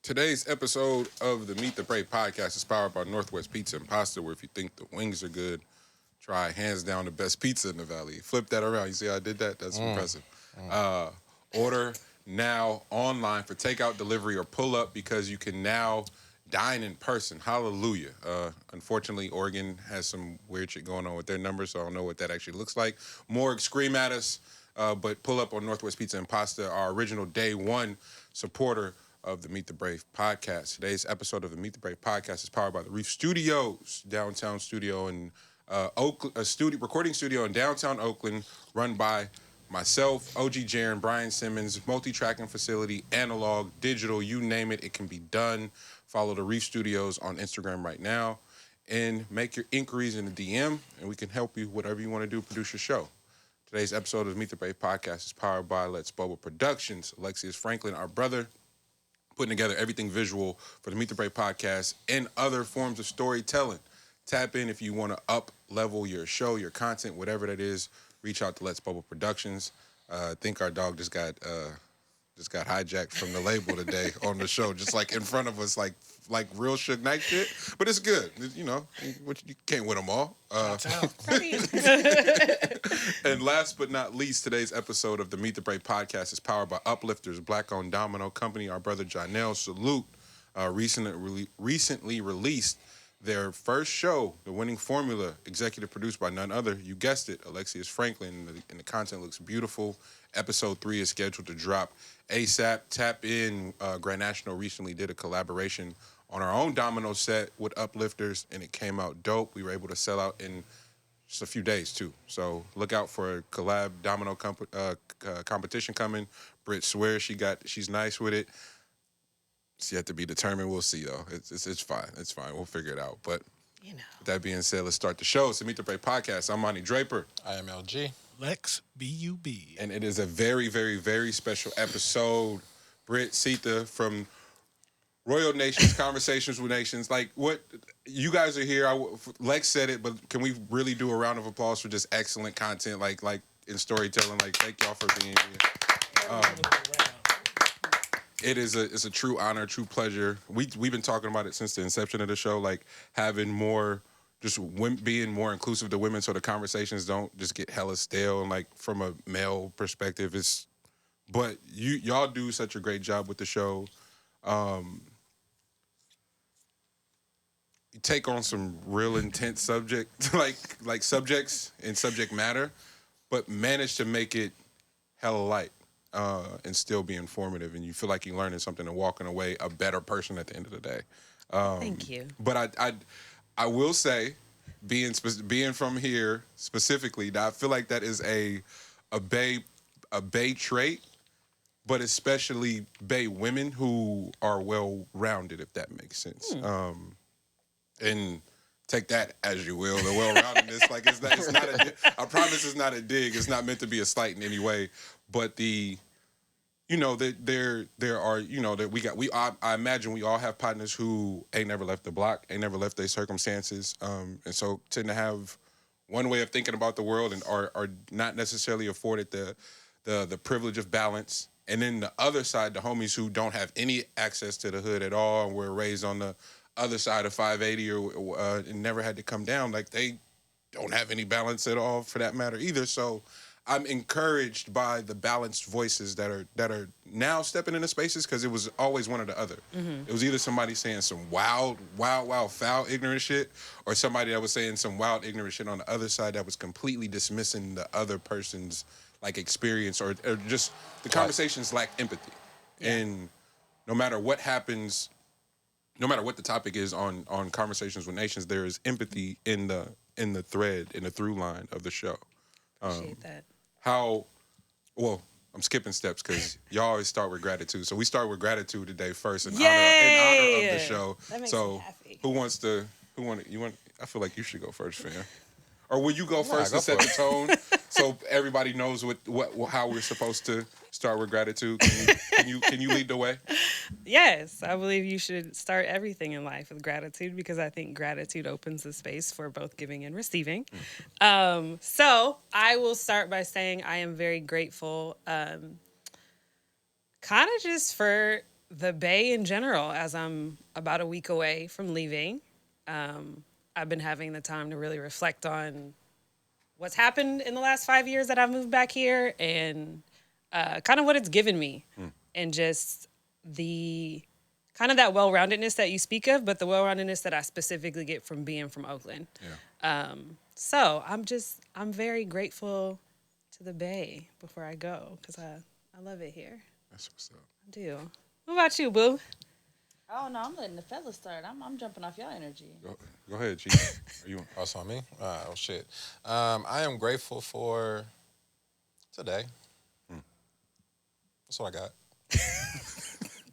Today's episode of the Meet the Brave podcast is powered by Northwest Pizza and Pasta, where if you think the wings are good, try hands down the best pizza in the valley. Flip that around. You see how I did that? That's impressive. Order now online for takeout, delivery, or pull up because you can now dine in person. Hallelujah. Unfortunately, Oregon has some weird shit going on with their numbers, so I don't know what that actually looks like. More scream at us, but pull up on Northwest Pizza and Pasta, our original day one supporter of the Meet the Brave podcast. Today's episode of the Meet the Brave podcast is powered by the REEF Studios, downtown studio in Oakland, recording studio in downtown Oakland, run by myself, OG Jaren, Brian Simmons, multi-tracking facility, analog, digital, you name it, it can be done. Follow the REEF Studios on Instagram right now and make your inquiries in the DM, and we can help you whatever you want to do, produce your show. Today's episode of the Meet the Brave podcast is powered by Let's Bubble Productions. Alexius Franklin, our brother, putting together everything visual for the Meet the Brave podcast and other forms of storytelling. Tap in if you want to up-level your show, your content, whatever that is. Reach out to Let's Bubble Productions. I think our dog just got hijacked from the label today on the show, just like in front of us, like real Suge Knight shit. But it's good, you know. You can't win them all. And last but not least, today's episode of the Meet the Brave podcast is powered by Uplifters, Black-owned domino company. Our brother Jonell Salute recently released their first show, The Winning Formula, executive produced by none other, you guessed it, Alexius Franklin, and the content looks beautiful. Episode 3 is scheduled to drop ASAP. Tap in. Grand National recently did a collaboration on our own domino set with Uplifters, and it came out dope. We were able to sell out in just a few days, too. So look out for a collab domino competition coming. Britt swears she's nice with it. It's yet to be determined. We'll see, though. It's fine. It's fine. We'll figure it out. But with that being said, let's start the show. It's the Meet the Brave podcast. I'm Monty Draper. I am LG. Lex, B-U-B. And it is a very, very, very special episode. Britt, Sita from Royal Nations, Conversations with Nations. Like, what you guys are here. Lex said it, but can we really do a round of applause for just excellent content, like in storytelling? Like, thank y'all for being here. It's a true honor, true pleasure. We've been talking about it since the inception of the show, like having more, just being more inclusive to women, so the conversations don't just get hella stale and like from a male perspective. But y'all do such a great job with the show. You take on some real intense subjects, like subjects and subject matter, but manage to make it hella light. And still be informative, and you feel like you're learning something and walking away a better person at the end of the day. Thank you. But I will say, being from here specifically, I feel like that is a Bay trait, but especially Bay women who are well-rounded, if that makes sense. And take that as you will. The well-roundedness, like it's not I promise it's not a dig. It's not meant to be a slight in any way. But there are, that I imagine we all have partners who ain't never left the block, ain't never left their circumstances, and so tend to have one way of thinking about the world and are not necessarily afforded the privilege of balance. And then the other side, the homies who don't have any access to the hood at all and were raised on the other side of 580 or and never had to come down, like they don't have any balance at all for that matter either. So I'm encouraged by the balanced voices that are now stepping into spaces, because it was always one or the other. Mm-hmm. It was either somebody saying some wild, foul, ignorant shit, or somebody that was saying some wild, ignorant shit on the other side that was completely dismissing the other person's like experience, or just the conversations lack empathy. Yeah. And no matter what happens, no matter what the topic is on Conversations with Nations, there is empathy in the thread, in the through line of the show. Appreciate that. I'm skipping steps because y'all always start with gratitude. So we start with gratitude today first in honor of the show. That makes so me happy. I feel like you should go first, fam. Or will you go first to set the tone so everybody knows how we're supposed to start with gratitude? Can you lead the way? Yes, I believe you should start everything in life with gratitude, because I think gratitude opens the space for both giving and receiving. So I will start by saying I am very grateful, kind of just for the Bay in general, as I'm about a week away from leaving. I've been having the time to really reflect on what's happened in the last 5 years that I've moved back here and kind of what it's given me and just the kind of that well-roundedness that you speak of, but the well-roundedness that I specifically get from being from Oakland. Yeah. So I'm very grateful to the Bay before I go because I love it here. That's what's up. I do. What about you, boo? Oh no, I'm letting the fellas start. I'm jumping off y'all energy. Go ahead, G. Are you? Oh, it's on me? Oh, shit. I am grateful for today. That's what I got.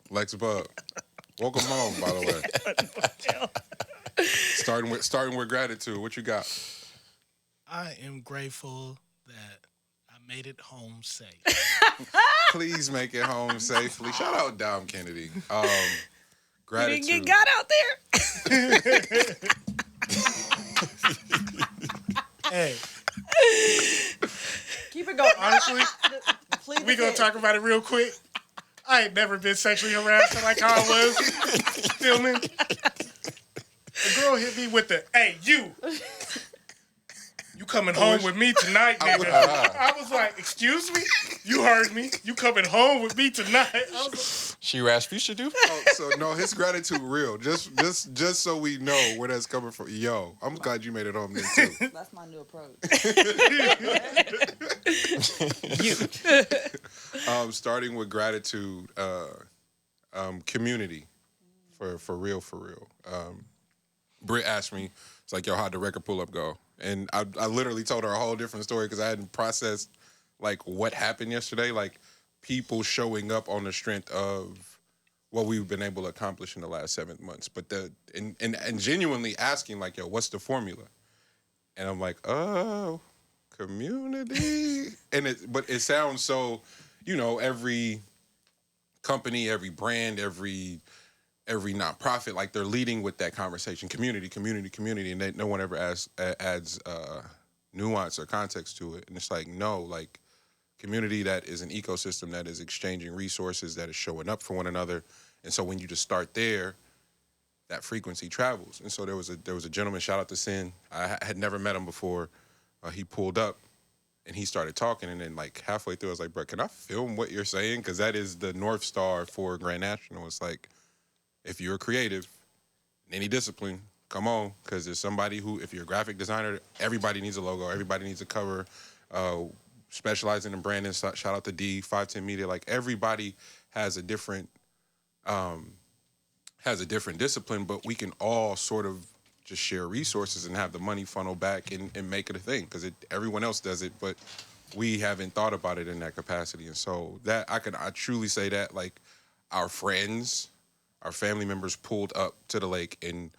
Lex Bub. Welcome home, by the way. starting with gratitude. What you got? I am grateful that I made it home safe. Please make it home safely. Shout out Dom Kennedy. Gratitude. You didn't get God out there. Hey, Keep it going. honestly, Please we gonna talk about it real quick. I ain't never been sexually harassed like how I was filming. A girl hit me with the, "Hey, you coming home with me tonight, nigga?" I was like, "Excuse me? You heard me. You coming home with me tonight?" I was She Rasputia do? Oh, so no, his gratitude real. Just so we know where that's coming from. Yo, I'm glad you made it home then too. That's my new approach. Starting with gratitude, community, for real. Britt asked me, it's like, yo, how'd the record pull up go? And I literally told her a whole different story because I hadn't processed like what happened yesterday, like people showing up on the strength of what we've been able to accomplish in the last 7 months. But and genuinely asking like, yo, what's the formula? And I'm like, oh, community. But it sounds so, every company, every brand, every nonprofit, like they're leading with that conversation, community, and no one ever adds nuance or context to it. And it's like, no, like community that is an ecosystem that is exchanging resources, that is showing up for one another. And so when you just start there, that frequency travels. And so there was a gentleman, shout out to Sin. I had never met him before. He pulled up and he started talking, and then like halfway through, I was like, bro, can I film what you're saying? Because that is the North Star for Grand National. It's like, if you're creative in any discipline, come on, because there's somebody who, if you're a graphic designer, everybody needs a logo, everybody needs a cover. Specializing in branding, shout out to D, 510 Media. Like everybody has a different discipline, but we can all sort of just share resources and have the money funnel back and make it a thing, because everyone else does it, but we haven't thought about it in that capacity. And so that I truly say that, like, our friends, our family members pulled up to the lake and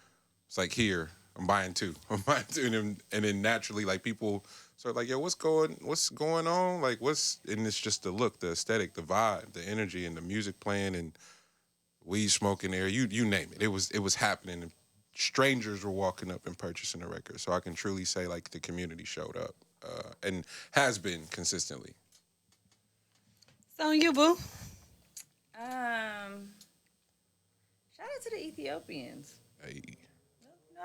it's like, here, I'm buying two. And then naturally, like, people start like, yo, what's going on? Like, and it's just the look, the aesthetic, the vibe, the energy, and the music playing and weed smoking there, you name it. It was happening. And strangers were walking up and purchasing the record. So I can truly say, like, the community showed up and has been consistently. So you, boo. Shout out to the Ethiopians. Hey.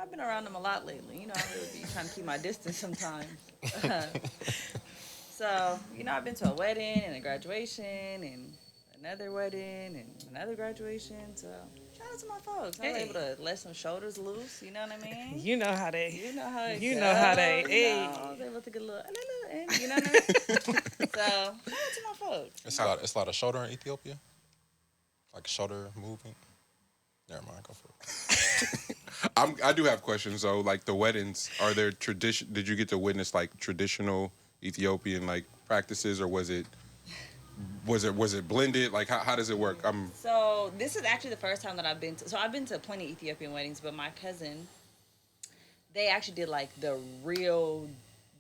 I've been around them a lot lately. I really be trying to keep my distance sometimes. So, I've been to a wedding and a graduation and another wedding and another graduation. So, shout out to my folks. I was able to let some shoulders loose. You know what I mean? You know how they. Hey. I was able to get a little, you know what I mean? So, shout out to my folks. It's a lot of shoulder in Ethiopia? Like shoulder movement? Never mind, go for it. I do have questions though. Like the weddings, are there did you get to witness like traditional Ethiopian like practices, or was it blended? Like how does it work? So this is actually the first time that I've been to. So I've been to plenty of Ethiopian weddings, but my cousin, they actually did like the real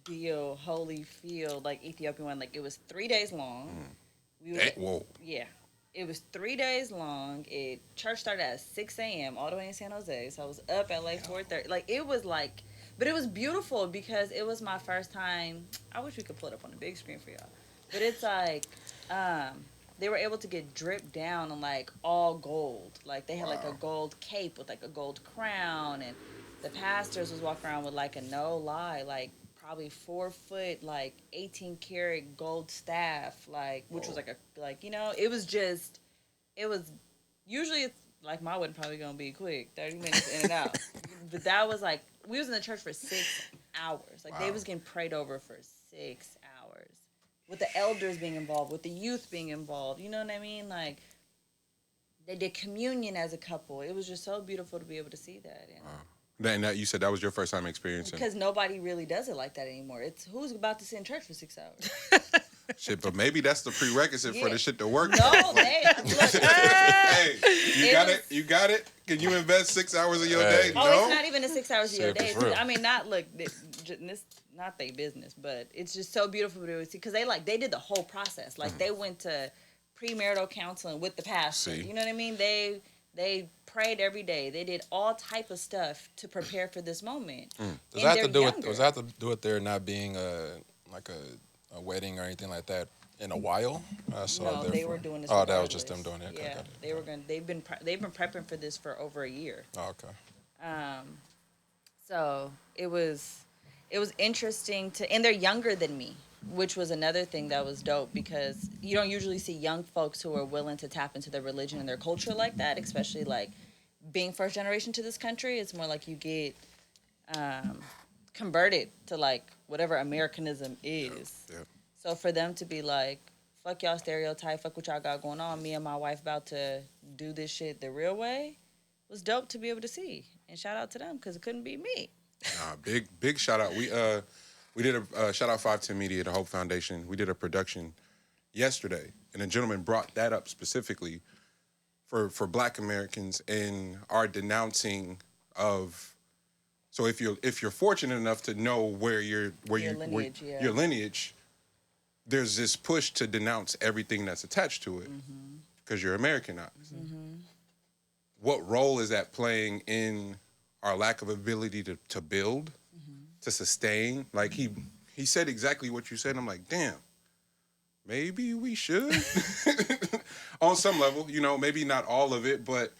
deal holy field like Ethiopian one. Like it was 3 days long. Whoa. Yeah. It was 3 days long. Church started at 6 a.m. all the way in San Jose. So I was up at like 4:30. Like it was like, but it was beautiful because it was my first time. I wish we could pull it up on the big screen for y'all. But it's like, they were able to get dripped down in like all gold. Like they had like a gold cape with like a gold crown, and the pastors was walking around with like a no lie, like probably 4 foot, like 18 karat gold staff, like which was like a like it was just usually it's like my wedding probably gonna be quick, 30 minutes in and out, but that was like we was in the church for 6 hours. Like they was getting prayed over for 6 hours. With the elders being involved, with the youth being involved, you know what I mean? Like, they did communion as a couple. It was just so beautiful to be able to see that. And that, you said that was your first time experiencing? Because nobody really does it like that anymore. It's who's about to sit in church for 6 hours? Shit, but maybe that's the prerequisite for the shit to work. No, look, hey, you got it. Can you invest 6 hours of your day? Oh, No, it's not even the 6 hours of your day. Real. I mean, this not their business, but it's just so beautiful to see because they did the whole process. Like they went to premarital counseling with the pastor. See. You know what I mean? They prayed every day. They did all type of stuff to prepare for this moment. Does that have to do with there not being like a wedding or anything like that in a while? No, they were doing this. Oh, that was just them doing it. Yeah, they were going. They've been prepping for this for over a year. Oh, okay. So it was interesting and they're younger than me, which was another thing that was dope because you don't usually see young folks who are willing to tap into their religion and their culture like that, especially like being first generation to this country. It's more like you get converted to like whatever Americanism is. Yeah. So for them to be like, fuck y'all stereotype, fuck what y'all got going on, me and my wife about to do this shit the real way, was dope to be able to see. And shout out to them because it couldn't be me. Big shout out. We did a shout out 510 Media, the Hope Foundation. We did a production yesterday, and a gentleman brought that up specifically for Black Americans and our denouncing of. So if you're fortunate enough to know where your lineage, there's this push to denounce everything that's attached to it because you're Americanized. What role is that playing in our lack of ability to build, to sustain? Like he said exactly what you said. I'm like, damn, maybe we should on some level, maybe not all of it, but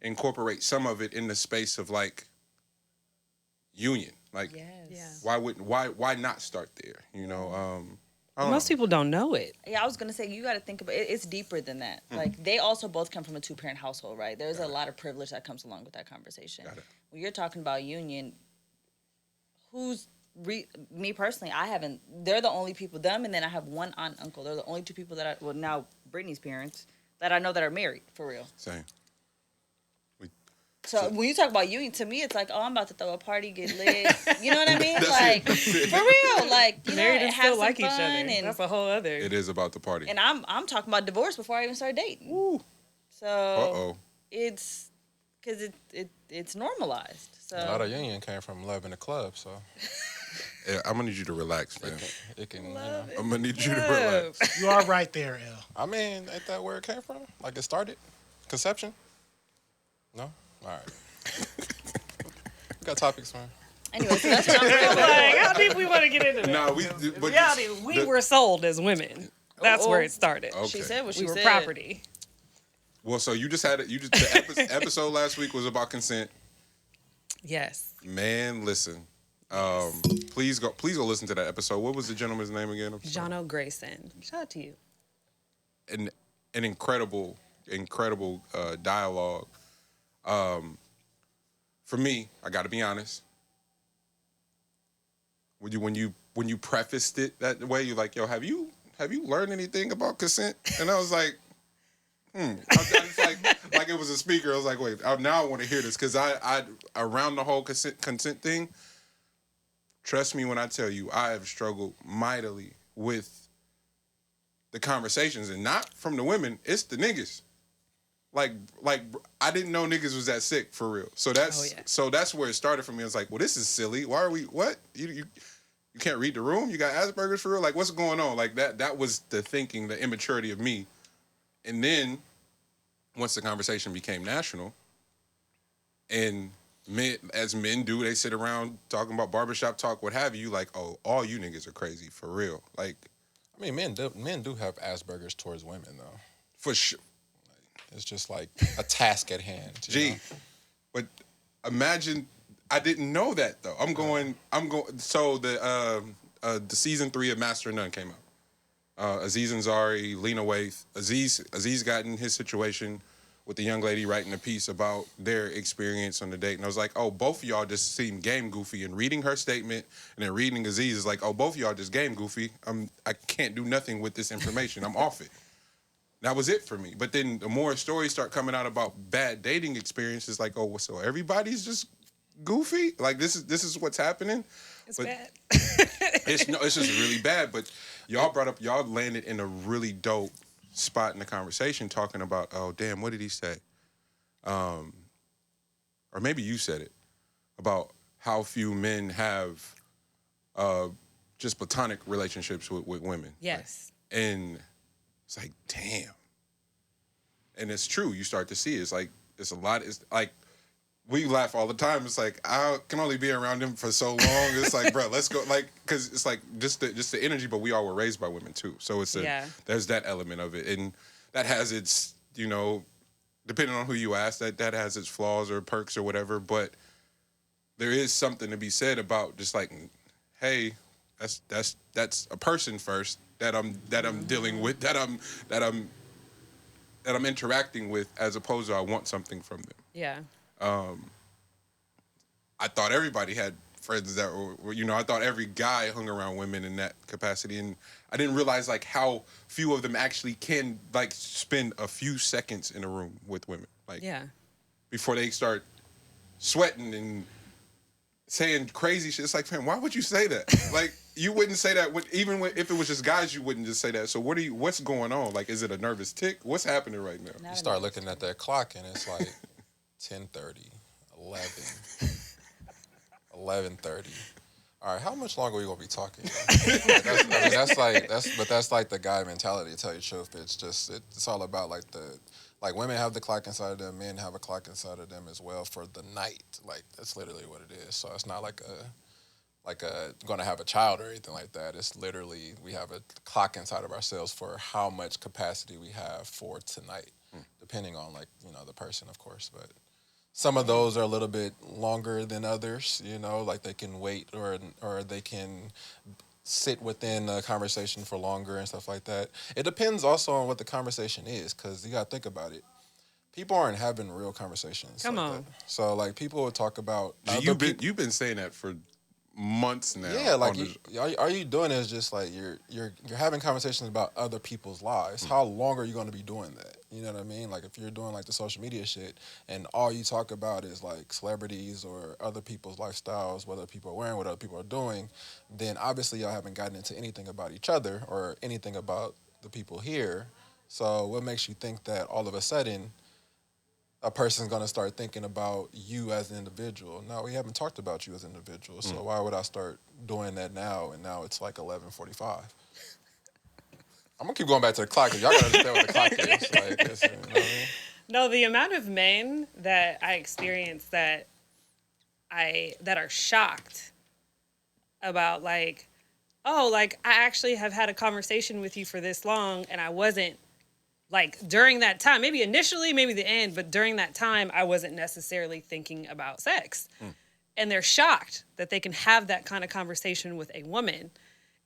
incorporate some of it in the space of like union. Like, why not start there? Most people don't know it. Yeah, I was gonna say you got to think about it. It's deeper than that. Like they also both come from a 2-parent household, right? There's a lot of privilege that comes along with that conversation. When you're talking about union, me personally, I haven't. They're the only people. Them and then I have one aunt and uncle. They're the only 2 people that now Brittany's parents that I know that are married for real. Same. So when you talk about union, to me, it's like, oh, I'm about to throw a party, get lit. You know what I mean? Like, for real. Like, Married and have still like each fun other. and That's a whole other. It is about the party. And I'm talking about divorce before I even started dating. Woo. So it's because it's normalized. So A lot of union came from love in the club, so Yeah, I'm gonna need you to relax, man. it can. I'm gonna need you to relax. You are right there, L. I mean, ain't that where it came from? Like it started? Conception? No? All right. We got topics, man. anyway, so that's what I'm Like, how deep we want to get into that? No, In reality, we were sold as women. That's where it started. Okay. She said what she We were said. property. Well, so you just had it. The episode last week was about consent. Yes. Man, listen. Please go listen to that episode. What was the gentleman's name again? Jono Grayson. Shout out to you. An incredible dialogue. For me, I got to be honest. When you prefaced it that way, you're like, yo, have you learned anything about consent? And I was like, I was like it was a speaker. I was like, wait, now I want to hear this because I around the whole consent thing. Trust me when I tell you, I have struggled mightily with the conversations, and not from the women. It's the niggas. Like I didn't know niggas was that sick for real. So that's where it started for me. I was like, well, this is silly. Why are we what? You can't read the room? You got Asperger's for real? Like, what's going on? Like that was the thinking, the immaturity of me. And then once the conversation became national, and men, as men do, they sit around talking about barbershop talk, what have you, like, oh, all you niggas are crazy for real. Like, I mean, men do have Asperger's towards women though. For sure. It's just like a task at hand. Gee, but imagine I didn't know that though. I'm going. So the season 3 of Master of None came out. Aziz Ansari, Lena Waithe. Aziz got in his situation with the young lady writing a piece about their experience on the date, and I was like, oh, both of y'all just seem game goofy. And reading her statement and then reading Aziz is like, oh, both of y'all just game goofy. I can't do nothing with this information. I'm off it. That was it for me. But then the more stories start coming out about bad dating experiences, like, oh, so everybody's just goofy? Like this is what's happening? It's but bad. it's just really bad. But y'all landed in a really dope spot in the conversation talking about, oh damn, what did he say? Or maybe you said it about how few men have just platonic relationships with women. Yes. And it's like, damn. And it's true. You start to see it. It's like, it's a lot. It's like, we laugh all the time. It's like, I can only be around him for so long. It's like, bro, let's go. Like, because it's like just the energy, but we all were raised by women too. So it's there's that element of it. And that has its, depending on who you ask, that has its flaws or perks or whatever. But there is something to be said about just like, hey, that's a person first that I'm dealing with, that I'm interacting with, as opposed to I want something from them. Yeah. I thought everybody had friends that were, I thought every guy hung around women in that capacity, and I didn't realize like how few of them actually can like spend a few seconds in a room with women, like before they start sweating and saying crazy shit. It's like, man, why would you say that? Like, you wouldn't say that if it was just guys. You wouldn't just say that. So what's going on? Like, is it a nervous tick? What's happening right now? You start looking at that clock and it's like 10:30, 11, 11:30. All right, how much longer are we gonna be talking? That's like the guy mentality. To tell you the truth, it's all about like women have the clock inside of them, men have a clock inside of them as well for the night. Like that's literally what it is. So it's not like gonna have a child or anything like that. It's literally we have a clock inside of ourselves for how much capacity we have for tonight, depending on the person, of course, but. Some of those are a little bit longer than others, like they can wait or they can sit within a conversation for longer and stuff like that. It depends also on what the conversation is, because you got to think about it. People aren't having real conversations. Come like on. that. So like people will talk about. You've been saying that for months now. Yeah, like all you doing is just like you're having conversations about other people's lives. How long are you going to be doing that? You know what I mean? Like if you're doing like the social media shit and all you talk about is like celebrities or other people's lifestyles, what other people are wearing, what other people are doing, then obviously y'all haven't gotten into anything about each other or anything about the people here. So what makes you think that all of a sudden a person's going to start thinking about you as an individual? No, we haven't talked about you as an individual, so why would I start doing that now? And now it's like 11:45. I'm going to keep going back to the clock, because y'all got to understand what the clock is. Like, you know what I mean? No, the amount of men that I experience that are shocked about like, oh, like I actually have had a conversation with you for this long and I wasn't like during that time, maybe initially, maybe the end, but during that time, I wasn't necessarily thinking about sex. And they're shocked that they can have that kind of conversation with a woman.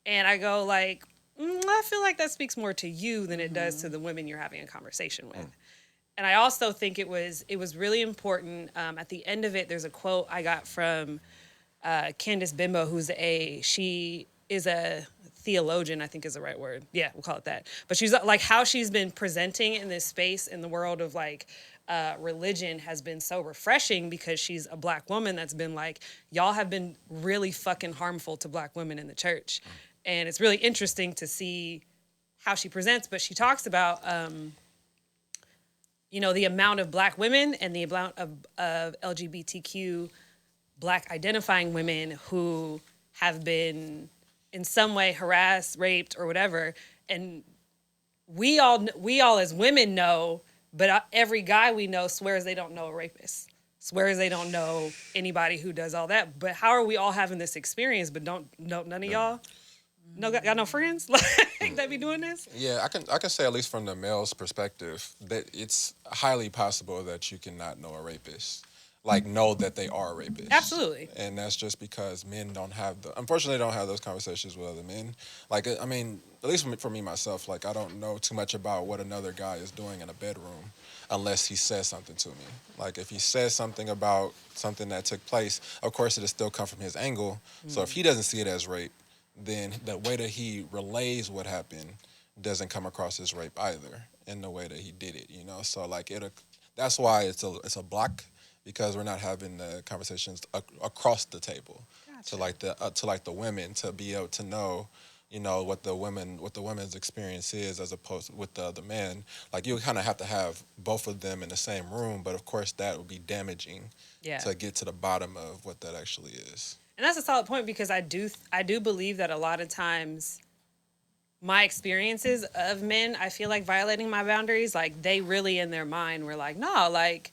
And I go like, I feel like that speaks more to you than it does to the women you're having a conversation with. And I also think it was really important. At the end of it, there's a quote I got from Candace Bimbo, she is a theologian, I think is the right word. Yeah, we'll call it that. But she's like how she's been presenting in this space in the world of like religion has been so refreshing, because she's a black woman that's been like, y'all have been really fucking harmful to black women in the church. And it's really interesting to see how she presents, but she talks about, the amount of black women and the amount of LGBTQ black identifying women who have been in some way harassed, raped, or whatever. And we all as women know, but every guy we know swears they don't know a rapist, swears they don't know anybody who does all that. But how are we all having this experience, but don't know none of y'all? No, got no friends like that be doing this? Yeah, I can say at least from the male's perspective that it's highly possible that you cannot know a rapist. Like know that they are rapists. Absolutely. And that's just because men unfortunately don't have those conversations with other men. Like, I mean, at least for me myself, like I don't know too much about what another guy is doing in a bedroom unless he says something to me. Like if he says something about something that took place, of course it'll still come from his angle. So if he doesn't see it as rape, then the way that he relays what happened doesn't come across as rape either in the way that he did it, So like that's why it's a block. Because we're not having the conversations across the table. Gotcha. to the women to be able to know, what the women's experience is as opposed with the other men. Like you kind of have to have both of them in the same room, but of course that would be damaging to get to the bottom of what that actually is. And that's a solid point because I do believe that a lot of times my experiences of men, I feel like violating my boundaries, like they really in their mind were like, no, like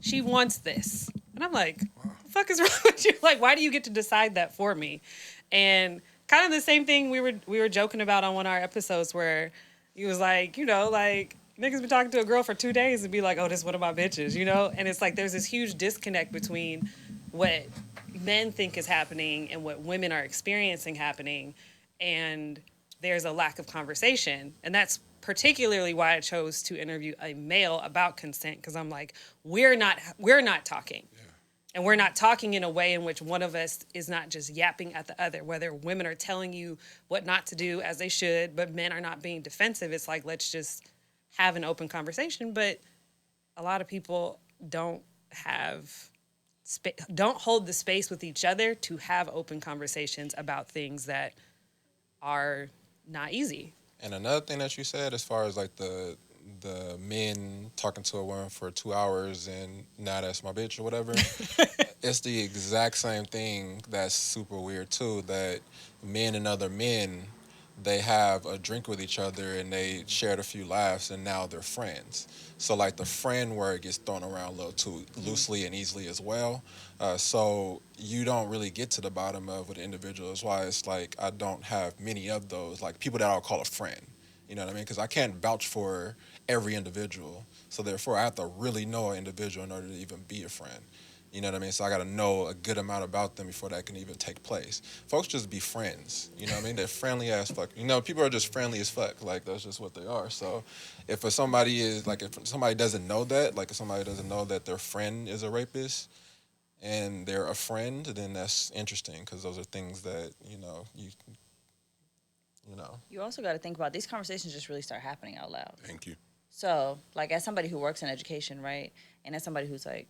she wants this. And I'm like, what the fuck is wrong with you? Like, why do you get to decide that for me? And kind of the same thing we were joking about on one of our episodes where he was like, like niggas been talking to a girl for 2 days and be like, oh, this is one of my bitches, And it's like there's this huge disconnect between what men think is happening and what women are experiencing happening. And there's a lack of conversation. And that's particularly why I chose to interview a male about consent, because I'm like, we're not talking. Yeah. And we're not talking in a way in which one of us is not just yapping at the other, whether women are telling you what not to do as they should, but men are not being defensive. It's like, let's just have an open conversation. But a lot of people don't hold the space with each other to have open conversations about things that are not easy. And another thing that you said, as far as like the men talking to a woman for 2 hours and now that's my bitch or whatever, it's the exact same thing that's super weird too. That men and other men, they have a drink with each other and they shared a few laughs and now they're friends. So like the friend word gets thrown around a little too loosely and easily as well. So you don't really get to the bottom of what the individual is. Why it's like I don't have many of those, like people that I'll call a friend. You know what I mean? Because I can't vouch for every individual. So therefore I have to really know an individual in order to even be a friend. You know what I mean? So I got to know a good amount about them before that can even take place. Folks just be friends. You know what I mean? They're friendly as fuck. People are just friendly as fuck. Like, that's just what they are. So if somebody doesn't know that, like if somebody doesn't know that their friend is a rapist and they're a friend, then that's interesting because those are things that, you know. You also got to think about these conversations just really start happening out loud. Thank you. So, like, as somebody who works in education, right, and as somebody who's, like,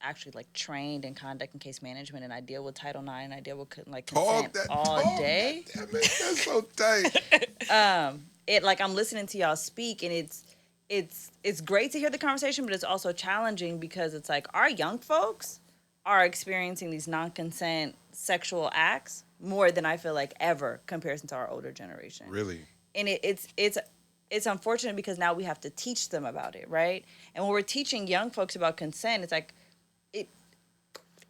actually, like, trained in conduct and case management, and I deal with Title IX, and I deal with, like, consent all day. Damn it, that's so tight. I'm listening to y'all speak, and it's great to hear the conversation, but it's also challenging because it's like our young folks are experiencing these non-consent sexual acts more than I feel like ever comparison to our older generation. Really? And it's unfortunate because now we have to teach them about it, right? And when we're teaching young folks about consent, it's like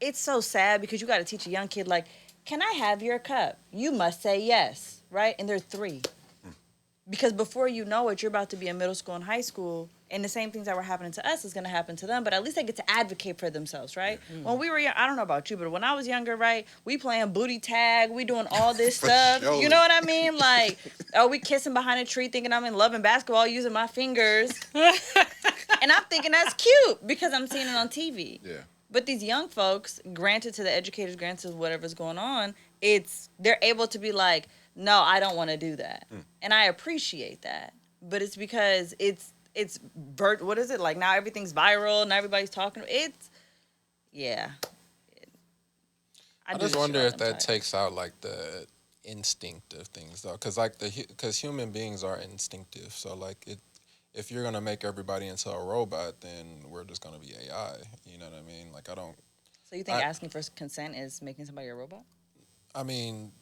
it's so sad because you got to teach a young kid, like, can I have your cup? You must say yes, right? And they're 3. Because before you know it, you're about to be in middle school and high school, and the same things that were happening to us is going to happen to them, but at least they get to advocate for themselves, right? When we were young, I don't know about you, but when I was younger, right, we playing booty tag, we doing all this stuff. Sure. You know what I mean? Like, we kissing behind a tree thinking I'm in love and basketball using my fingers. And I'm thinking that's cute because I'm seeing it on TV. Yeah. But these young folks, granted to the educators, granted to whatever's going on, they're able to be like, no, I don't want to do that. And I appreciate that. But it's because what is it? Like, now everything's viral and everybody's talking. Yeah. I just wonder if that takes out, like, the instinct of things, though. Because human beings are instinctive. So, like, if you're going to make everybody into a robot, then we're just going to be AI. You know what I mean? Like, So you think asking for consent is making somebody a robot? I mean,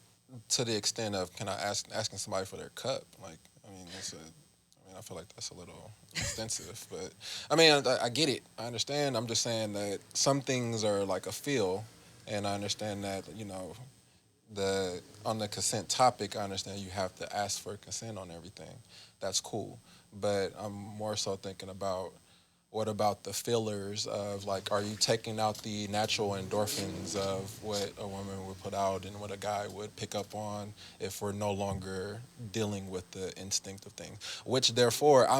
to the extent of asking somebody for their cup. Like, I feel like that's a little extensive. But, I mean, I get it. I understand. I'm just saying that some things are like a feel. And I understand that, on the consent topic, I understand you have to ask for consent on everything. That's cool. But I'm more so thinking about, what about the fillers of, like, are you taking out the natural endorphins of what a woman would put out and what a guy would pick up on if we're no longer dealing with the instinctive thing? Which, therefore, I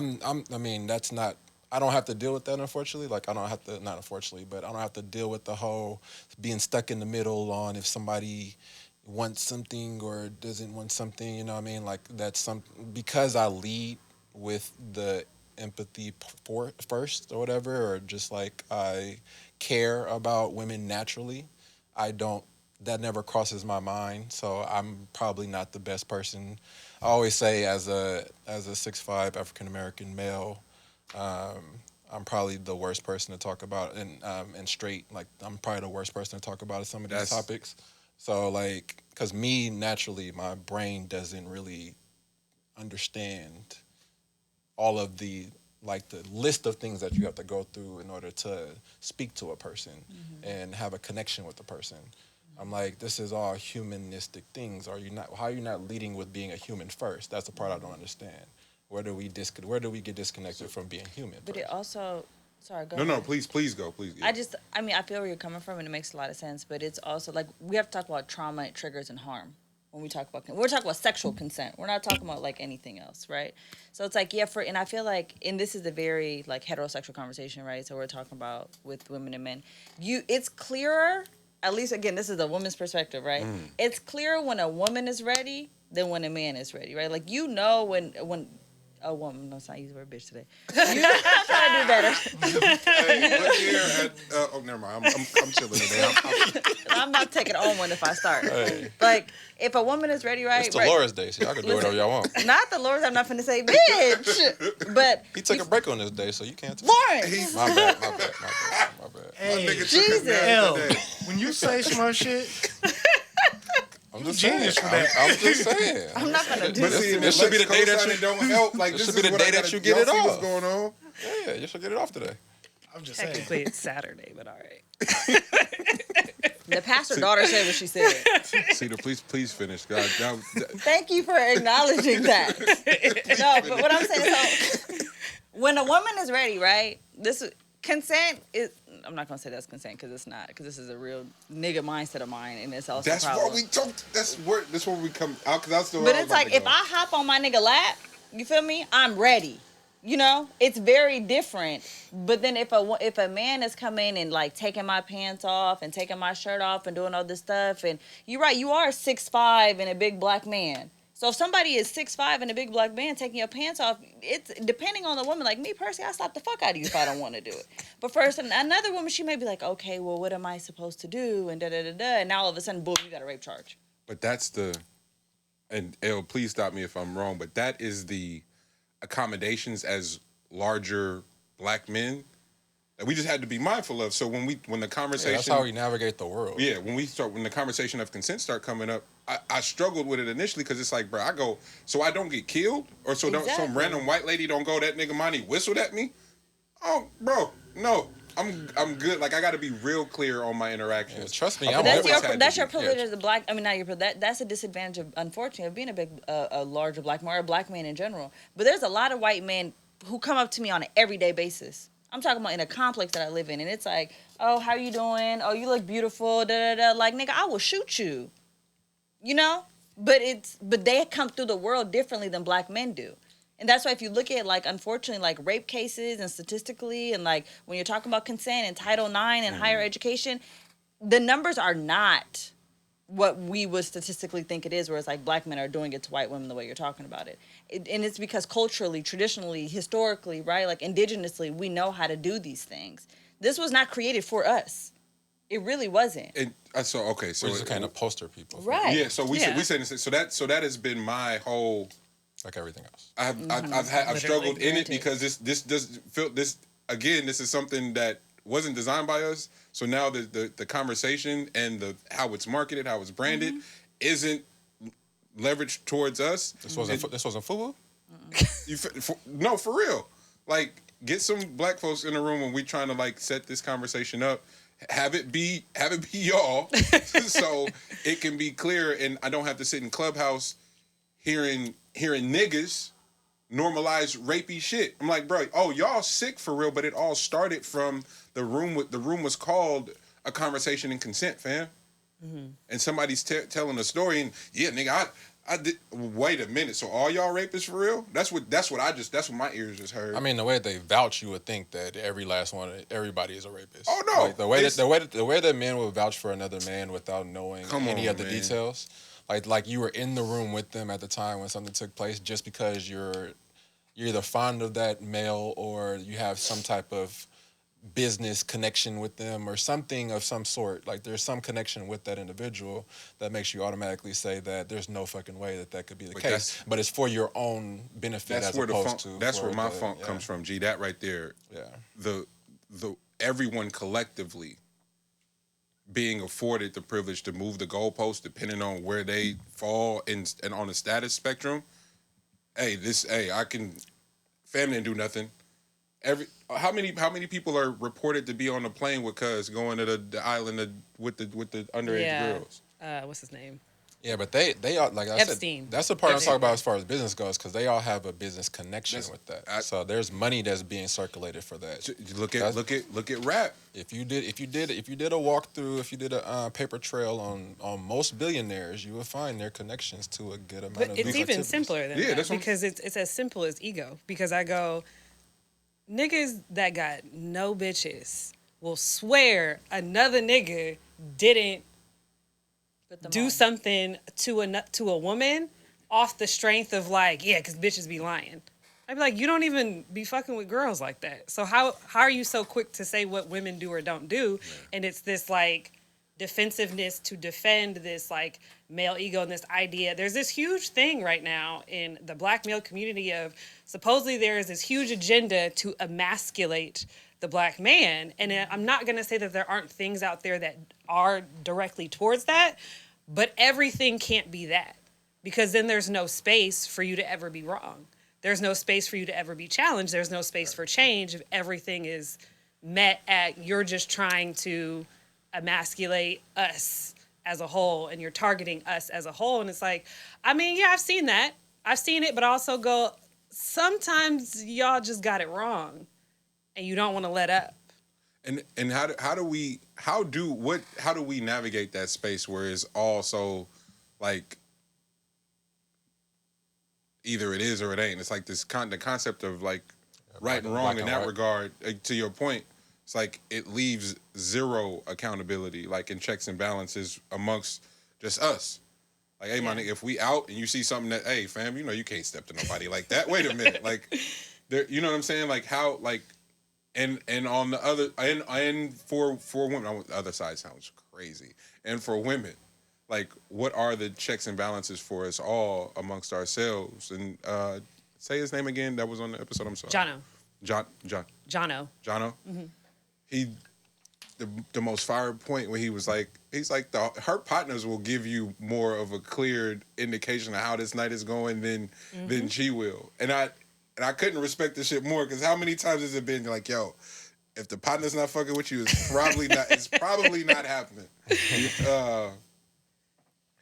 mean, that's not, I don't have to deal with that, unfortunately. Like, I don't have to, not unfortunately, but I don't have to deal with the whole being stuck in the middle on if somebody wants something or doesn't want something, you know what I mean? Like, because I lead with the empathy first or whatever, or just like I care about women naturally, that never crosses my mind. So I'm probably not the best person. I always say, as a 6'5" African-American male, I'm probably the worst person to talk about, and straight, like, I'm probably the worst person to talk about some of these topics. So, like, because me, naturally, my brain doesn't really understand all of the list of things that you have to go through in order to speak to a person and have a connection with the person. I'm like, this is all humanistic things. How are you not leading with being a human first? That's the part I don't understand. Where do we get disconnected from being human But first? it also, sorry, go No, ahead. no, please go, please. Yeah. I feel where you're coming from, and it makes a lot of sense. But it's also like, we have to talk about trauma, it triggers, and harm. When we're talking about sexual consent. We're not talking about like anything else, right? So it's like, and I feel like, and this is a very like heterosexual conversation, right? So we're talking about with women and men. It's clearer, at least again, this is a woman's perspective, right? It's clearer when a woman is ready than when a man is ready, right? Like, you know, when a woman, no, it's not use the word bitch today. I'm trying to do better. Hey, look here at, oh, never mind. I'm chilling today. I'm not taking on one if I start. Hey. Like, if a woman is ready, right? It's Dolores Day, so y'all can do whatever y'all want. Not the Lord's, I'm not finna say bitch. But He took a break on this day, so you can't. Lawrence. My bad. Hey, Nigga took Jesus. his nap L, today. when you say smart shit, I'm just genius saying. for that. I'm just saying. I'm not gonna do But this. see, This should be the day that you don't help. Like, This this should be is the what I day that gotta- you get y'all it see off. What's going on? Yeah, you should get it off today. I'm just saying. Technically, it's Saturday, but all right. The pastor daughter said what she said. Sita, please finish. God, Thank you for acknowledging that. No, but what I'm saying, so when a woman is ready, right? Consent is. I'm not gonna say that's consent because it's not. Because this is a real nigga mindset of mine, and it's also that's a problem. what we talk. That's where we come out. Because that's the. But it's like, if I hop on my nigga lap, you feel me? I'm ready. You know, it's very different. But then if a man is coming and like taking my pants off and taking my shirt off and doing all this stuff, and you're right, you are 6'5" and a big black man. So if somebody is 6'5" and a big black man taking your pants off, it's depending on the woman. Like me personally, I slap the fuck out of you if I don't want to do it. But first, another woman, she may be like, okay, well, what am I supposed to do? And and now all of a sudden, boom, you got a rape charge. But that's the. And Elle, please stop me if I'm wrong. But that is the accommodations as larger black men that we just had to be mindful of. So when the conversation, That's how we navigate the world. yeah, when the conversation of consent start coming up, I struggled with it initially because it's like, bro, I go, so I don't get killed, or so don't some Exactly. random white lady don't go, that nigga Monty whistled at me. Oh, bro, no, I'm good. Like, I got to be real clear on my interactions. Yeah, trust me, I've I'm But always had to that's be. your privilege as a black. I mean, not your privilege. That's a disadvantage of, unfortunately, of being a larger black man or a black man in general. But there's a lot of white men who come up to me on an everyday basis. I'm talking about in a complex that I live in, and it's like, oh, how you doing? Oh, you look beautiful. Da da da. Like, nigga, I will shoot you. You know. But they come through the world differently than black men do. And that's why if you look at, like, unfortunately, like, rape cases and statistically, and, like, when you're talking about consent and Title IX and higher education, the numbers are not what we would statistically think it is, where it's like black men are doing it to white women the way you're talking about it. And it's because culturally, traditionally, historically, right, like indigenously, we know how to do these things. This was not created for us. It really wasn't. And so okay, so We're just kind of poster people. Right. yeah. So we Yeah. said so that has been my whole. Like everything else. I've struggled in it Granted. because this does feel this again. This is something that wasn't designed by us. So now the conversation and how it's marketed, how it's branded, isn't leveraged towards us. This wasn't FUBU? No, for real. Like, get some black folks in the room when we trying to like set this conversation up. have it be y'all, so it can be clear, and I don't have to sit in Clubhouse hearing niggas normalize rapey shit. I'm like, bro, oh, y'all sick for real, but it all started from the room was called A Conversation in Consent, fam. Mm-hmm. And somebody's telling a story, and yeah, nigga, I did. Wait a minute, so all y'all rapists for real? That's what my ears just heard. I mean, the way they vouch, you would think that everybody is a rapist. Oh no, like, the way that men would vouch for another man without knowing any of the details. Like you were in the room with them at the time when something took place, just because you're either fond of that male or you have some type of business connection with them or something of some sort. Like there's some connection with that individual that makes you automatically say that there's no fucking way that could be the case. But it's for your own benefit as opposed to. That's where my funk comes from, G. That right there. Yeah. The everyone collectively being afforded the privilege to move the goalposts depending on where they fall and on the status spectrum. I can. Family didn't do nothing. How many people are reported to be on the plane with cuz going to the island with the underage girls? What's his name? Yeah, but they all, like I Epstein. said, that's the part I'm talking about as far as business goes, because they all have a business connection with that. So there's money that's being circulated for that. Look at rap. If you did a walkthrough, if you did a paper trail on most billionaires, you would find their connections to a good amount but of. It's even simpler than that, because it's as simple as ego. Because I go, niggas that got no bitches will swear another nigga didn't do something to a woman off the strength of like, yeah, because bitches be lying. I'd be like, you don't even be fucking with girls like that. So how are you so quick to say what women do or don't do? Yeah. And it's this like defensiveness to defend this like male ego and this idea. There's this huge thing right now in the black male community of supposedly there is this huge agenda to emasculate the black man. And I'm not going to say that there aren't things out there that are directly towards that, but everything can't be that, because then there's no space for you to ever be wrong. There's no space for you to ever be challenged. There's no space for change if everything is met at you're just trying to emasculate us as a whole and you're targeting us as a whole. And it's like, I mean, yeah, I've seen that. I've seen it, but I also go, sometimes y'all just got it wrong. And you don't want to let up. And how do we navigate that space where it's also like either it is or it ain't? It's like this the concept of like right and wrong in that regard. To your point, it's like it leaves zero accountability, like in checks and balances amongst just us. Like, hey, my nigga, if we out and you see something that, hey, fam, you know you can't step to nobody like that. Wait a minute, like, there, you know what I'm saying? Like how like. And on the other and for women, on the other side sounds crazy. And for women, like what are the checks and balances for us all amongst ourselves? And say his name again. That was on the episode. I'm sorry. Jono. Mm-hmm. He the most fire point where he's like her partners will give you more of a clear indication of how this night is going than she will. And I couldn't respect this shit more, because how many times has it been like, yo, if the partner's not fucking with you, it's probably not. It's probably not happening.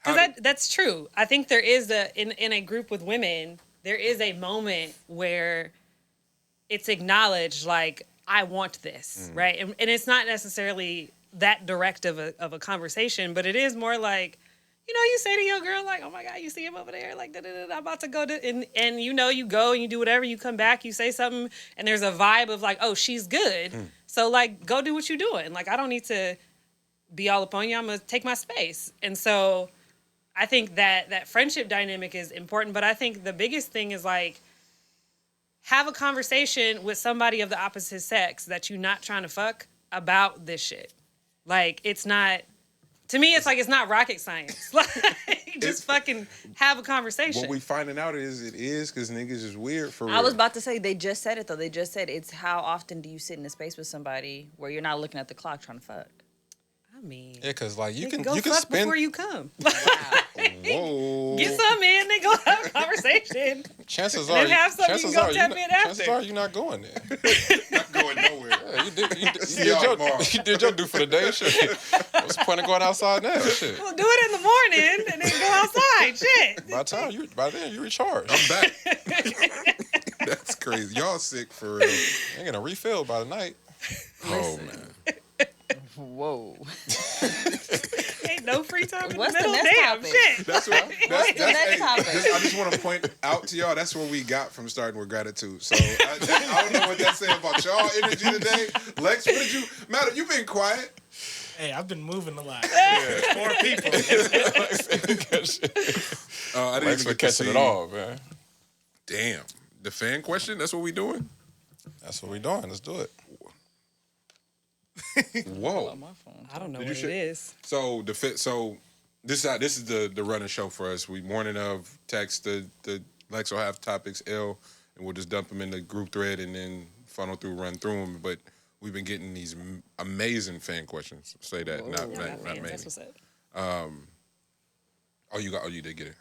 That's true. I think there is in a group with women, there is a moment where it's acknowledged, like, I want this, right? And it's not necessarily that direct of a conversation, but it is more like, you know, you say to your girl, like, oh my God, you see him over there, like, I'm about to go and you know, you go and you do whatever, you come back, you say something, and there's a vibe of like, oh, she's good. So, like, go do what you're doing. Like, I don't need to be all up on you. I'm going to take my space. And so I think that friendship dynamic is important, but I think the biggest thing is, like, have a conversation with somebody of the opposite sex that you're not trying to fuck about this shit. Like, it's not... To me, it's like it's not rocket science. Like, just fucking have a conversation. What we finding out is it is because niggas is weird for real. I was about to say, they just said it, though. They just said it's how often do you sit in a space with somebody where you're not looking at the clock trying to fuck? I mean... Yeah, because, like, you can fuck spend... before you come. Wow. Whoa. Get some in and go have a conversation. Chances And are, then have some you can go tap in after. chances are you're not going there. Not going nowhere. Yeah, See y'all tomorrow. you did your do for the day. Shit. What's the point of going outside now? Shit. Well, do it in the morning and then go outside. Shit. By then you recharge. I'm back. That's crazy. Y'all sick for real. You're gonna refill by the night. Oh man. Whoa. Ain't no free time in What's the the middle. next Damn topic? shit. That's what. That's, the next topic? I just want to point out to y'all. That's what we got from starting with gratitude. So I don't know what that say about y'all energy today. Lex, what did you? Matter, you been quiet. Hey, I've been moving a lot. 4 people. I didn't Thanks even for get to catching see. it all, man. Damn. The fan question. That's what we doing. That's what we doing. Let's do it. Whoa. My phone. I don't know Did what you it is. So this is the running show for us. We morning of text the Lex will have topics L and we'll just dump them in the group thread and then run through them. But we've been getting these amazing fan questions. Say that, not Fans, maybe. that's what's up. You did get it.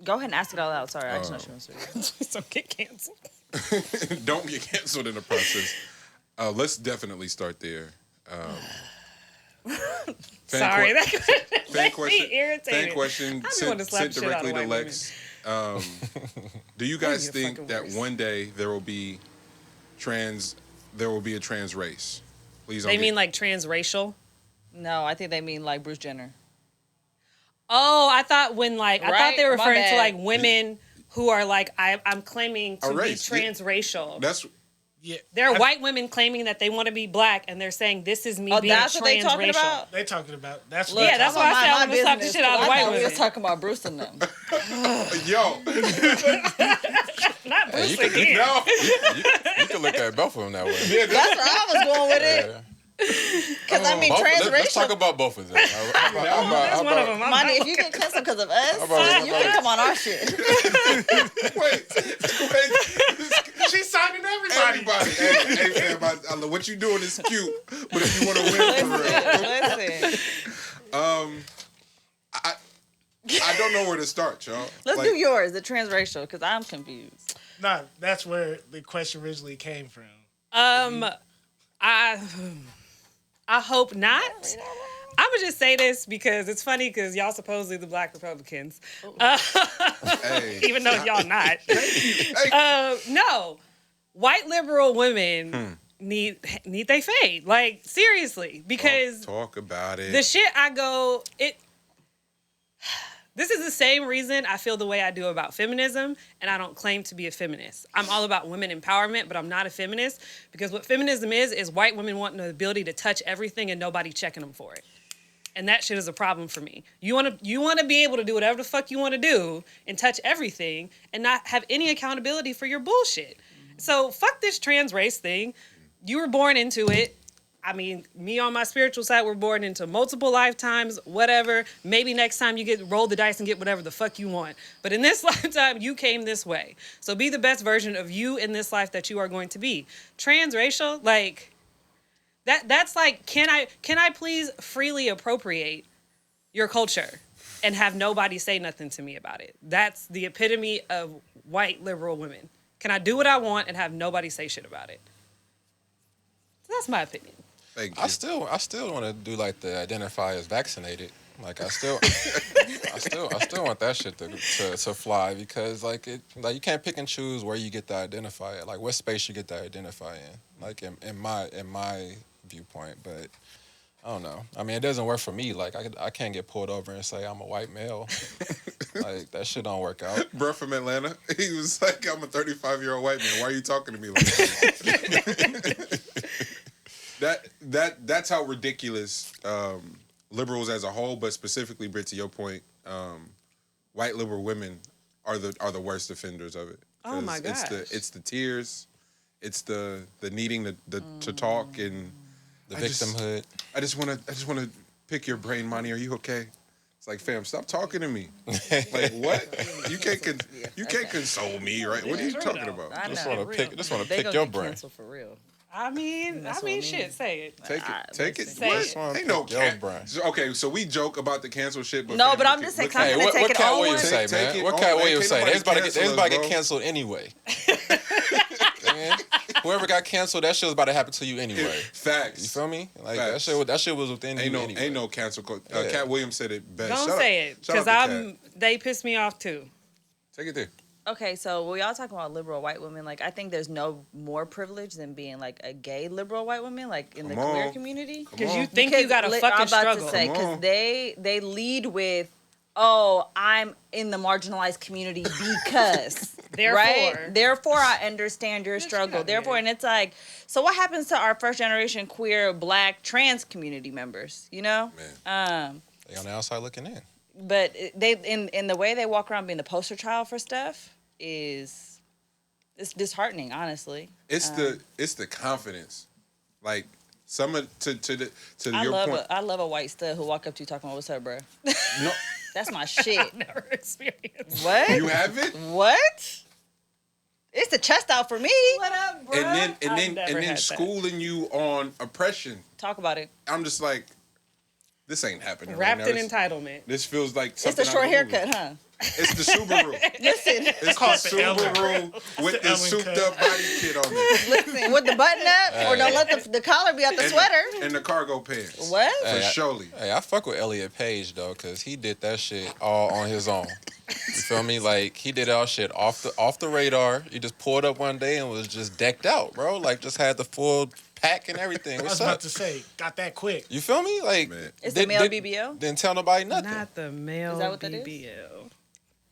Go ahead and ask it all out. Sorry, I just know she wants to. So get canceled. Don't get canceled in the process. Let's definitely start there. Sorry, that fan makes question. me irritated. Fan question I be wanting to slap sent the shit out directly of to white Lex. Do you guys You're think fucking that worse. one day there will be a trans race? Please don't. They mean like transracial? No, I think they mean like Bruce Jenner. Oh, I thought I thought Right? they were My referring to bad. like women who are like I'm claiming to A be race, yeah. transracial. That's Yeah. There are white women claiming that they want to be black, and they're saying this is me Oh, being that's what they talking transracial. about? They talking about that's Look, Yeah, that's I'm why I gonna said mind I'm gonna slap the business, shit out of 'cause I white thought we women. was talking about Bruce and them. yo. Not Bruce you can- again. No. You can look at both of them that way. Yeah, That's where I was going with it. Yeah. Because I mean, Let's talk transracial. about both of them. How That's one of them. I'm Money, not- if you get canceled because of us, about- you can come on our shit. wait. she's signing everybody. Hey, fam, I love what you doing is cute, but if you want to win for real, Listen. I don't know where to start, y'all. Let's Like, do yours, the transracial, because I'm confused. Nah, that's where the question originally came from. I hope not. I would just say this because it's funny because y'all supposedly the black Republicans, Hey. even though y'all not. No, white liberal women need they fade. Like seriously, because Talk about it. the shit This is the same reason I feel the way I do about feminism, and I don't claim to be a feminist. I'm all about women empowerment, but I'm not a feminist because what feminism is white women wanting the ability to touch everything and nobody checking them for it. And that shit is a problem for me. You want to be able to do whatever the fuck you want to do and touch everything and not have any accountability for your bullshit. So fuck this trans race thing. You were born into it. I mean, me on my spiritual side, we're born into multiple lifetimes, whatever. Maybe next time you roll the dice and get whatever the fuck you want. But in this lifetime, you came this way. So be the best version of you in this life that you are going to be. Transracial, like, that's like, can I please freely appropriate your culture and have nobody say nothing to me about it? That's the epitome of white liberal women. Can I do what I want and have nobody say shit about it? So that's my opinion. Thank you. I still want to do like the identify as vaccinated. Like I still want that shit to fly because like you can't pick and choose where you get to identify it. Like what space you get to identify in. Like in my viewpoint, but I don't know. I mean, it doesn't work for me. Like I can't get pulled over and say I'm a white male. Like that shit don't work out. Bruh from Atlanta, he was like, I'm a 35-year-old white man. Why are you talking to me like that? That's how ridiculous liberals as a whole, but specifically, Britt, to your point, white liberal women are the worst offenders of it. Oh my gosh. It's the tears, it's the needing to talk and The victimhood. I just wanna pick your brain, Monty. Are you okay? It's like, fam, stop talking to me. Like what? You can't console me, right? What are you talking about? I Just know. want to pick They your gonna get brain. canceled for real. Shit, say it. Take it. Say it. What? Ain't no Yo, Brian. Okay, so we joke about the cancel shit, but No, fam, but I'm look just at- saying, look I'm at- gonna take it Cat on. Williams say, Take man? it What on, Cat man. Williams Can't say? nobody Everybody cancel get us, canceled anyway. Man, whoever got canceled, that shit was about to happen to you anyway. Facts. You feel me? Like Facts. that shit was within you anyway. Ain't no cancel. Yeah. Cat Williams said it best. Don't Shout say out- it, shout out because to Cat. they piss me off too. Take it there. Okay, so we all talking about liberal white women. Like, I think there's no more privilege than being like a gay liberal white woman, like in the Come queer on. community. Because you think you got to fucking I'm about struggle. to say, Come because on. they lead with, oh, I'm in the marginalized community because Therefore. right? Therefore, I understand your Bitch, struggle. get outta Therefore, here. and it's like, so what happens to our first generation queer, black, trans community members? You know, Man. They on the outside looking in. but they in the way they walk around being the poster child for stuff is it's disheartening, honestly. It's the confidence, like some of to I your point. I love a white stud who walk up to you talking about what's up, bro. No, That's my shit. Never experienced. What? you haven't. What? It's the chest out for me. What up, bro? And I've then never had that. schooling you on oppression. Talk about it. I'm just like, this ain't happening. Wrapped right now. in entitlement. This feels like It's something a short out of a movie. haircut, huh? It's the Subaru. Listen, It's Call the it the Ellen. Subaru with the the Ellen souped cut. up body kit on it listen, with the button up, or don't let the collar be out the and, sweater. and the cargo pants. What? For Hey, surely. Hey, I fuck with Elliot Page though, cause he did that shit all on his own. You feel me? Like he did all shit off the radar. He just pulled up one day and was just decked out, bro. Like just had the full pack and everything. I was What's about up? to say, got that quick. You feel me? Like Man. It's the male BBL? Didn't tell nobody nothing. Not the male Is that what that is? BBL.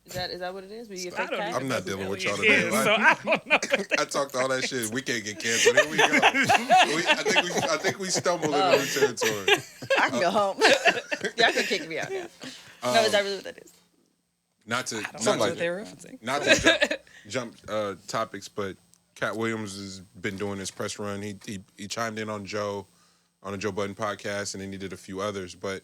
Is that what it is? Will you I fake don't pack? I'm not dealing with y'all It is, today. so I don't know. I talked all that shit. We can't get canceled. Here we go. I think we stumbled into new territory. I can go home. Y'all can kick me out now. No, is that really what that is? Not to That's not what to, they're referencing. not to jump topics, but Cat Williams has been doing his press run. He chimed in on the Joe Budden podcast, and then he did a few others. But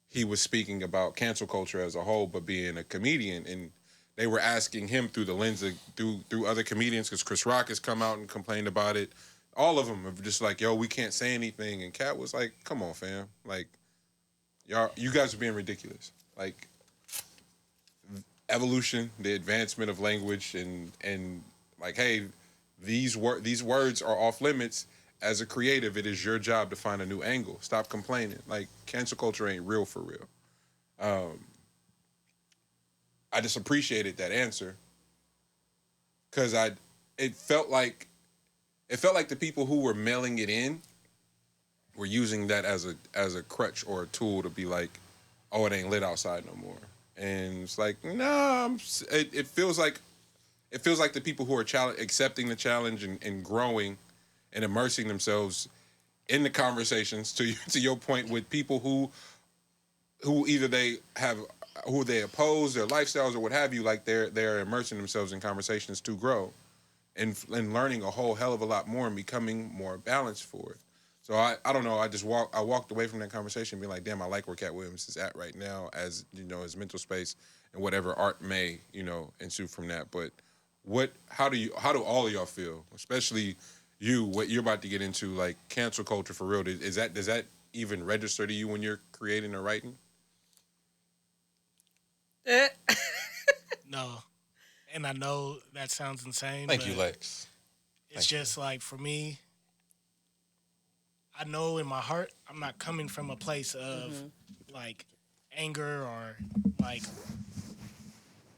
he was speaking about cancel culture as a whole, but being a comedian, and they were asking him through the lens of through other comedians, because Chris Rock has come out and complained about it. All of them are just like, yo, we can't say anything, and Cat was like, come on, fam, like you guys are being ridiculous, like. Evolution, the advancement of language, and like, hey, these words are off limits. As a creative, it is your job to find a new angle. Stop complaining. Like, cancel culture ain't real for real. I just appreciated that answer because it felt like the people who were mailing it in were using that as a crutch or a tool to be like, oh, it ain't lit outside no more. And it's like, no, it feels like the people who are accepting the challenge and growing and immersing themselves in the conversations, to your point, with people who either they oppose their lifestyles or what have you, like they're immersing themselves in conversations to grow and learning a whole hell of a lot more and becoming more balanced for it. So I don't know. I walked away from that conversation being like, damn, I like where Cat Williams is at right now, as his mental space and whatever art may ensue from that. But how do all of y'all feel, especially you, what you're about to get into, like cancel culture for real? Does that even register to you when you're creating or writing? No. And I know that sounds insane. Thank but you, Lex. It's just like, for me, I know in my heart I'm not coming from a place of like anger or like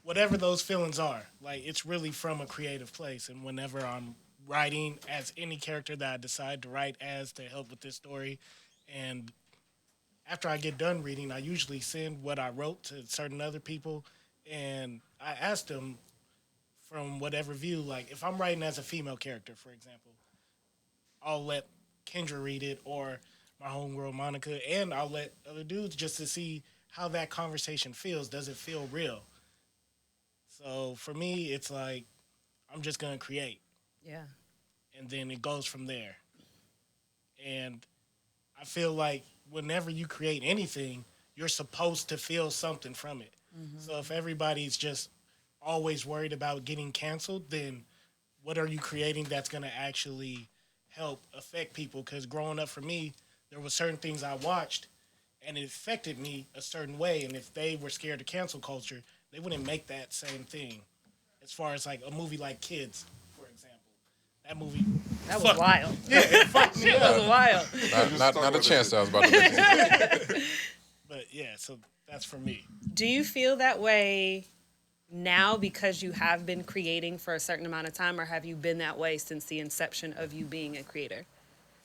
whatever those feelings are. Like, it's really from a creative place. And whenever I'm writing as any character that I decide to write as to help with this story, and after I get done reading, I usually send what I wrote to certain other people, and I ask them from whatever view, like if I'm writing as a female character, for example, I'll let Kendra read it, or my homegirl Monica, and I'll let other dudes just to see how that conversation feels. Does it feel real? So for me, it's like, I'm just going to create. Yeah. And then it goes from there. And I feel like whenever you create anything, you're supposed to feel something from it. So if everybody's just always worried about getting canceled, then what are you creating that's going to actually help affect people. Because growing up for me, there were certain things I watched, and it affected me a certain way. And if they were scared of cancel culture, they wouldn't make that same thing. As far as like a movie like Kids, for example, that movie That was wild. Yeah, it fucked me It up. was wild. Not a chance that I was about to make. But yeah, so that's for me. Do you feel that way now because you have been creating for a certain amount of time, or have you been that way since the inception of you being a creator?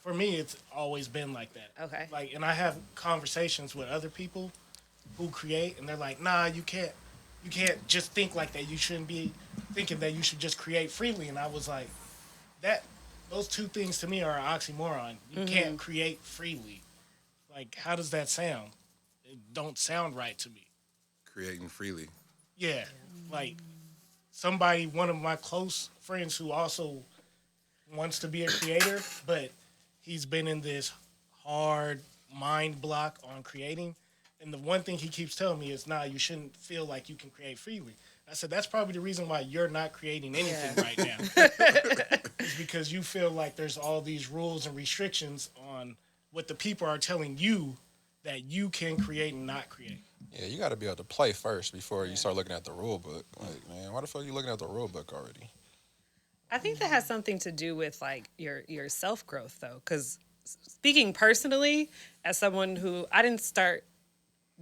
For me, it's always been like that. Okay. Like, and I have conversations with other people who create, and they're like, "Nah, you can't just think like that. You shouldn't be thinking that you should just create freely." And I was like, those two things to me are an oxymoron. You can't create freely. Like, how does that sound? It don't sound right to me. Creating freely. Yeah. Like, one of my close friends who also wants to be a creator, but he's been in this hard mind block on creating. And the one thing he keeps telling me is, you shouldn't feel like you can create freely. I said, that's probably the reason why you're not creating anything right now. It's because you feel like there's all these rules and restrictions on what the people are telling you that you can create and not create. Yeah, you got to be able to play first before you start looking at the rule book. Like, man, why the fuck are you looking at the rule book already? I think that has something to do with like your self growth though, because speaking personally, as someone who I didn't start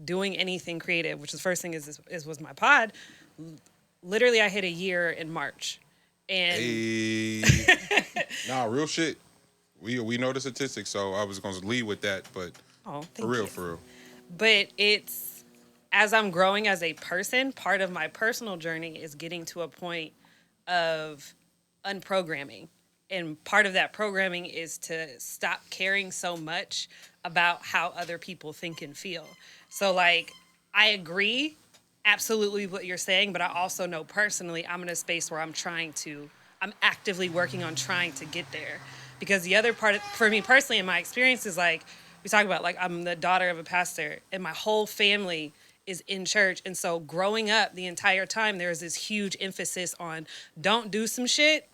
doing anything creative, which the first thing was my pod. Literally, I hit a year in March, and Real shit. We know the statistics, so I was going to lead with that, but for real. But it's, as I'm growing as a person, part of my personal journey is getting to a point of unprogramming. And part of that programming is to stop caring so much about how other people think and feel. So, like, I agree absolutely what you're saying, but I also know personally I'm in a space where I'm actively working on trying to get there. Because the other part, for me personally, in my experience is like, we talk about, like, I'm the daughter of a pastor, and my whole family is in church. And so growing up the entire time, there's this huge emphasis on don't do some shit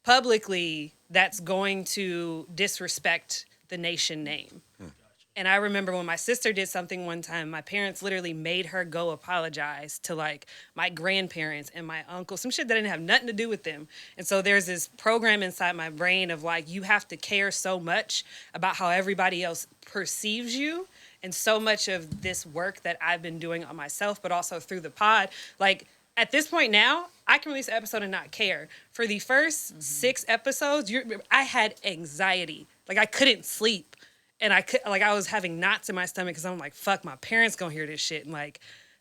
publicly that's going to disrespect the nation name. And I remember when my sister did something one time, my parents literally made her go apologize to like my grandparents and my uncle, some shit that didn't have nothing to do with them. And so there's this program inside my brain of like, you have to care so much about how everybody else perceives you. And so much of this work that I've been doing on myself, but also through the pod, like at this point now, I can release an episode and not care. For the first 6 episodes, I had anxiety. Like I couldn't sleep. And I was having knots in my stomach because I'm like, fuck, my parents gonna hear this shit. And like,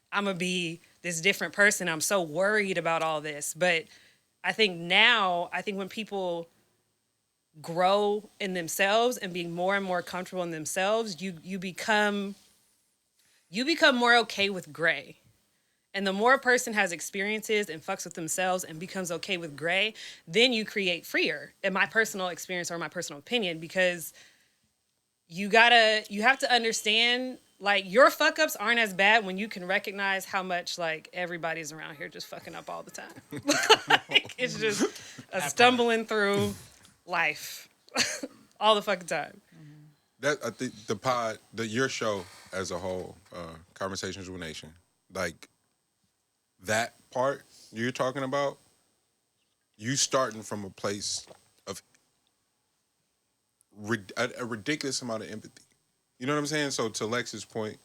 I'm gonna be this different person. I'm so worried about all this. But I think when people grow in themselves and being more and more comfortable in themselves, you become more okay with gray. And the more a person has experiences and fucks with themselves and becomes okay with gray, then you create freer, in my personal experience or my personal opinion, because you have to understand, like, your fuck ups aren't as bad when you can recognize how much, like, everybody's around here just fucking up all the time. Like, it's just a stumbling through life all the fucking time. That I think the pod, your show as a whole, Conversations with Nation, like that part you're talking about, you starting from a place of a ridiculous amount of empathy. You know what I'm saying? So to Lex's point,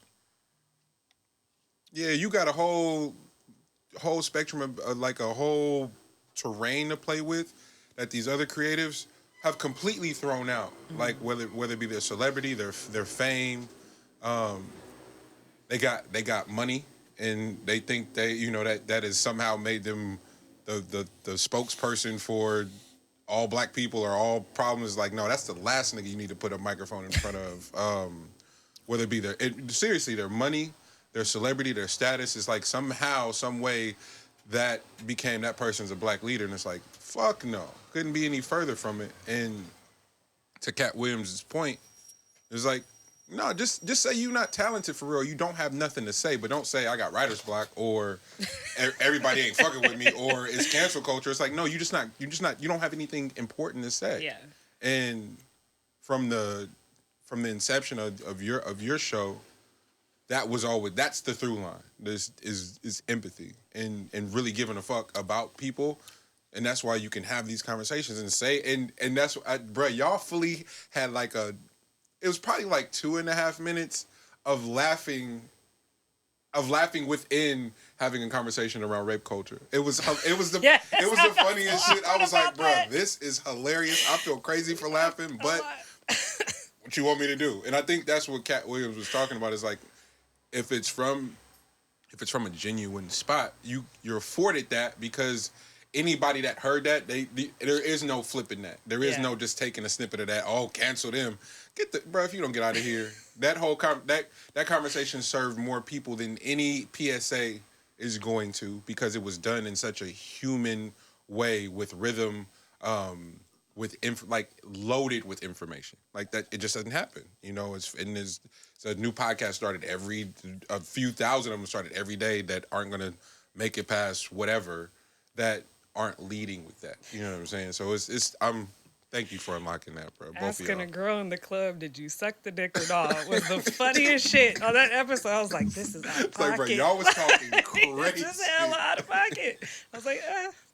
yeah, you got a whole spectrum of like a whole terrain to play with that these other creatives have completely thrown out. Mm-hmm. Like whether it be their celebrity, their fame, they got money, and they think that has somehow made them the spokesperson for all black people or all problems. Like, no, that's the last nigga you need to put a microphone in front of. Whether it be their money, their celebrity, their status, is like somehow, some way that became that person's a black leader. And it's like, fuck no. Couldn't be any further from it. And to Cat Williams' point, it's like, no, just say you're not talented for real. You don't have nothing to say, but don't say I got writer's block or everybody ain't fucking with me or it's cancel culture. It's like, no, you don't have anything important to say. Yeah. And from the inception of your show, that's the through line. This is empathy and really giving a fuck about people. And that's why you can have these conversations and say, and that's, bruh, y'all fully had like it was probably like 2.5 minutes of laughing within having a conversation around rape culture. It was the Yes, it was the funniest so shit. I was like, about bro, that. this is hilarious. I feel crazy for laughing, but what you want me to do? And I think that's what Cat Williams was talking about, is like, if it's from a genuine spot, you're afforded that, because anybody that heard that, there is no flipping that. There is no just taking a snippet of that. Oh, cancel them. Bro. If you don't get out of here, that whole that conversation served more people than any PSA is going to, because it was done in such a human way, with rhythm, like loaded with information. Like that, it just doesn't happen. You know, it's a new podcast started a few thousand of them started every day that aren't gonna make it past whatever, that aren't leading with that. You know what I'm saying? So thank you for unlocking that, bro. Both Asking of a y'all. girl in the club, did you suck the dick or not, was the funniest shit on that episode. I was like, this is out of It's like, bro, pocket. y'all was talking crazy. This is hella out of pocket. I was like,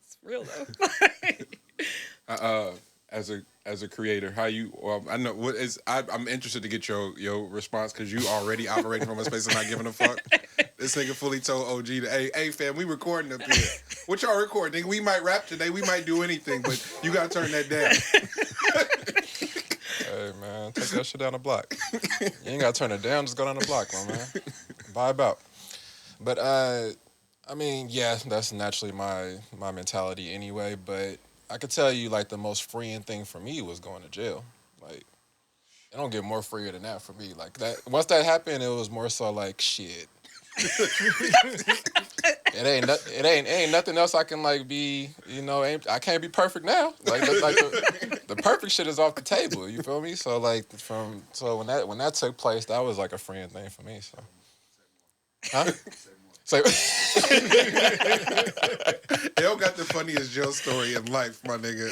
it's real though. As a creator, how you? Well, I know what is. I'm interested to get your response, because you already operating from a space of not giving a fuck. This nigga fully told OG that, hey fam, we recording up here. What y'all recording? Nigga, we might rap today. We might do anything, but you gotta turn that down. Hey man, take that shit down the block. You ain't gotta turn it down, just go down the block, my man. Vibe out. But I mean, yeah, that's naturally my mentality anyway. But I could tell you, like, the most freeing thing for me was going to jail. Like, it don't get more freer than that for me. Like, that once that happened, it was more so like, shit. It ain't nothing else I can, like, be, you know, I can't be perfect now. Like the perfect shit is off the table. You feel me? So like when that took place, that was like a freeing thing for me. So, huh? So L got the funniest jail story in life, my nigga.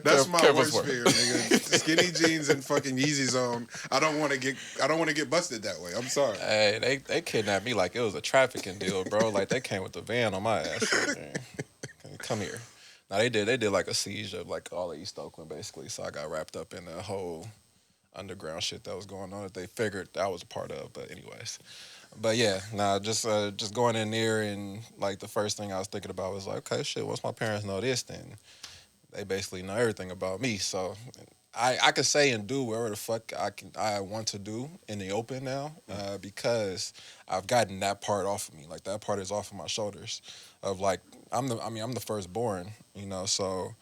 That's my worst fear, nigga. Skinny jeans and fucking Yeezys on. I don't want to get busted that way. I'm sorry. Hey, they kidnapped me like it was a trafficking deal, bro. Like, they came with the van on my ass. Man. Come here. Now they did like a siege of like all of East Oakland basically. So I got wrapped up in the whole underground shit that was going on that they figured I was a part of. But anyways. But yeah, just going in there, and like the first thing I was thinking about was like, okay, shit, once my parents know this, then they basically know everything about me. So I could say and do whatever the fuck I want to do in the open now, because I've gotten that part off of me. Like, that part is off of my shoulders. Of like, I'm the firstborn, you know, so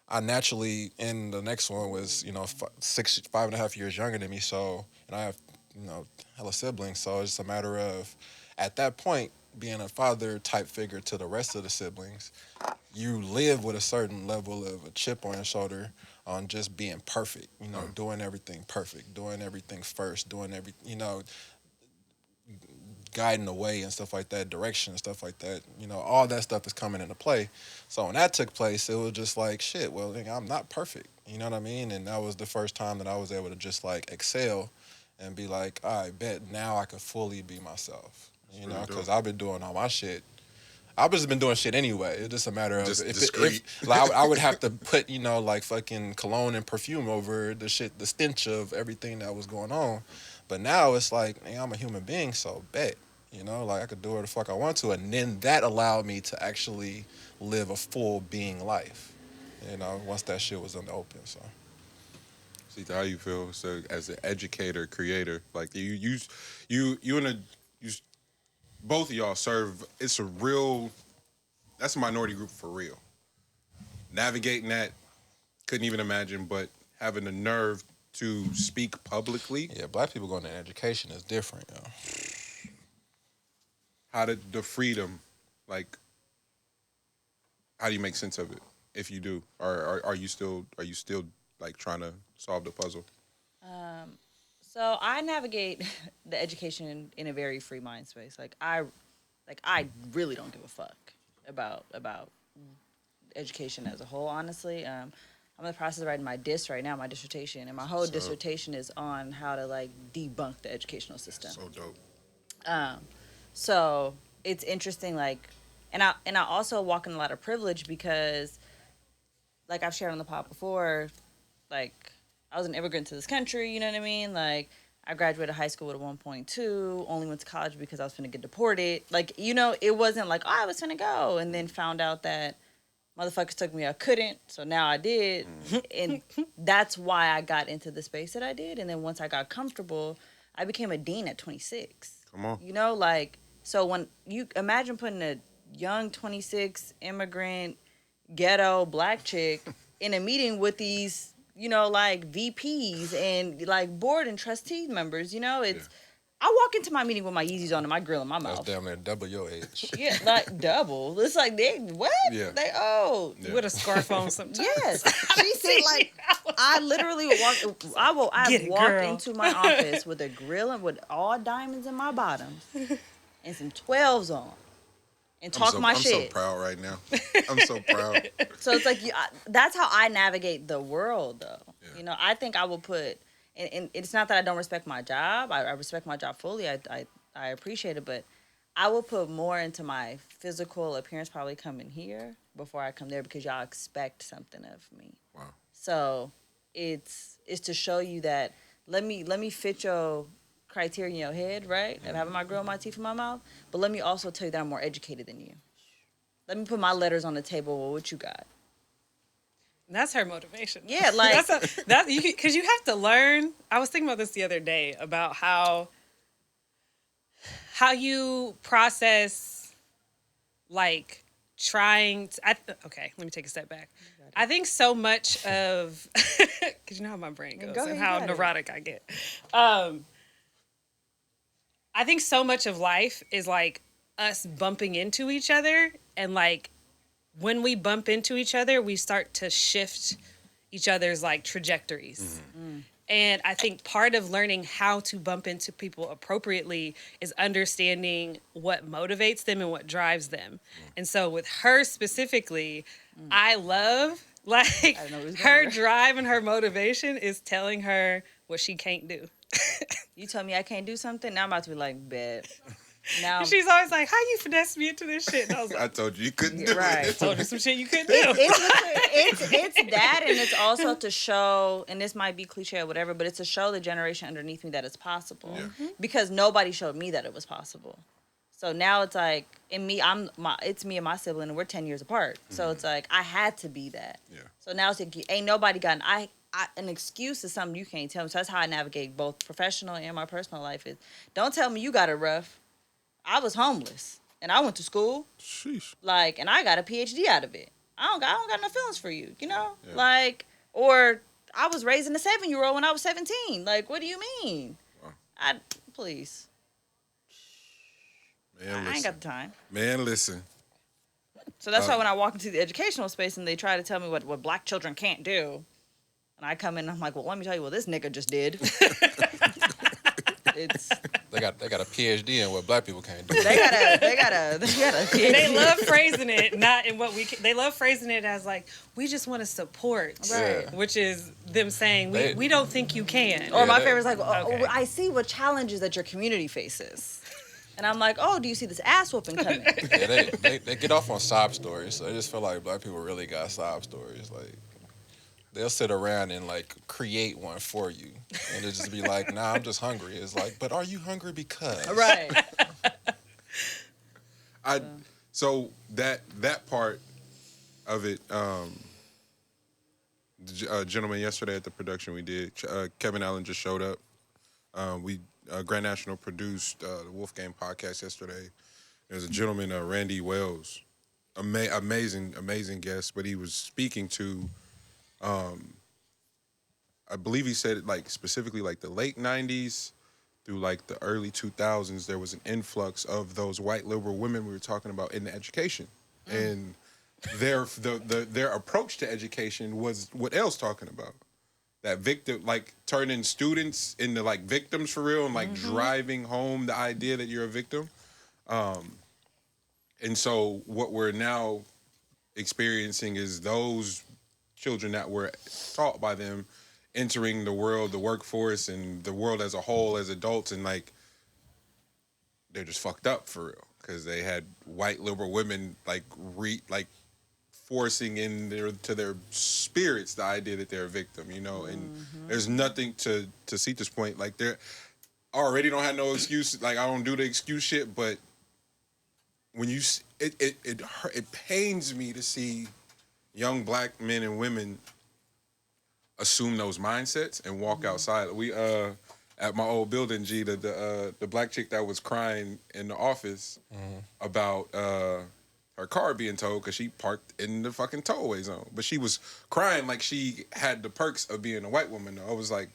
I naturally, and the next one was, you know, 5.5 years younger than me, so, and I have, you know, hella siblings, so it's just a matter of, at that point, being a father type figure to the rest of the siblings, you live with a certain level of a chip on your shoulder on just being perfect, you know, doing everything perfect, doing everything first, you know, guiding the way and stuff like that, direction and stuff like that, you know, all that stuff is coming into play. So when that took place, it was just like, shit, well, I'm not perfect, you know what I mean? And that was the first time that I was able to just like excel and be like, I bet now I could fully be myself, you know, because I've been doing all my shit. I've just been doing shit anyway. It's just a matter of if like, I would have to put, you know, like fucking cologne and perfume over the shit, the stench of everything that was going on. But now it's like, hey, I'm a human being, so bet, you know, like I could do whatever the fuck I want to, and then that allowed me to actually live a full being life, you know, once that shit was in the open. So. Sita, how you feel? So as an educator, creator, like you both of y'all serve. It's that's a minority group for real. Navigating that, couldn't even imagine, but having the nerve to speak publicly. Yeah, black people going to education is different, yo. How did the freedom, like, how do you make sense of it? If you do, or are you still like trying to solve the puzzle? So I navigate the education in a very free mind space. I really don't give a fuck about education as a whole, honestly. I'm in the process of writing my diss right now, my dissertation, and my whole dissertation is on how to like debunk the educational system. So dope. So it's interesting, like, and I also walk in a lot of privilege because, like I've shared on the pod before, like I was an immigrant to this country. You know what I mean? Like I graduated high school with a 1.2. Only went to college because I was finna get deported. Like it wasn't like I was finna go and then found out that motherfuckers took me. I couldn't, so now I did, and that's why I got into the space that I did. And then once I got comfortable, I became a dean at 26. Come on. Like, so when you imagine putting a young 26 immigrant ghetto black chick in a meeting with these, like VPs and like board and trustee members, it's. I walk into my meeting with my Yeezys on and my grill in my mouth. That's damn near double your age. Yeah, like double. It's like they what? Yeah. They old. Yeah. With a scarf on sometimes. Yes. She said like I literally would walk. I walked girl. into my office with a grill and with all diamonds in my bottoms and some 12s on, and talk my shit. I'm so proud right now. I'm so proud. So it's like that's how I navigate the world, though. Yeah. I think I will put. And it's not that I don't respect my job. I respect my job fully. I appreciate it, but I will put more into my physical appearance probably coming here before I come there because y'all expect something of me. Wow. So it's to show you that let me fit your criteria in your head, right? And having my grill, my teeth in my mouth, but let me also tell you that I'm more educated than you. Let me put my letters on the table. Well, what you got? That's her motivation. Yeah, like because you have to learn. I was thinking about this the other day about how you process like trying to, okay, let me take a step back. I think so much of because you know how my brain goes and how neurotic I get. I think so much of life is like us bumping into each other, and like when we bump into each other, we start to shift each other's like trajectories. Mm-hmm. And I think part of learning how to bump into people appropriately is understanding what motivates them and what drives them. And so with her specifically, I love like her drive and her motivation is telling her what she can't do. You tell me I can't do something, now I'm about to be like, bet. Now she's always like, "How you finesse me into this shit?" And I was like, I told you couldn't do it. I told you some shit you couldn't do. It's that, and it's also to show, and this might be cliche or whatever, but it's to show the generation underneath me that it's possible. Yeah. Mm-hmm. Because nobody showed me that it was possible. So now it's like, it's me and my sibling, and we're 10 years apart. Mm-hmm. So it's like I had to be that. Yeah. So now it's like ain't nobody gotten an excuse is something you can't tell me. So that's how I navigate both professional and my personal life. Is don't tell me you got it rough. I was homeless and I went to school. Sheesh. Like, and I got a PhD out of it. I don't got no feelings for you, Yeah. Like, or I was raising a 7-year-old when I was 17. Like, what do you mean? Wow. Please. Man, I ain't got the time. Man, listen. So that's why when I walk into the educational space and they try to tell me what black children can't do, and I come in and I'm like, well, let me tell you what this nigga just did. They got a PhD in what black people can't do. They got a PhD. They love phrasing it not in what they love phrasing it as like we just want to support, right? Which is them saying we don't think you can. Or my favorite is like, I see what challenges that your community faces, and I'm like, oh, do you see this ass whooping coming? Yeah, they get off on sob stories, so I just feel like black people really got sob stories, like. They'll sit around and like create one for you, and it'll just be like, "Nah, I'm just hungry." It's like, "But are you hungry because?" Right. So that part of it, the gentleman yesterday at the production we did, Kevin Allen just showed up. Grand National produced the Wolfgang podcast yesterday. There's a gentleman, Randy Wells, amazing guest, but he was speaking to. I believe he said it like specifically like the late 90s through like the early 2000s, there was an influx of those white liberal women we were talking about in the education. And their approach to education was what Elle's talking about. That victim, like turning students into like victims for real and like driving home the idea that you're a victim. And so what we're now experiencing is those children that were taught by them entering the world, the workforce, and the world as a whole as adults, and like they're just fucked up for real because they had white liberal women like forcing to their spirits the idea that they're a victim, you know. And there's nothing to Sita's point, like they're already don't have no excuse. Like I don't do the excuse shit, but when you it pains me to see young black men and women assume those mindsets and walk outside. We at my old building, G, the black chick that was crying in the office about her car being towed because she parked in the fucking towaway zone, but she was crying like she had the perks of being a white woman. Though I was like,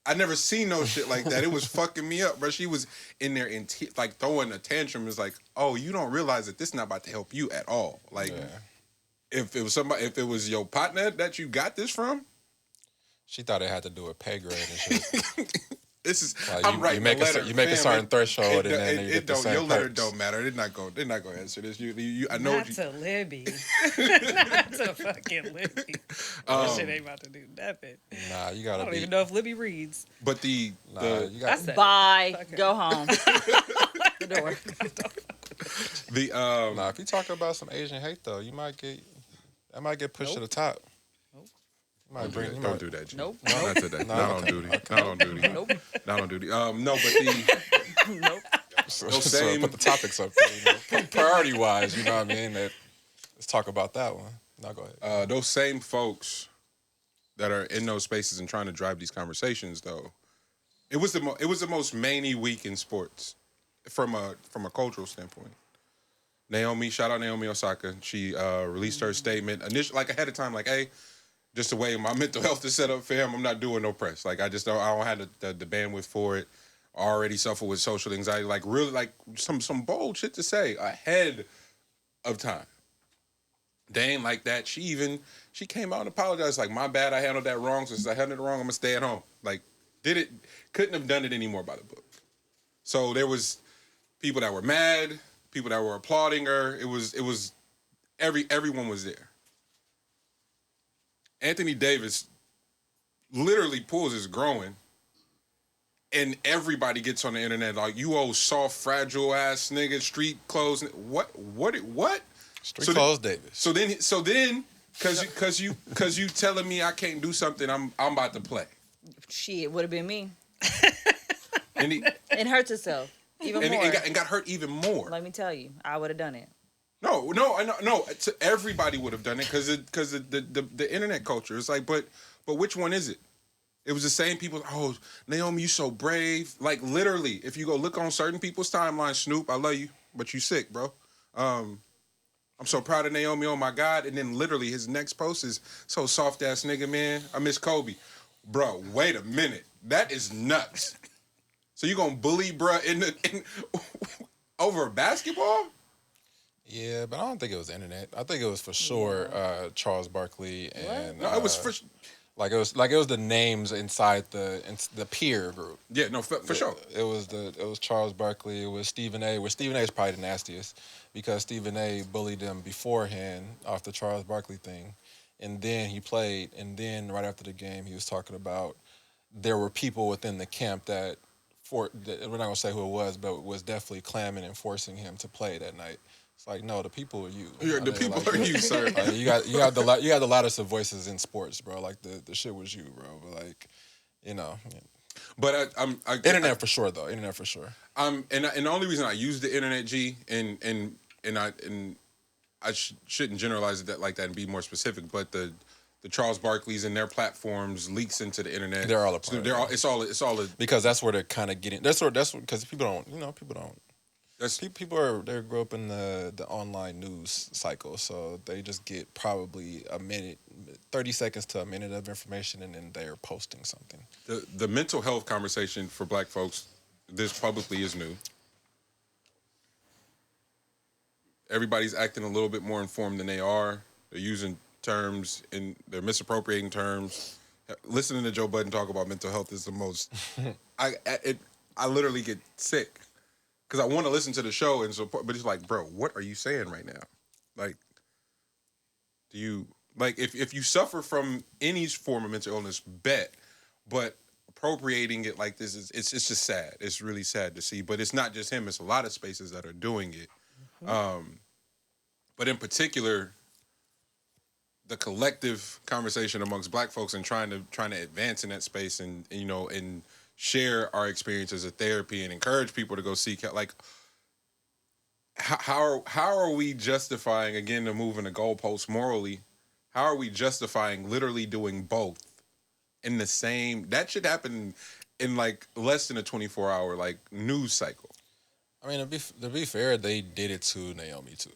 I never seen no shit like that. It was fucking me up, bro. She was in there like throwing a tantrum. It's like, oh, you don't realize that this is not about to help you at all. Like. Yeah. If it was your partner that you got this from, she thought it had to do with pay grade and shit. This is like you make a certain threshold, and then you get the same your letter perks. don't matter. They're not gonna answer this. I know. Not to Libby. Not to fucking Libby. That shit ain't about to do nothing. Nah, you gotta. I don't even know if Libby reads. But you gotta. Bye. Go home. The door. Nah, if you talk about some Asian hate though, that might get pushed to the top. Don't do that, G. Nope. No, not today. Not on duty. Not on duty. Nope. Not on duty. No, but Nope. So put the topics up there, priority wise. You know what I mean? Let's talk about that one. No, go ahead. Those same folks that are in those spaces and trying to drive these conversations, though, it was the most many week in sports from a cultural standpoint. Shout out Naomi Osaka. She released her statement initially, like ahead of time, like, hey, just the way my mental health is set up for him, I'm not doing no press. Like I don't have the bandwidth for it. I already suffer with social anxiety. Like really, like some bold shit to say ahead of time. They ain't like that. She came out and apologized. Like, my bad, I handled that wrong. Since I handled it wrong, I'm gonna stay at home. Like, couldn't have done it any more by the book. So there was people that were mad, people that were applauding her. It was everyone was there. Anthony Davis literally pulls his growing, and everybody gets on the internet like, you old soft, fragile ass nigga, street clothes. What? Street clothes, Davis. So then, cause you telling me I can't do something, I'm about to play. Shit, would have been me. And hurts itself even more. And got hurt even more. Let me tell you, I would have done it. No. Everybody would have done it because the internet culture. It's like, but which one is it? It was the same people. Oh, Naomi, you so brave. Like literally, if you go look on certain people's timeline, Snoop, I love you, but you sick, bro. I'm so proud of Naomi. Oh my God! And then literally his next post is so soft ass nigga, man. I miss Kobe, bro. Wait a minute, that is nuts. So you gonna bully, bro, in over basketball? Yeah, but I don't think it was internet. I think it was for sure Charles Barkley and no, it was for like it was the names inside the peer group. Yeah, no, for sure. It was Charles Barkley. It was Stephen A. Where Stephen A. is probably the nastiest because Stephen A. bullied him beforehand off the Charles Barkley thing, and then he played, and then right after the game he was talking about there were people within the camp that we're not gonna say who it was, but was definitely clamming and forcing him to play that night. It's like, no, the people are you. The people are you, sir. Like, you got the loudest of voices in sports, bro. Like the shit was you, bro. But like, you know. But internet for sure though. Internet for sure. And the only reason I use the internet, G, and I shouldn't generalize it like that and be more specific, but the Charles Barkleys and their platforms leaks into the internet. They're all a part. It's all because that's where they're kind of getting. That's because people don't. People they grow up in the online news cycle, so they just get probably 30 seconds to a minute of information, and then they're posting something. The mental health conversation for Black folks, this publicly is new. Everybody's acting a little bit more informed than they are. They're using terms and they're misappropriating terms. Listening to Joe Budden talk about mental health is the most. I literally get sick. Because I want to listen to the show and support, but it's like, bro, what are you saying right now? Like, do you Like if you suffer from any form of mental illness, bet. But appropriating it like this is it's just sad. It's really sad to see. But it's not just him. It's a lot of spaces that are doing it. But in particular, the collective conversation amongst Black folks and trying to advance in that space and and share our experiences of therapy and encourage people to go seek help. Like, how are we justifying, again, to moving the goalposts morally? How are we justifying literally doing both in the same? That should happen in like less than a 24-hour like news cycle. I mean, to be fair, they did it to Naomi too.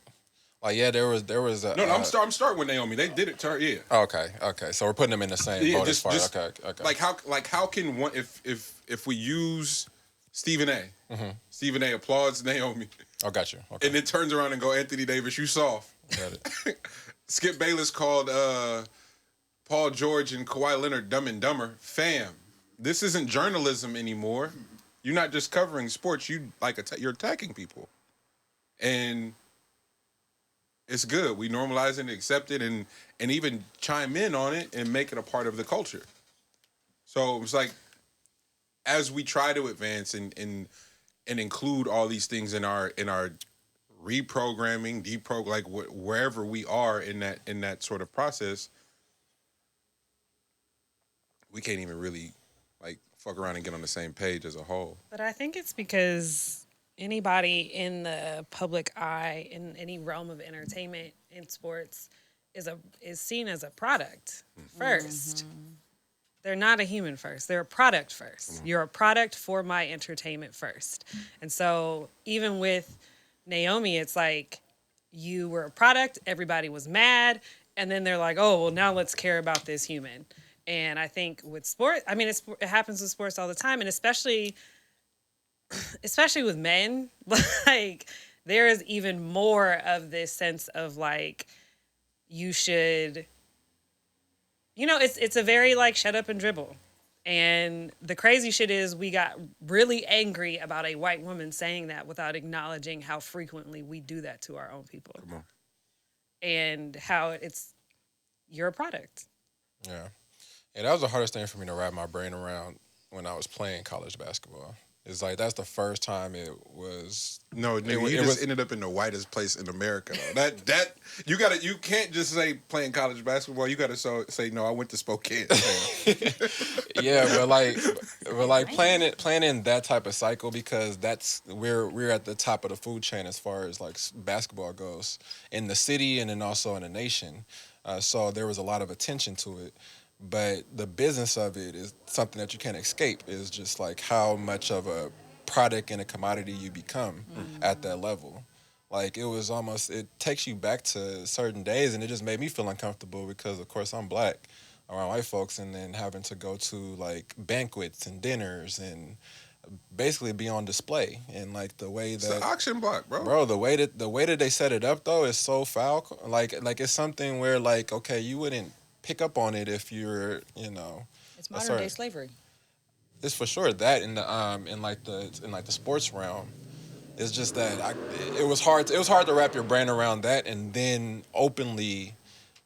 Like, yeah, there was a... No, I'm starting with Naomi. They did it to her, yeah. Okay. So we're putting them in the same boat as far as... Okay. Like how can one... If we use Stephen A. Stephen A. applauds Naomi. Oh, got you. Okay. And then turns around and go, Anthony Davis, you soft. Got it. Skip Bayless called Paul George and Kawhi Leonard dumb and dumber. Fam, this isn't journalism anymore. You're not just covering sports. You're attacking people. And... it's good. We normalize it, accept it, and even chime in on it and make it a part of the culture. So it's like, as we try to advance and include all these things in our reprogramming, like wherever we are in that sort of process, we can't even really like fuck around and get on the same page as a whole. But I think it's because anybody in the public eye in any realm of entertainment in sports is seen as a product first. They're not a human first. They're a product first. You're a product for my entertainment first. And so even with Naomi, it's like you were a product, everybody was mad, and then they're like, oh, well, now let's care about this human. And I think with sport, I mean, it happens with sports all the time, and especially with men, like there is even more of this sense of like you should, it's a very like shut up and dribble. And the crazy shit is we got really angry about a white woman saying that without acknowledging how frequently we do that to our own people. Come on. And how you're a product. Yeah, that was the hardest thing for me to wrap my brain around when I was playing college basketball. It's like that's the first time it was. No, nigga, you just ended up in the whitest place in America. Though. That you can't just say playing college basketball. You gotta say no. I went to Spokane. Yeah, but like playing in that type of cycle because that's we're at the top of the food chain as far as like basketball goes in the city and then also in the nation. So there was a lot of attention to it. But the business of it is something that you can't escape. Is just like how much of a product and a commodity you become at that level. Like it takes you back to certain days, and it just made me feel uncomfortable because, of course, I'm Black around white folks, and then having to go to like banquets and dinners and basically be on display. And like the way that it's an auction block, bro. Bro, the way that they set it up though is so foul. Like it's something where like okay, you wouldn't pick up on it if you're, it's modern day slavery. It's for sure that in the sports realm, it's just that it was hard to wrap your brain around that and then openly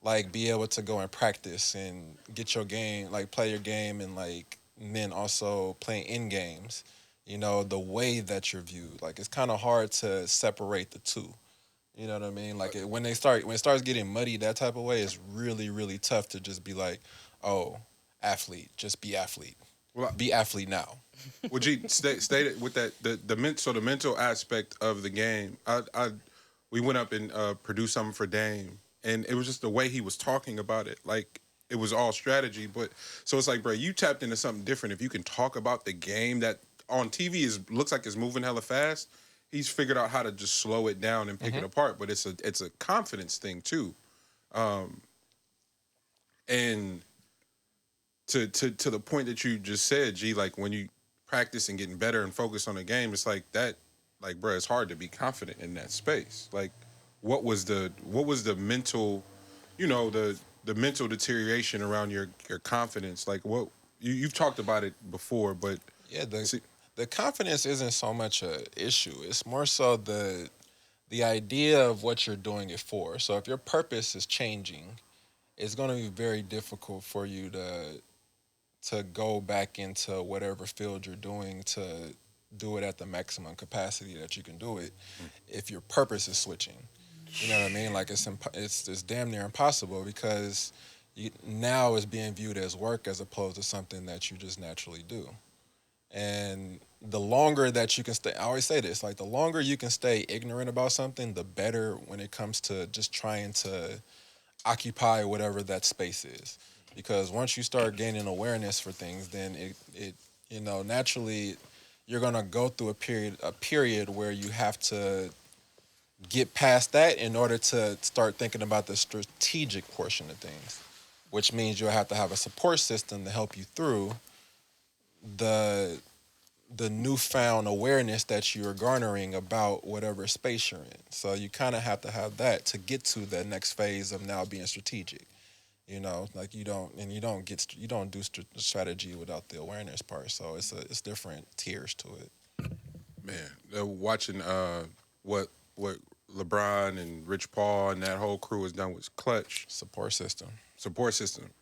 like be able to go and practice and get your game, like play your game and then also play in games. The way that you're viewed, like it's kind of hard to separate the two. You know what I mean? Like when it starts getting muddy that type of way, it's really, really tough to just be like, oh, athlete, just be athlete. Well, be athlete now. Would you state with that the mental aspect of the game? We went up and produced something for Dame, and it was just the way he was talking about it. Like it was all strategy, but so it's like, bro, you tapped into something different. If you can talk about the game that on TV looks like it's moving hella fast. He's figured out how to just slow it down and pick it apart, but it's a confidence thing too, and to the point that you just said, G, like when you practice and getting better and focus on the game, it's like that, like bro, it's hard to be confident in that space. Like, what was the mental, the mental deterioration around your confidence? Like, what you've talked about it before, but yeah, the confidence isn't so much a issue. It's more so the idea of what you're doing it for. So if your purpose is changing it's going to be very difficult for you to go back into whatever field you're doing to do it at the maximum capacity that you can do it if your purpose is switching. You know what I mean? Like it's damn near impossible because now it's being viewed as work as opposed to something that you just naturally do. And the longer that you can stay, I always say this, like the longer you can stay ignorant about something, the better when it comes to just trying to occupy whatever that space is. Because once you start gaining awareness for things, then it naturally you're gonna go through a period where you have to get past that in order to start thinking about the strategic portion of things, which means you'll have to have a support system to help you through the newfound awareness that you're garnering about whatever space you're in. So you kind of have to have that to get to the next phase of now being strategic. You know, like you don't do strategy without the awareness part. So it's different tiers to it. Man, watching what LeBron and Rich Paul and that whole crew has done with Clutch Support system,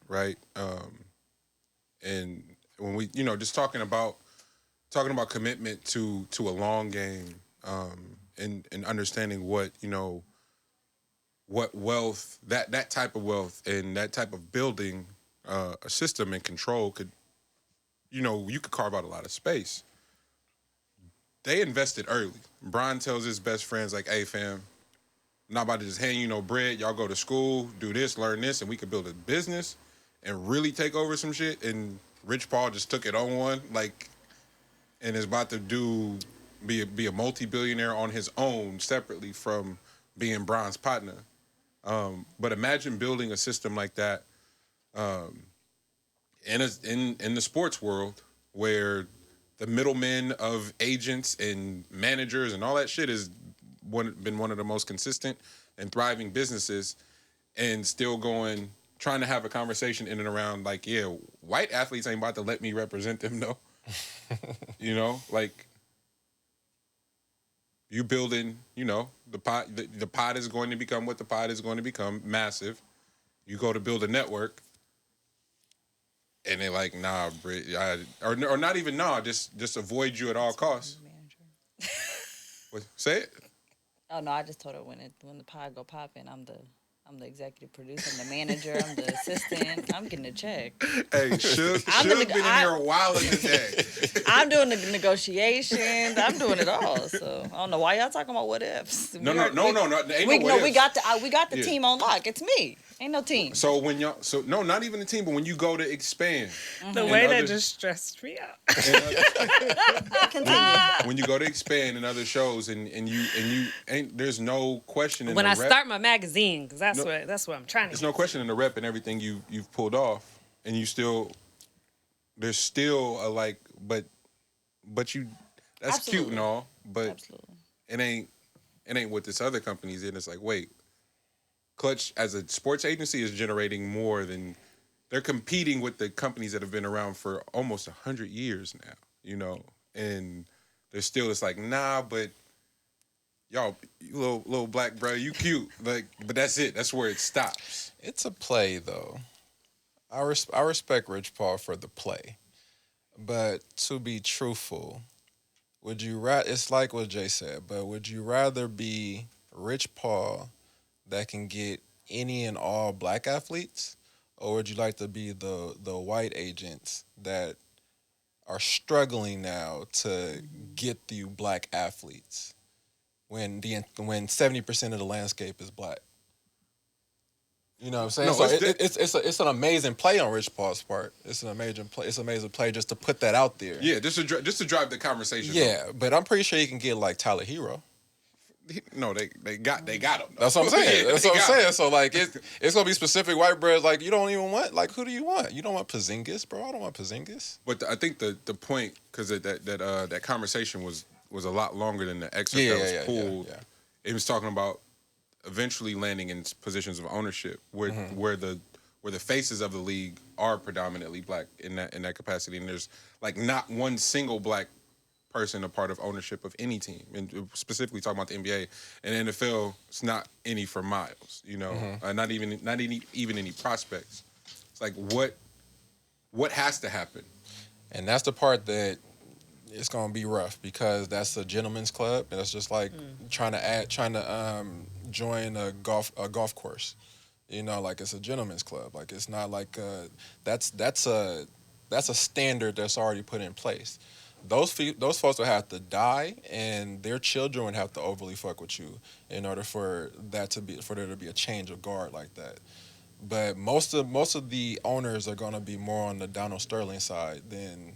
right? And when we, just talking about commitment to a long game, and understanding what wealth, that type of wealth and that type of building a system and control could, you could carve out a lot of space. They invested early. Brian tells his best friends, like, hey, fam, I'm not about to just hand you no bread. Y'all go to school, do this, learn this, and we could build a business and really take over some shit. And Rich Paul just took it on one, and is about to be a multi-billionaire on his own separately from being Brian's partner. But imagine building a system like that in the sports world where the middlemen of agents and managers and all that shit has been one of the most consistent and thriving businesses, and still trying to have a conversation in and around like, yeah, white athletes ain't about to let me represent them, though. You building, the pot is going to become what the pot is going to become, massive. You go to build a network, and they're like, nah, Britt, or not even nah, just avoid you at all costs. What, say it? Oh no, I just told her when the pod go popping, I'm the executive producer, I'm the manager, I'm the assistant. I'm getting a check. Hey, Suge been in here a while in the day. I'm doing the negotiations. I'm doing it all. So I don't know why y'all talking about what ifs. No. Ain't no what ifs. We got the team on lock. It's me. Ain't no team. So no, not even the team, but when you go to expand, the way that just stressed me out. Continue. When you go to expand in other shows, and you ain't, there's no question in when the I rep. Start my magazine, because that's what I'm trying to. There's no question in the rep and everything you've pulled off, and there's still a but you that's Absolutely. cute and all, but Absolutely. it ain't what this other company's in. It's like, wait, Clutch as a sports agency is generating more than they're competing with the companies that have been around for almost 100 years now, and they're still, it's like, nah, but y'all, you little black bro, you cute, but that's it. That's where it stops. It's a play though. I respect Rich Paul for the play, but to be truthful, would you it's like what Jay said, but would you rather be Rich Paul that can get any and all black athletes, or would you like to be the white agents that are struggling now to get the black athletes when 70% of the landscape is black? You know what I'm saying? No, so it's an amazing play on Rich Paul's part. It's an amazing play. It's an amazing play just to put that out there. Yeah, just to drive the conversation. Yeah, but I'm pretty sure you can get like Tyler Hero. No, they got him. Though. That's what I'm saying. Yeah, that's what I'm saying. So like it's gonna be specific white breads. Like you don't even want, like, who do you want? You don't want Porzingis, bro. I don't want Porzingis. But I think the point, because that conversation was a lot longer than the excerpt that was pulled. Yeah. It was talking about eventually landing in positions of ownership where the faces of the league are predominantly black in that capacity, and there's like not one single black person a part of ownership of any team, and specifically talking about the NBA and NFL. It's not any for miles, you know, not even any prospects. It's like what has to happen. And that's the part that it's gonna be rough because that's a gentleman's club, and it's just like trying to join a golf course. You know, like it's a gentleman's club. Like it's not like that's a standard that's already put in place. Those folks would have to die, and their children would have to overly fuck with you in order for there to be a change of guard like that. But most of the owners are gonna be more on the Donald Sterling side than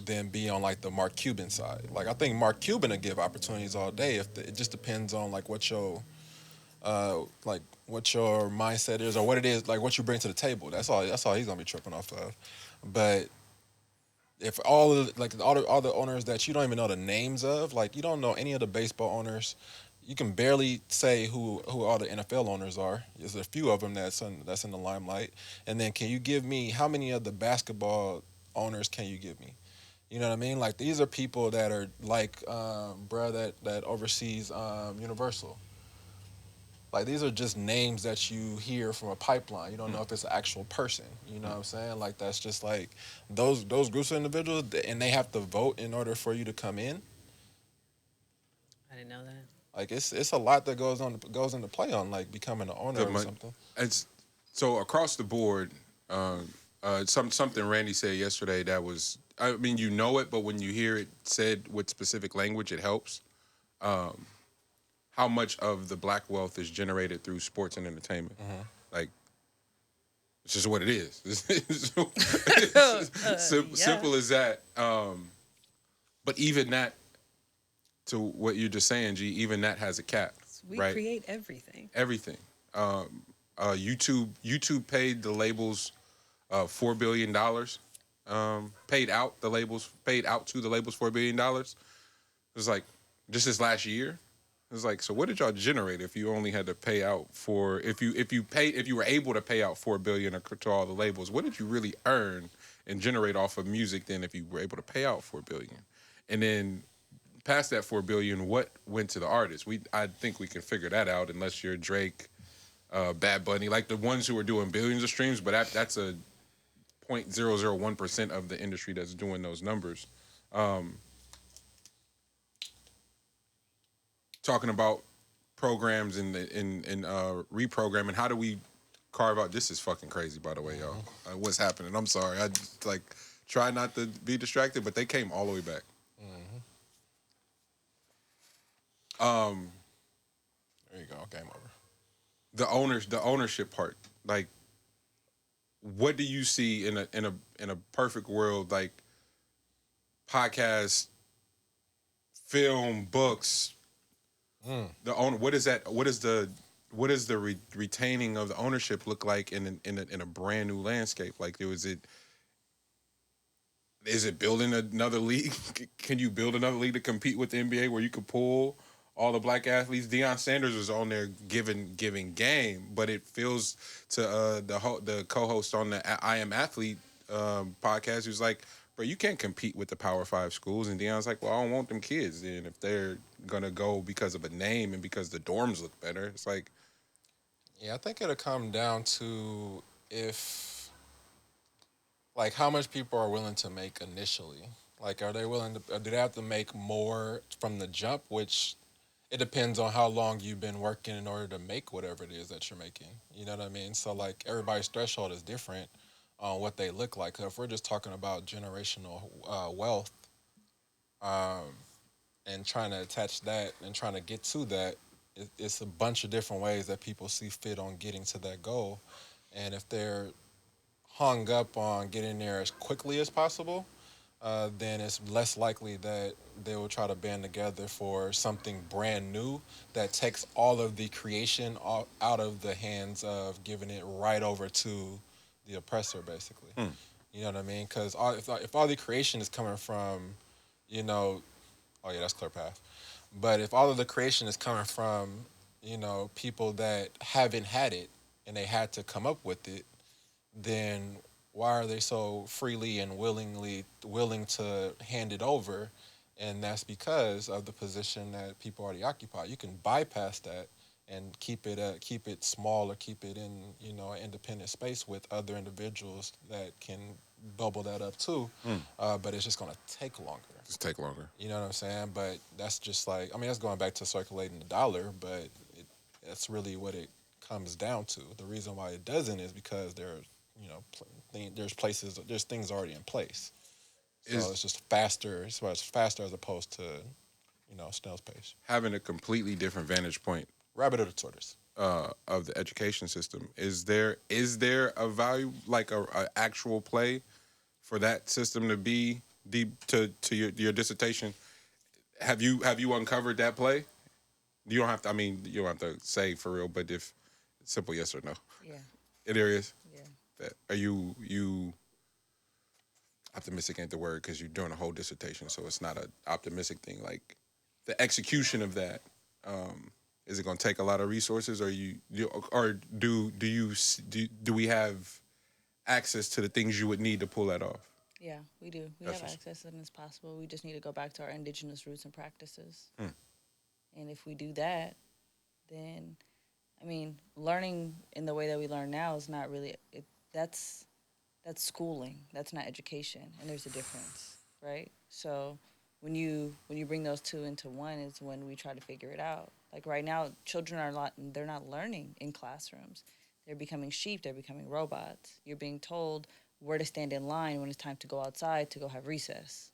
than be on like the Mark Cuban side. Like I think Mark Cuban will give opportunities all day. It just depends on like what your mindset is or what it is, like what you bring to the table. That's all he's gonna be tripping off of. But if all the owners that you don't even know the names of, like you don't know any of the baseball owners, you can barely say who all the NFL owners are. There's a few of them that's in the limelight. And then can you give me how many of the basketball owners can you give me? You know what I mean? Like these are people that are like that oversees Universal. Like these are just names that you hear from a pipeline. You don't know if it's an actual person. You know what I'm saying? Like that's just like those groups of individuals, and they have to vote in order for you to come in. I didn't know that. Like it's a lot that goes into play on like becoming an owner or something. It's so across the board. Something Randy said yesterday that was, I mean, you know it, but when you hear it said with specific language, it helps. How much of the black wealth is generated through sports and entertainment? Like, it's just what it is. Simple as that. But even that, to what you're just saying, G, even that has a cap. We right? create everything. Everything. YouTube paid the labels $4 billion. Paid out to the labels $4 billion. It was like just this last year. It was like, so what did y'all generate if you only had to pay out for if you were able to pay out $4 billion to all the labels? What did you really earn and generate off of music then if you were able to pay out $4 billion? And then past that $4 billion, what went to the artist? I think we can figure that out unless you're Drake, Bad Bunny, like the ones who are doing billions of streams, but that's a 0.001% of the industry that's doing those numbers. Talking about programs and reprogramming, how do we carve out? This is fucking crazy, by the way, y'all. What's happening? I'm sorry. I try not to be distracted, but they came all the way back. There you go. Game over. The ownership part, like, what do you see in a perfect world, like podcast, film, books? The owner, what is that? What is the retaining of the ownership look like in a brand new landscape? Like, is it building another league? Can you build another league to compete with the NBA where you could pull all the black athletes? Deion Sanders was on there giving game, but it feels to the co-host on the I Am Athlete podcast who's like, bro, you can't compete with the Power 5 schools. And Deion's like, well, I don't want them kids then if they're gonna go because of a name and because the dorms look better. It's like, yeah, I think it'll come down to if, like, how much people are willing to make initially. Like, are they willing to? Do they have to make more from the jump? Which it depends on how long you've been working in order to make whatever it is that you're making. You know what I mean? So, like, everybody's threshold is different on what they look like. If we're just talking about generational wealth, and trying to attach that and trying to get to that, it's a bunch of different ways that people see fit on getting to that goal. And if they're hung up on getting there as quickly as possible, then it's less likely that they will try to band together for something brand new that takes all of the creation out of the hands of giving it right over to the oppressor, basically. You know what I mean? Because if all the creation is coming from, oh yeah, that's clear path. But if all of the creation is coming from, people that haven't had it and they had to come up with it, then why are they so freely and willing to hand it over And that's because of the position that people already occupy. You can bypass that and keep it small, or keep it in, an independent space with other individuals that can bubble that up too. But it's just going to take longer. Just take longer. You know what I'm saying? But that's just like, that's going back to circulating the dollar, but that's really what it comes down to. The reason why it doesn't is because there's things already in place. So it's just faster. So it's faster as opposed to, snail's pace. Having a completely different vantage point. Rabbit or the tortoise. Of the education system. Is there a value, like a actual play for that system to be deep to your dissertation? Have you uncovered that play? You don't have to. You don't have to say for real, but if simple yes or no. Yeah. There is. Yeah. Are you optimistic ain't the word because you're doing a whole dissertation, so it's not an optimistic thing. Like the execution of that. Is it going to take a lot of resources, or do we have access to the things you would need to pull that off? Yeah, we do. We have access, and it's possible. We just need to go back to our indigenous roots and practices. And if we do that, then, learning in the way that we learn now is not really that's schooling. That's not education, and there's a difference, right? So when you bring those two into one is when we try to figure it out. Like right now, children they're not learning in classrooms. They're becoming sheep, they're becoming robots. You're being told where to stand in line when it's time to go outside to go have recess.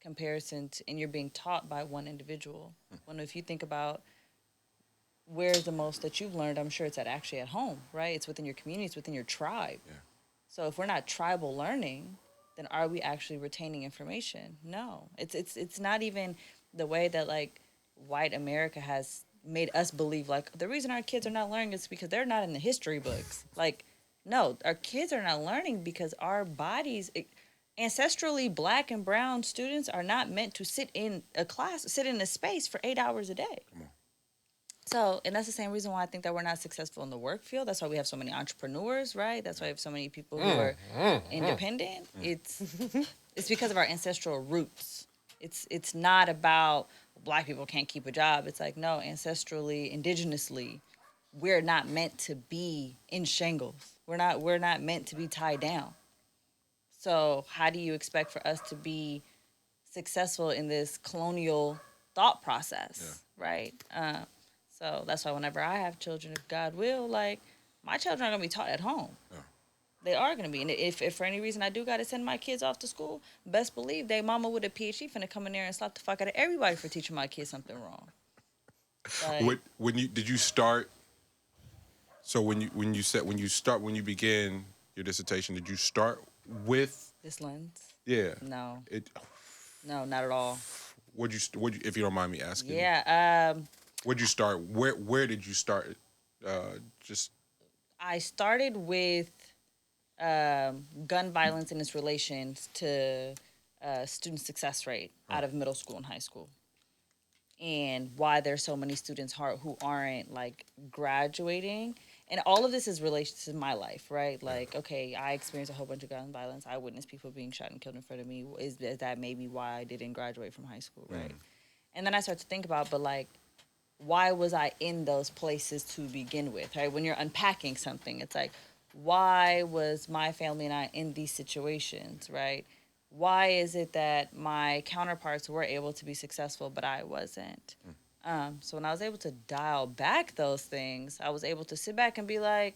And you're being taught by one individual. When if you think about where's the most that you've learned, I'm sure it's actually at home, right? It's within your community, it's within your tribe. Yeah. So if we're not tribal learning, then are we actually retaining information? No. It's not even the way that like white America has made us believe like the reason our kids are not learning is because they're not in the history books. Like, no, our kids are not learning because our bodies, ancestrally black and brown students are not meant to sit in a space for 8 hours a day. Come on. So, and that's the same reason why I think that we're not successful in the work field. That's why we have so many entrepreneurs, right? That's why we have so many people who are independent. It's because of our ancestral roots. It's not about black people can't keep a job. It's like, no, ancestrally, indigenously, we're not meant to be in shingles. We're not meant to be tied down. So how do you expect for us to be successful in this colonial thought process, right? So that's why whenever I have children, if God will, like, my children are going to be taught at home. Yeah. They are going to be. And if for any reason I do got to send my kids off to school, best believe they mama with a PhD finna come in there and slap the fuck out of everybody for teaching my kids something wrong. Like, when you start, so when you began your dissertation, did you start with this lens? Yeah. No. No, not at all. Would you if you don't mind me asking? Yeah. Where'd you start? Where did you start? I started with gun violence and its relations to student success rate out of middle school and high school, and why there's so many students who aren't like graduating. And all of this is related to my life, right? Like, okay, I experienced a whole bunch of gun violence. I witnessed people being shot and killed in front of me. Is that maybe why I didn't graduate from high school, right? And then I start to think about, but like, why was I in those places to begin with, right? When you're unpacking something, it's like, why was my family and I in these situations, right? Why is it that my counterparts were able to be successful, but I wasn't? So when I was able to dial back those things, I was able to sit back and be like,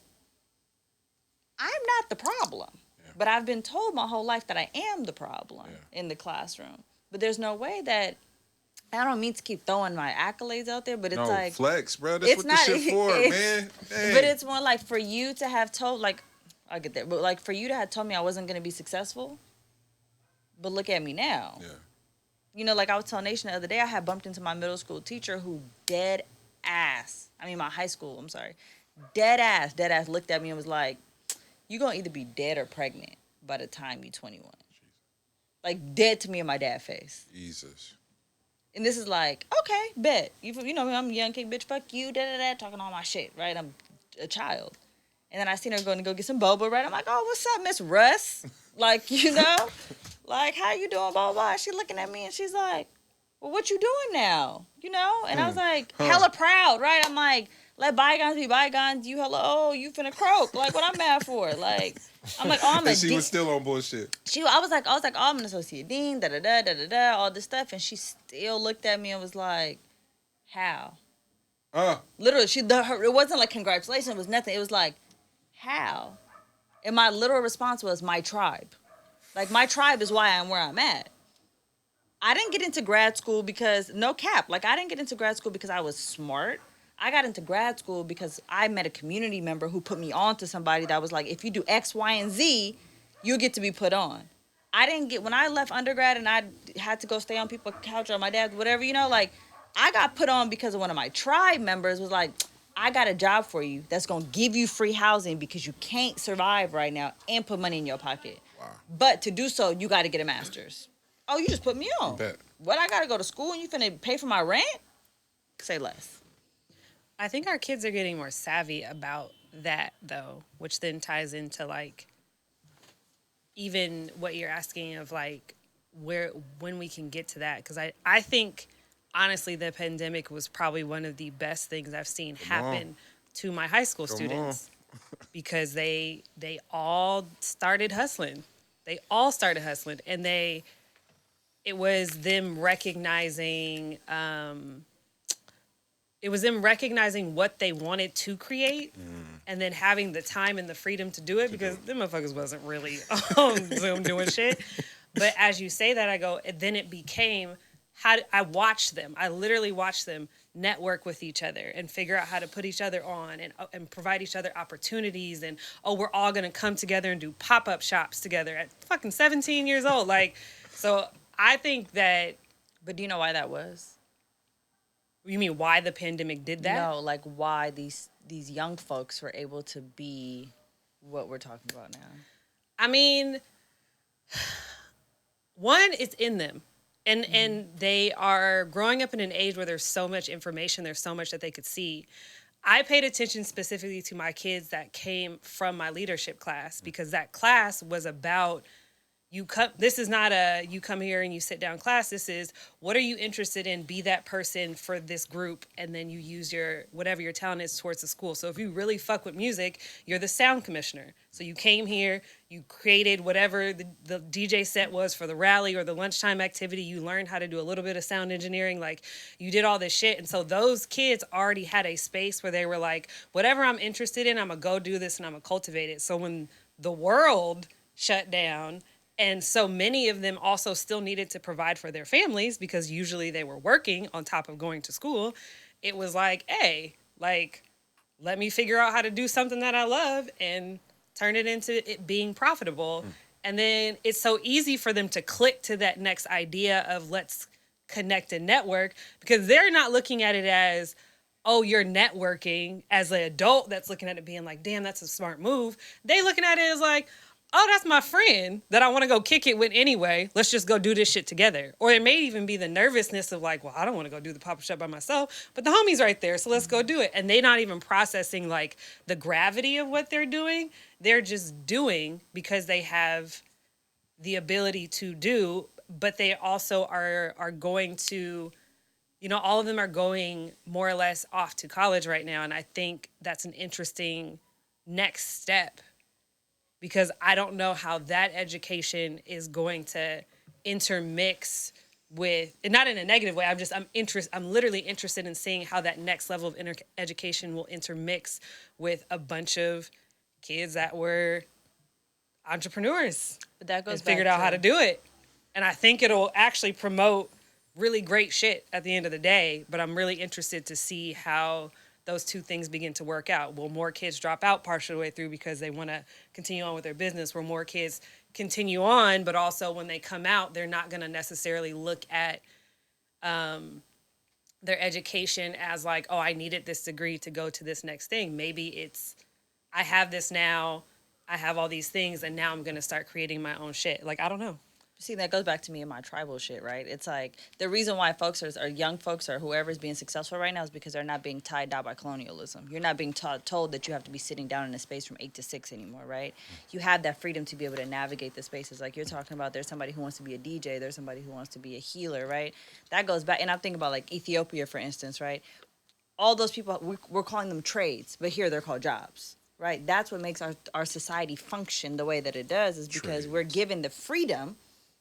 I'm not the problem. Yeah. But I've been told my whole life that I am the problem in the classroom. But there's no way that, I don't mean to keep throwing my accolades out there, but it's like... flex, bro. That's what this shit for, man. Dang. But it's more like for you to have told, like, I'll get there, but like for you to have told me I wasn't going to be successful, but look at me now. Yeah. You know, like I was telling Nation the other day, I had bumped into my middle school teacher who dead ass looked at me and was like, you're going to either be dead or pregnant by the time you're 21. Jeez. Like, dead to me in my dad's face. Jesus. And this is like, okay, bet. You know, I'm a young kid, bitch, fuck you, da-da-da, talking all my shit, right? I'm a child. And then I seen her going to go get some boba, right? I'm like, oh, what's up, Miss Russ? Like, you know? Like, how you doing, blah, blah, blah. She looking at me and she's like, well, what you doing now? You know? And I was like, hella proud, right? I'm like, let bygones be bygones. You hella, oh, you finna croak. Like, what I'm mad for? Like, I'm like, oh, I'm a And she was still on bullshit. I was like, oh, I'm an associate dean, da-da-da, all this stuff. And she still looked at me and was like, how? Literally, it wasn't like congratulations, it was nothing. It was like, how? And my literal response was, my tribe. Like, my tribe is why I'm where I'm at. I didn't get into grad school because, no cap, like, I didn't get into grad school because I was smart. I got into grad school because I met a community member who put me on to somebody that was like, if you do X, Y, and Z, you get to be put on. When I left undergrad and I had to go stay on people's couch or my dad, whatever, you know, like, I got put on because of one of my tribe members was like, I got a job for you that's going to give you free housing because you can't survive right now and put money in your pocket. Wow. But to do so, you got to get a master's. Oh, you just put me on. Bet. What, I got to go to school and you finna pay for my rent? Say less. I think our kids are getting more savvy about that, though, which then ties into, like, even what you're asking of, like, when we can get to that. Because I think, honestly, the pandemic was probably one of the best things I've seen happen to my high school students. Because they all started hustling. And it was them recognizing what they wanted to create and then having the time and the freedom to do it because them motherfuckers wasn't really on Zoom doing shit. But as you say that, I go, then it became, I literally watched them network with each other and figure out how to put each other on and provide each other opportunities. And, we're all going to come together and do pop-up shops together at fucking 17 years old. Like, so I think that. But do you know why that was? You mean why the pandemic did that? No, like why these young folks were able to be what we're talking about now. I mean, one, it's in them. And they are growing up in an age where there's so much information, there's so much that they could see. I paid attention specifically to my kids that came from my leadership class because that class was about this is not you come here and you sit down class. This is, what are you interested in? Be that person for this group. And then you use whatever your talent is towards the school. So if you really fuck with music, you're the sound commissioner. So you came here, you created whatever the DJ set was for the rally or the lunchtime activity. You learned how to do a little bit of sound engineering. Like, you did all this shit. And so those kids already had a space where they were like, whatever I'm interested in, I'm going to go do this and I'm going to cultivate it. So when the world shut down, and so many of them also still needed to provide for their families because usually they were working on top of going to school. It was like, hey, like, let me figure out how to do something that I love and turn it into it being profitable. And then it's so easy for them to click to that next idea of let's connect and network because they're not looking at it as, oh, you're networking as an adult that's looking at it being like, damn, that's a smart move. They looking at it as like, oh, that's my friend that I want to go kick it with anyway. Let's just go do this shit together. Or it may even be the nervousness of like, well, I don't want to go do the pop-up shop by myself, but the homie's right there, so let's go do it. And they're not even processing like the gravity of what they're doing. They're just doing because they have the ability to do, but they also are going to, all of them are going more or less off to college right now. And I think that's an interesting next step. Because I don't know how that education is going to intermix with, and not in a negative way. I'm literally interested in seeing how that next level of education will intermix with a bunch of kids that were entrepreneurs. But that goes and figured out how to do it. And I think it'll actually promote really great shit at the end of the day. But I'm really interested to see how those two things begin to work out. Will more kids drop out partial way through because they want to continue on with their business? Will more kids continue on, but also when they come out, they're not going to necessarily look at their education as like, oh, I needed this degree to go to this next thing. Maybe it's, I have this now, I have all these things, and now I'm going to start creating my own shit. Like, I don't know. See, that goes back to me and my tribal shit, right? It's like the reason why folks or young folks or whoever's being successful right now is because they're not being tied down by colonialism. You're not being told that you have to be sitting down in a space from 8 to 6 anymore, right? You have that freedom to be able to navigate the spaces. Like you're talking about, there's somebody who wants to be a DJ, there's somebody who wants to be a healer, right? That goes back, and I'm thinking about like Ethiopia, for instance, right? All those people, we're calling them trades, but here they're called jobs, right? That's what makes our society function the way that it does, is because we're given the freedom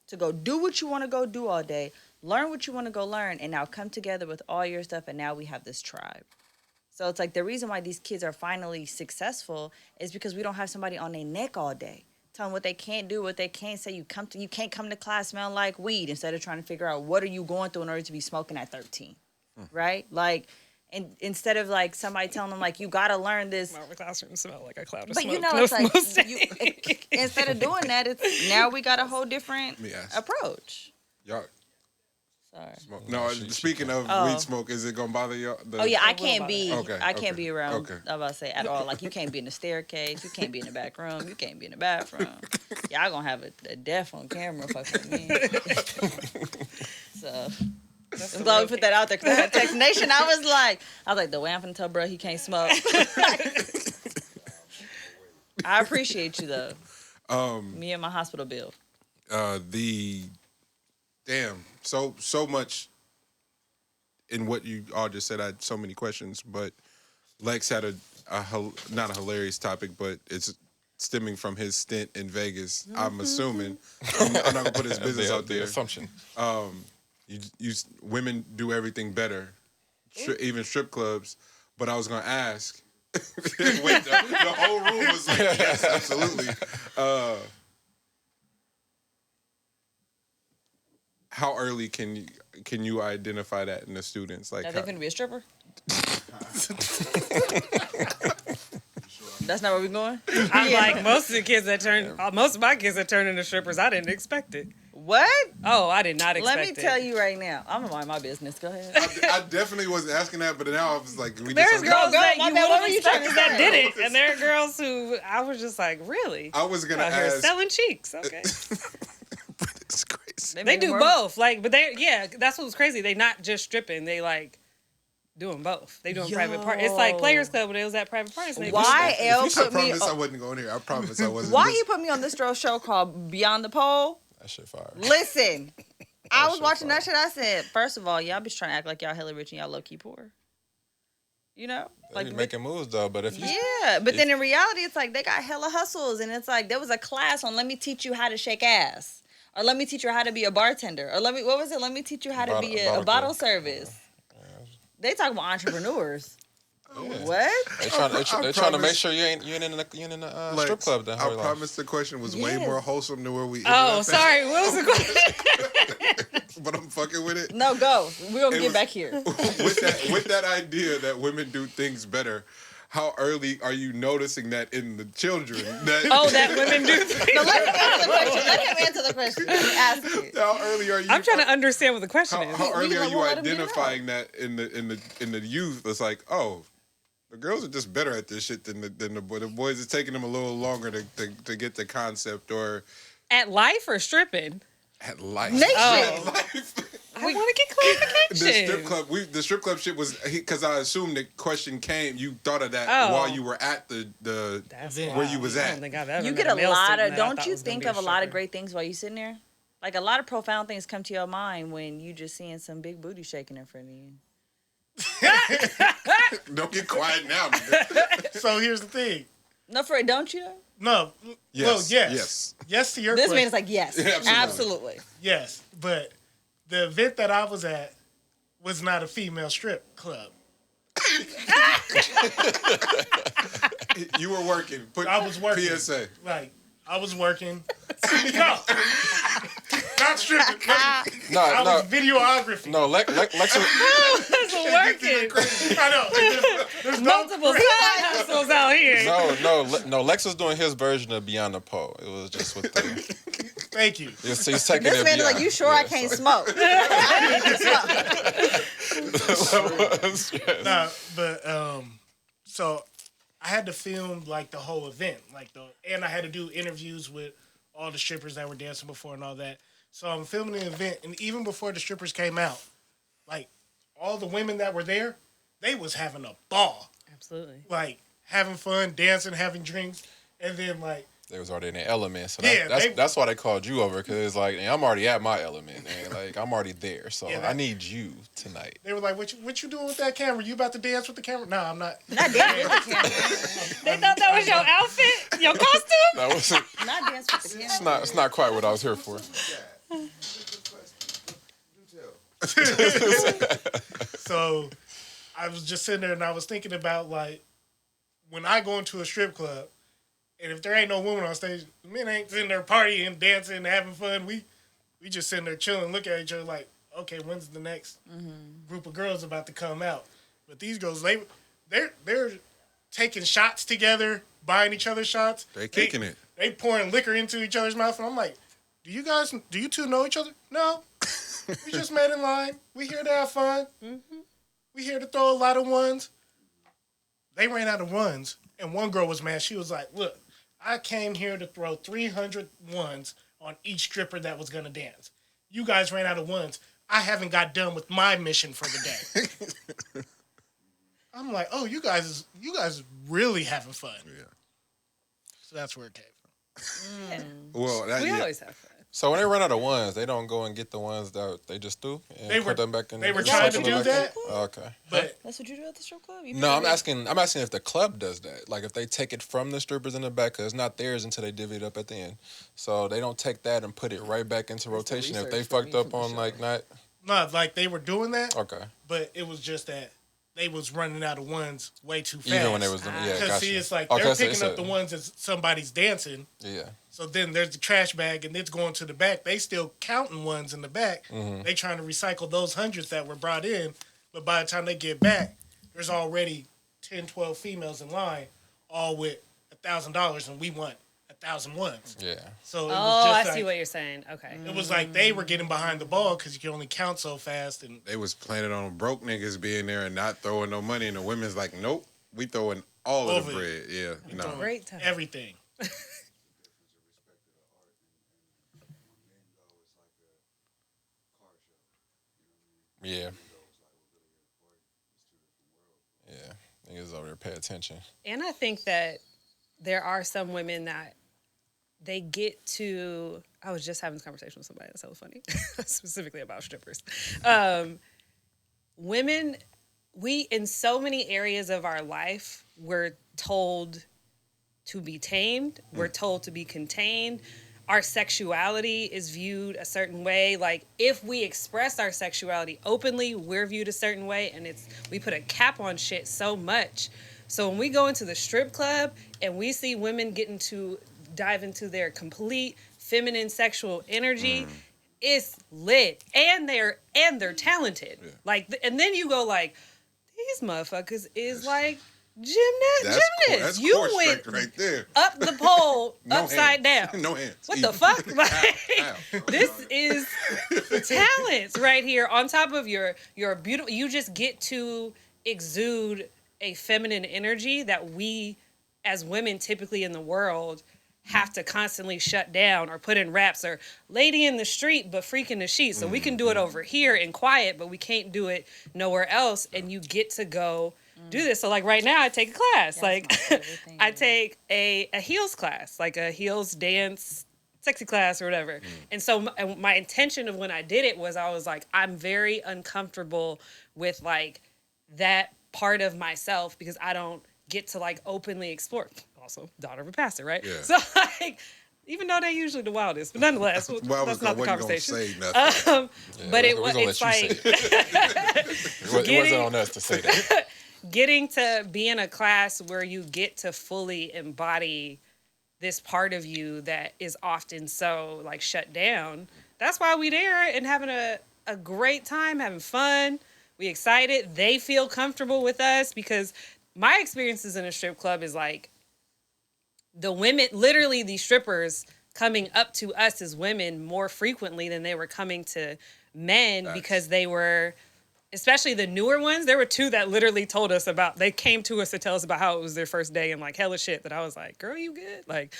to go do what you want to go do all day, learn what you want to go learn, and now come together with all your stuff, and now we have this tribe. So it's like the reason why these kids are finally successful is because we don't have somebody on their neck all day, telling what they can't do, what they can't say. You can't come to class smelling like weed, instead of trying to figure out what are you going through in order to be smoking at 13, right? Like, and instead of like somebody telling them like you gotta learn this. My classroom smell like a cloud of But smoke. you know, it's like instead of doing that, it's now we got a whole different approach. Y'all Sorry. smoke. No, speaking of weed smoke, is it gonna bother y'all? Oh yeah, I can't be. Okay, I can't be around. Okay. I'm about to say at all. Like you can't be in the staircase. You can't be in the back room. You can't be in the bathroom. Y'all gonna have a deaf on camera fucking with me. So. I'm glad we put that out there, because I had Text Nation. I was like, the way I'm finna tell bro he can't smoke. I appreciate you though. Me and my hospital bill. So much in what you all just said. I had so many questions, but Lex had not a hilarious topic, but it's stemming from his stint in Vegas. I'm assuming. I'm not gonna put his business out there. The assumption. You women do everything better, even strip clubs. But I was gonna ask. Wait, the whole room was like, yes, absolutely. How early can you identify that in the students? Like, Are they gonna be a stripper? That's not where we're going. I'm like most of my kids that turn into strippers. I didn't expect it. What? Oh, I did not expect it. Let me tell you right now. I'm gonna mind my business. Go ahead. I definitely wasn't asking that, but now I was like, there's girls that you would have expected that did it, say? and there are girls who I was just like, really? I was gonna out here ask. selling cheeks. Okay, It's crazy. they do both. Like, but that's what was crazy. They not just stripping. They like doing both. They doing private parties. It's like Players Club, but it was at private parties. Why L I put me? promise I wasn't going here. I promise I wasn't. Why you put me on this show called Beyond the Pole? That shit fire. Listen, I was shit watching fire. that shit. I said, first of all, y'all be trying to act like y'all hella rich and y'all low key poor. You know, They be making moves though, but if you but then in reality, it's like they got hella hustles, and it's like there was a class on let me teach you how to shake ass, or let me teach you how to be a bartender, or let me teach you how to be a bottle service. They talk about entrepreneurs. What? They trying to make sure you ain't in the strip club. Then I promise the question was way more wholesome than where we. Oh, sorry. What was the question? But I'm fucking with it. No, go. We're gonna get back here. with that idea that women do things better. How early are you noticing that in the children? That women do things. No, let him answer the question. Let me ask you. How early are you? I'm trying to understand what the question is. How early are you let him get it identifying that in the youth? It's like, oh, the girls are just better at this shit than the boys. The boys. It's taking them a little longer to get the concept, or At life or stripping? at life. Nation. At life. I want to get clarification. The strip club shit was because I assumed the question came. You thought of that while you were at the That's where you was I at. don't think I've ever You met get a male lot student of. that I Don't thought you was gonna think be of a lot of stripper. great things while you sitting there? Like a lot of profound things come to your mind when you just seeing some big booty shaking in front of you. Don't get quiet now. nigga. So here's the thing. No, for it, don't you? No. Yes, Well, yes. yes. Yes to your This question. man is like, yes, Yeah, absolutely. Yes, but the event that I was at was not a female strip club. You were working. I was working. PSA. Like, I was working. No. Not stripping. I was videography. No, Lex was, It's working. I know. There's Multiple side hustles out here. no. Lex was doing his version of Beyond the Pole. It was just with the. Thank you. He's taking This it man is like, beyond. you sure I can't smoke? Nah, but so I had to film like the whole event, and I had to do interviews with all the strippers that were dancing before and all that. So I'm filming the event, and even before the strippers came out, like all the women that were there, they was having a ball. Absolutely. Like having fun, dancing, having drinks, and then like They was already in their element, so Yeah, that's why they called you over, because it's like, I'm already at my element, and like I'm already there, so Yeah, I need you tonight. they were like, what you doing with that camera? You about to dance with the camera? No, I'm not. Not dance with the camera. They thought that was your outfit, your costume. That wasn't. Not dance with the camera. It's not quite what I was here for. So I was just sitting there and I was thinking about like when I go into a strip club and if there ain't no woman on stage, the men ain't sitting there partying, dancing, having fun. We just sitting there chilling, look at each other like, okay, when's the next group of girls about to come out? But these girls, they're taking shots together, buying each other shots. They kicking it. They pouring liquor into each other's mouth, and I'm like, do you two know each other? No. We just met in line. We here to have fun. We here to throw a lot of ones. They ran out of ones, and one girl was mad. She was like, look, I came here to throw 300 ones on each stripper that was going to dance. You guys ran out of ones. I haven't got done with my mission for the day. I'm like, oh, you guys really having fun. Yeah. So that's where it came from. Well, We always have fun. So when they run out of ones, they don't go and get the ones that they just threw and They put were- them back in. they were and trying to cycle do them back in? that. Oh, okay. But That's what you do at the strip club? No, I'm asking if the club does that. Like if they take it from the strippers in the back, because it's not theirs until they divvy it up at the end. So they don't take that and put it right back into rotation if they research for fucked me up from the on show. like not. no, like they were doing that, Okay. but it was just that they was running out of ones way too fast. Even when they was doing, yeah, Because gotcha. see, it's like Okay, they're so picking up the a- ones as somebody's dancing. Yeah. So then there's the trash bag, and it's going to the back. They still counting ones in the back. Mm-hmm. They trying to recycle those hundreds that were brought in. But by the time they get back, there's already 10, 12 females in line, all with $1,000, and we want 1,000 ones. Yeah. So it Oh, was I just see like, what you're saying. Okay. it was like they were getting behind the ball because you can only count so fast. And They was planning on broke niggas being there and not throwing no money, and the women's like, nope, we throwing all of the Over bread. Yeah, no. throwing Great time. everything. Yeah. Yeah. Niggas over there pay attention. And I think that there are some women that they get to. I was just having this conversation with somebody. That's so funny, specifically about strippers. Women, we in so many areas of our life, we're told to be tamed. We're told to be contained. Our sexuality is viewed a certain way. Like if we express our sexuality openly, we're viewed a certain way, and we put a cap on shit so much. So when we go into the strip club and we see women getting to dive into their complete feminine sexual energy, it's lit, and they're talented. Yeah. Like, and then you go like, these motherfuckers is like That's gymnasts. You core went strength right there. up the pole, No upside hands. down. No hands. What Either. the fuck? Like, Ow. this is talents right here. On top of your beautiful, you just get to exude a feminine energy that we, as women, typically in the world, have to constantly shut down or put in raps or lady in the street but freak in the sheets. So we can do it over here in quiet, but we can't do it nowhere else. And you get to go do this. So like right now I take a class. That's like my favorite thing, I yeah. take a heels class, like a heels dance sexy class or whatever. And so my intention of when I did it was I was like, I'm very uncomfortable with like that part of myself because I don't get to like openly explore. Also, daughter of a pastor, right? Yeah. So like, even though they're usually the wildest, but nonetheless, Well, that's not the conversation. Say nothing. But we're gonna it's let you like say it wasn't getting- on us to say that. getting to be in a class where you get to fully embody this part of you that is often so like shut down. That's why we there and having a great time, having fun. We excited. They feel comfortable with us because my experiences in a strip club is like the women, literally the strippers coming up to us as women more frequently than they were coming to men. Facts. Because they were, especially the newer ones, there were two that literally told us about, they came to us to tell us about how it was their first day and like hella shit that I was like, girl, you good? Like,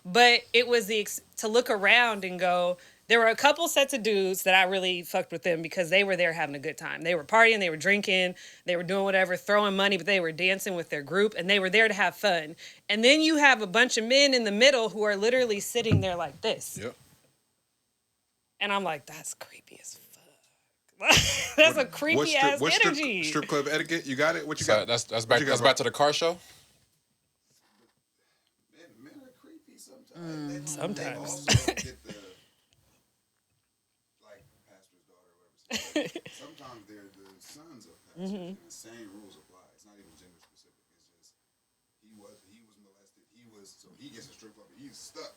but it was to look around and go, There were a couple sets of dudes that I really fucked with them because they were there having a good time. They were partying, they were drinking, they were doing whatever, throwing money, but they were dancing with their group, and they were there to have fun. And then you have a bunch of men in the middle who are literally sitting there like this. Yep. And I'm like, that's creepy as fuck. That's a creepy ass energy. Strip club etiquette? You got it? What you So got? that's back. That's back to the car show. Men are creepy sometimes. Sometimes. They also get the, like pastor's daughter or whatever. Sometimes they're the sons of pastors, and the same rules apply. It's not even gender specific. It's just he was molested. So he gets a strip club. He's stuck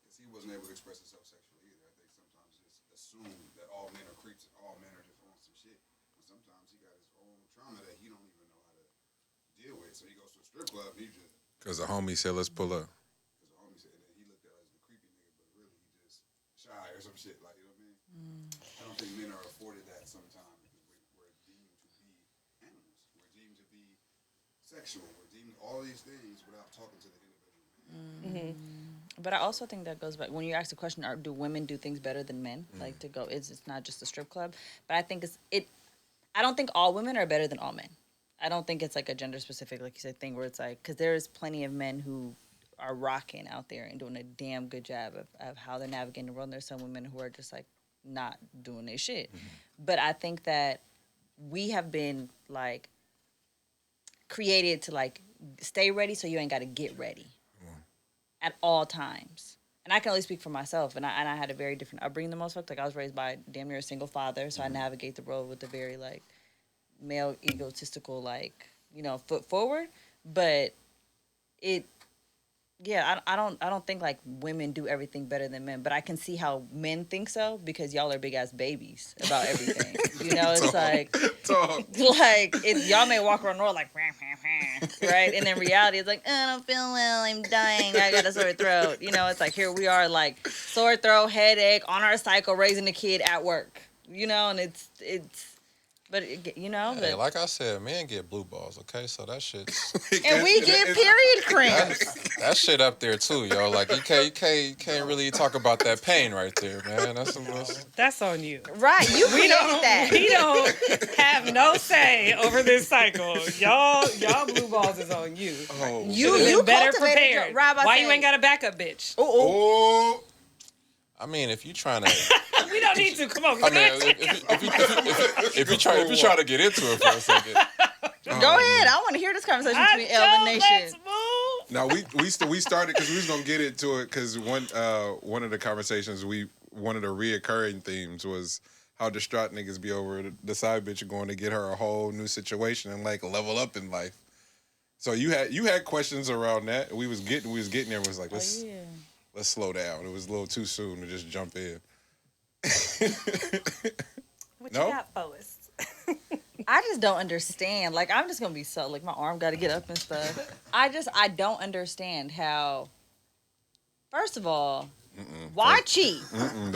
because he wasn't able to express himself sexually either. I think sometimes it's assumed that all men are creeps and all men are just on some shit. But sometimes he got his own trauma that he don't even know how to deal with. So he goes to a strip club and he just Because the homie said, let's pull up. because the homie said that he looked at it as the creepy nigga, but really he just shy or some shit. Like, you know what I mean? I don't think men are afforded that sometimes because we're deemed to be animals. We're deemed to be sexual. We're deemed all these things without talking to the individual. But I also think that goes back when you ask the question: do women do things better than men? Like to go, it's not just a strip club. But I think I don't think all women are better than all men. I don't think it's like a gender specific, like you said, thing where it's like because there's plenty of men who are rocking out there and doing a damn good job of how they're navigating the world. And there's some women who are just like not doing their shit. But I think that we have been like created to like stay ready so you ain't got to get ready at all times. And I can only speak for myself. And I had a very different upbringing than most folks. Like I was raised by damn near a single father, so I navigate the world with a very like male egotistical like foot forward. But I don't think like women do everything better than men, but I can see how men think so because y'all are big ass babies about everything. It's like y'all may walk around the world like right, and in reality it's like I don't feel well, I'm dying, I got a sore throat. It's like here we are like sore throat, headache, on our cycle, raising a kid at work. And it's. But Hey, like I said, men get blue balls, okay? So that shit's and we get period cramps. that shit up there too, yo. Like you can't really talk about that pain right there, man. That's on you. Right, you created that. We don't have no say over this cycle. Y'all blue balls is on you. Oh, You better cultivated prepared. Rob, Why you ain't got a backup, bitch? oh. I mean, if you trying to, We don't need to. Come on. I mean, if you try to get into it for a second, Go ahead. I want to hear this conversation between Elle and let's Nation. move. Now we started because we was gonna get into it because one of the conversations one of the reoccurring themes was how distraught niggas be over the side bitch going to get her a whole new situation and like level up in life. So you had questions around that. We was getting there. And was like let's slow down. It was a little too soon to just jump in. What No? you got for us? I just don't understand. Like, I'm just going to be so, like, my arm got to get up and stuff. I don't understand how, first of all, why cheat?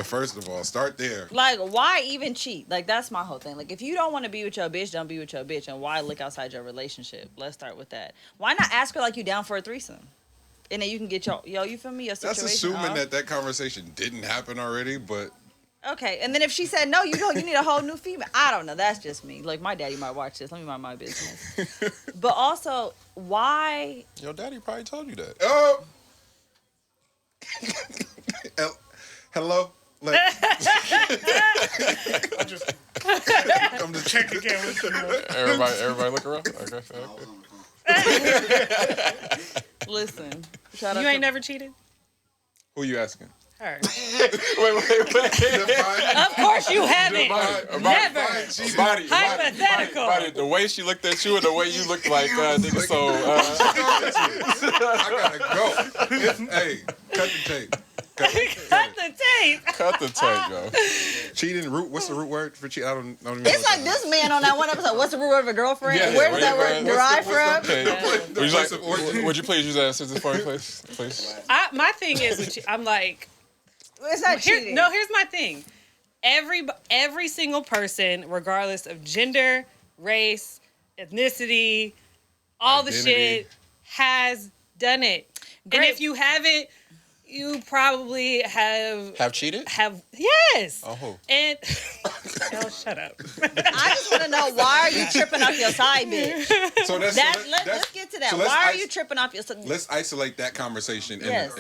First of all, start there. Like, why even cheat? Like, that's my whole thing. Like, if you don't want to be with your bitch, don't be with your bitch. And why look outside your relationship? Let's start with that. Why not ask her, like, you down for a threesome? And then you can get you feel me? Your situation. That's assuming that conversation didn't happen already, but. Okay, and then if she said no, you need a whole new female. I don't know. That's just me. Like my daddy might watch this. Let me mind my business. But also, why? your daddy probably told you that. Oh. Hello. Like, I'm just checking. Everybody look around. Okay. I was on the phone. Listen, shout out You ain't to never cheated? Who you asking? Her. Wait. Of course you haven't. Never. Body, Hypothetical. the way she looked at you and the way you looked like nigga. So I gotta go. Hey, cut the tape. Cut the tape. cut the tape, yo. Cheating. What's the root word for cheating? I don't even know. It's like this man on that one episode. What's the root word of a girlfriend? Yeah, Where does that word derive from? Okay. Would you please use that as a for please? My thing is, I'm like, It's not cheating. here's my thing. Every single person, regardless of gender, race, ethnicity, all the Identity. shit, has done it. Great. And if you haven't, You probably have cheated? Yes. Oh, who? And hell, shut up. I just want to know, why are you tripping off your side bitch? So let's get to that. so Why are you tripping off your side? Let's isolate that conversation Yes.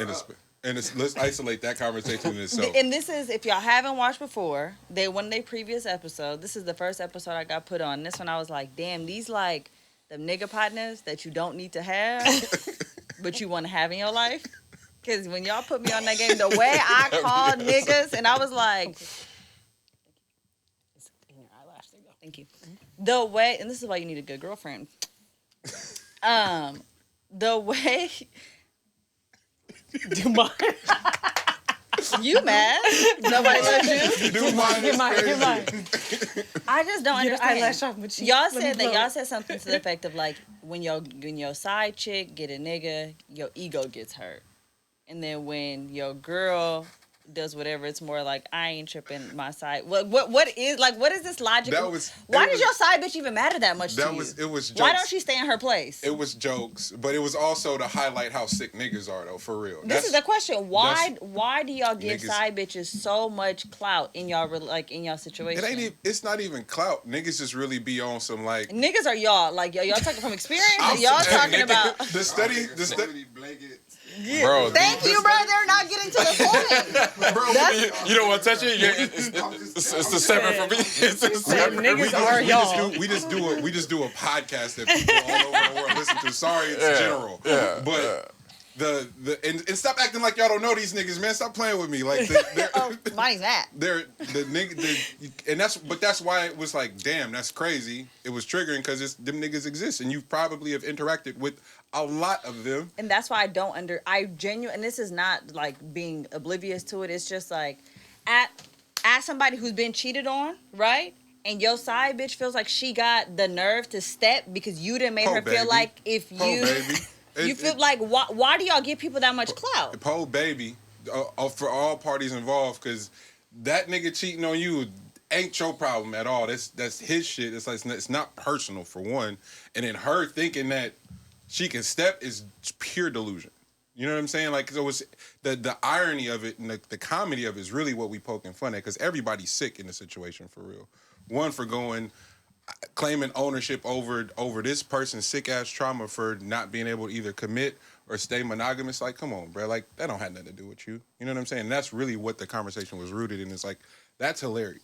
let's isolate that conversation in itself. And this is, if y'all haven't watched before, one of their previous episodes. This is the first episode I got put on. This one I was like, damn, these like the nigga partners that you don't need to have, but you want to have in your life. Because when y'all put me on that game, the way I called niggas, and I was like, It's in your eyelash. There you go. thank you. The way, and this is why you need a good girlfriend. The way. Do mine. You mad? Nobody loves you. Do mine is crazy. I just don't Get an eyelash understand. off my cheek. Y'all Let me said that. blow Y'all it. said something to the effect of like, when your side chick get a nigga, your ego gets hurt, and then when your girl does whatever, it's more like, I ain't tripping my side. What is this logic? Why does your side bitch even matter that much to you? It was jokes. Why don't she stay in her place? It was jokes, but it was also to highlight how sick niggas are, though, for real. This is the question. Why do y'all give niggas- side bitches so much clout in y'all in y'all situation? It's not even clout. Niggas just really be on some like. Niggas are y'all. Like y'all talking from experience. I'm- Y'all hey, talking nigga, about. the study. Blankets. Bro, Thank you, bro. They're not getting to the point. Bro, you don't want to touch it? It's a 7 for me. It's a 7. Niggas are y'all. We just do a podcast that people all over the world listen to. Sorry, it's general. Yeah, but and stop acting like y'all don't know these niggas, man. Stop playing with me. Like Money's that. they're the nigga, and that's why it was like, damn, that's crazy. It was triggering because them niggas exist, and you probably have interacted with a lot of them. And that's why I genuinely, and this is not like being oblivious to it. It's just like, as somebody who's been cheated on, right? And your side bitch feels like she got the nerve to step because you didn't make her feel baby. like if you. Baby. You feel like, why do y'all give people that much clout? Po baby, for all parties involved, because that nigga cheating on you ain't your problem at all. That's his shit. It's like, it's not personal, for one, and then her thinking that she can step is pure delusion. You know what I'm saying? Like, so it's the irony of it and the comedy of it is really what we poking fun at, because everybody's sick in the situation, for real. One, for claiming ownership over this person's sick ass trauma for not being able to either commit or stay monogamous. Like, come on, bro. Like, that don't have nothing to do with you. You know what I'm saying? And that's really what the conversation was rooted in. It's like, that's hilarious.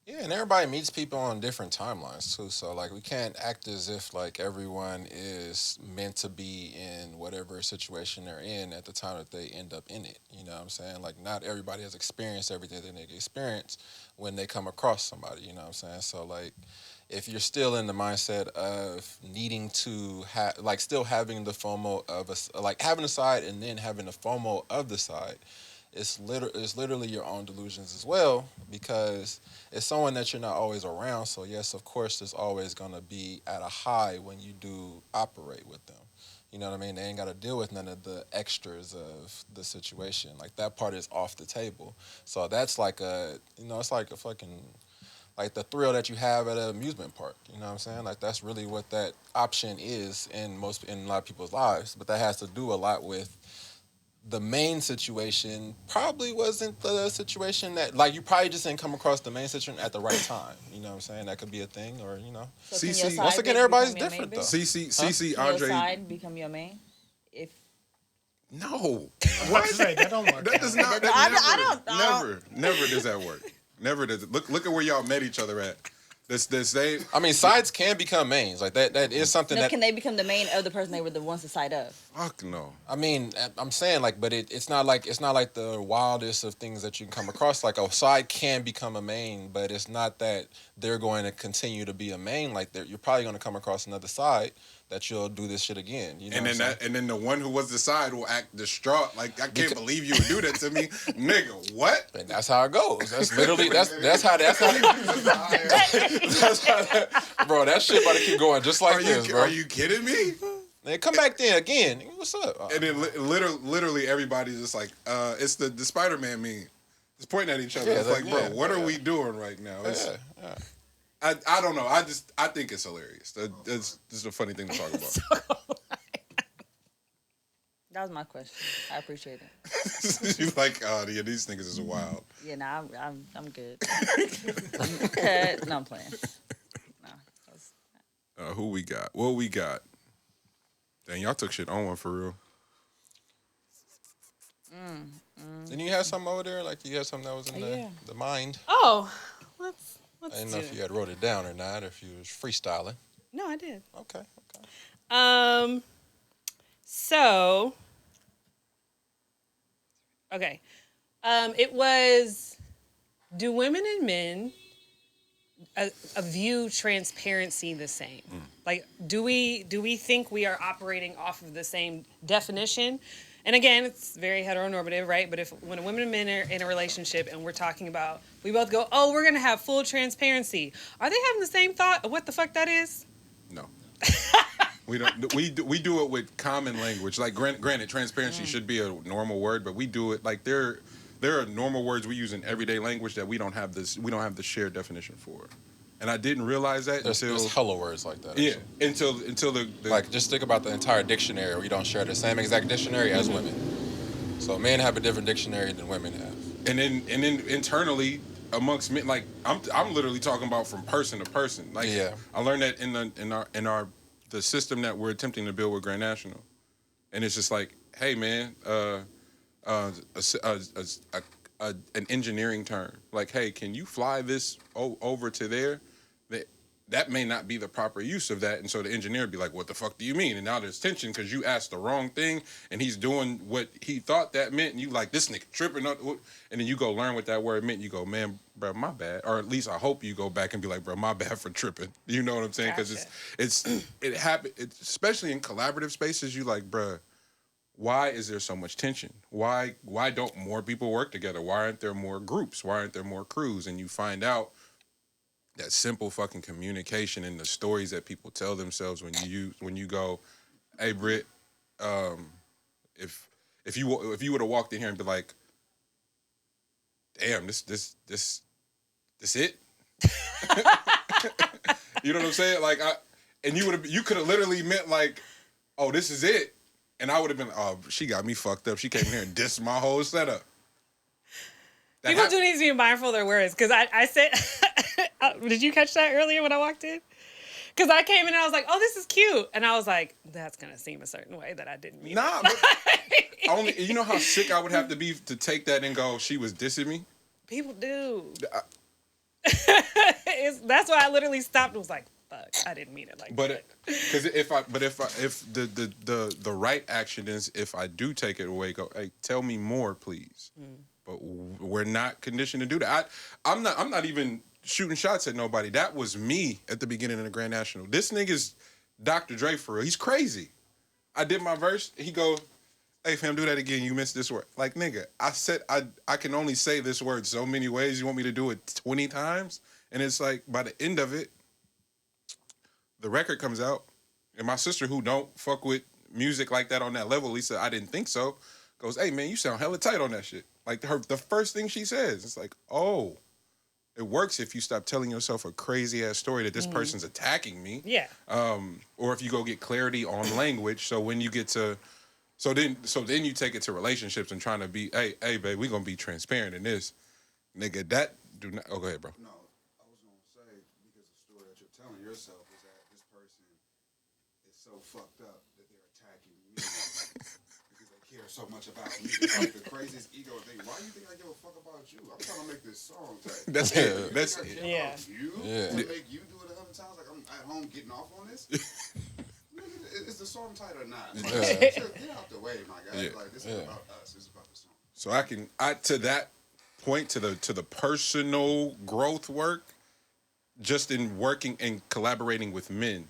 Yeah, and everybody meets people on different timelines too. So like, we can't act as if like everyone is meant to be in whatever situation they're in at the time that they end up in it. You know what I'm saying? Like, not everybody has experienced everything that they experience when they come across somebody. You know what I'm saying? So like, if you're still in the mindset of needing to have, like, still having the FOMO of like having a side and then having the FOMO of the side, it's literally your own delusions as well, because it's someone that you're not always around. So yes, of course, there's always gonna be at a high when you do operate with them. You know what I mean? They ain't got to deal with none of the extras of the situation. Like, that part is off the table. So that's like it's like a fucking, like the thrill that you have at an amusement park. You know what I'm saying? Like, that's really what that option is in a lot of people's lives. But that has to do a lot with the main situation probably wasn't the situation that, like, you probably just didn't come across the main situation at the right time. You know what I'm saying? That could be a thing, or, you know. So can your CC, side once again, bitch everybody's become your different, main though. bitch? CC, Can Andre. your side become your main? If No. What to say? That don't work. That does not. I don't- Never does that work. Never does it. Look at where y'all met each other at. They. I mean, sides can become mains. Like, that is something that. can they become the main of the person they were the ones to side of? Fuck no. I mean, I'm saying, like, but it's not like the wildest of things that you can come across. Like, a side can become a main, but it's not that they're going to continue to be a main. Like, you're probably going to come across another side that you'll do this shit again. You know And what then I'm saying? and then the one who was the side will act distraught. Like, I can't believe you would do that to me, nigga. What? And that's how it goes. That's literally that's how bro. That shit about to keep going just like this, bro. Are you kidding me? Man, come back then again. What's up? And then literally everybody's just like, it's the Spider-Man meme. Just pointing at each other. Yeah, It's like, bro, yeah, what are yeah. we doing right now? It's, yeah. I don't know. I think it's hilarious. It's just a funny thing to talk about. That was my question. I appreciate it. You like, oh, yeah, these niggas is wild. Yeah, nah, I'm good. I'm cut. No, I'm playing. No. Who we got? What we got? Dang, y'all took shit on one for real. Didn't you have something over there? Like you had something that was in the mind? Oh, let's I didn't know do if it. you had wrote it down or not, or if you was freestyling. No, I did. Okay. So, okay. It was, do women and men view transparency the same? Like, do we think we are operating off of the same definition? And again, it's very heteronormative, right? But when a woman and men are in a relationship and we're talking about, we both go, oh, we're going to have full transparency. Are they having the same thought of what the fuck that is? No. We don't. We do it with common language. Like granted, transparency should be a normal word, but we do it like there are normal words we use in everyday language that we don't have the shared definition for. And I didn't realize that There's hella words like that. Yeah, actually. until the Like, just think about the entire dictionary. We don't share the same exact dictionary as women. So men have a different dictionary than women have. and then internally amongst men, like I'm literally talking about from person to person. Like I learned that in our the system that we're attempting to build with Grand National, and it's just like, hey man, an engineering term, like, hey, can you fly this over to there? That may not be the proper use of that, and so the engineer would be like, what the fuck do you mean? And now there's tension because you asked the wrong thing, and he's doing what he thought that meant, and you like, this nigga tripping, and then you go learn what that word meant, you go, man, bro, my bad, or at least I hope you go back and be like, bro, my bad for tripping, you know what I'm saying? Because it happened, especially in collaborative spaces, you like, bro, why is there so much tension? Why don't more people work together? Why aren't there more groups? Why aren't there more crews? And you find out that simple fucking communication and the stories that people tell themselves when you go, hey Britt, if you would have walked in here and be like, damn, this it, you know what I'm saying? Like you could have literally meant like, oh, this is it, and I would have been, oh, she got me fucked up. She came here and dissed my whole setup. People do need to be mindful of their words, because I said, did you catch that earlier when I walked in? Because I came in and I was like, oh, this is cute. And I was like, that's going to seem a certain way that I didn't mean Nah, it. but you know how sick I would have to be to take that and go, she was dissing me? People do. That's why I literally stopped and was like, fuck, I didn't mean it like that. Because if the right action is, if I do take it away, go, hey, tell me more, please. But we're not conditioned to do that. I'm not even shooting shots at nobody. That was me at the beginning of the Grand National. This nigga's Dr. Dre for real. He's crazy. I did my verse. He goes, hey fam, do that again. You missed this word. Like, nigga, I said I can only say this word so many ways. You want me to do it 20 times? And it's like, by the end of it, the record comes out, and my sister, who don't fuck with music like that on that level, Lisa, I didn't think so, goes, hey man, you sound hella tight on that shit. Like, the first thing she says, it's like, oh, it works if you stop telling yourself a crazy ass story that this person's attacking me. Yeah. Or if you go get clarity on language, so when you get to, so then you take it to relationships and trying to be, hey babe, we gonna be transparent in this, nigga. That do not. Oh, go ahead, bro. No, I was gonna say, because the story that you're telling yourself is that this person is so fucked up that they're attacking me because they care so much about me. It's like the craziest ego thing. Why do you think I give a fuck about you? I'm trying to make this song tight. That's it. That's it. Yeah. You to make you do it 100 times, like I'm at home getting off on this. Is the song tight or not? Like, get out the way, my guy. Like, this is about us. This is about the song. So I to that point, to the personal growth work, just in working and collaborating with men,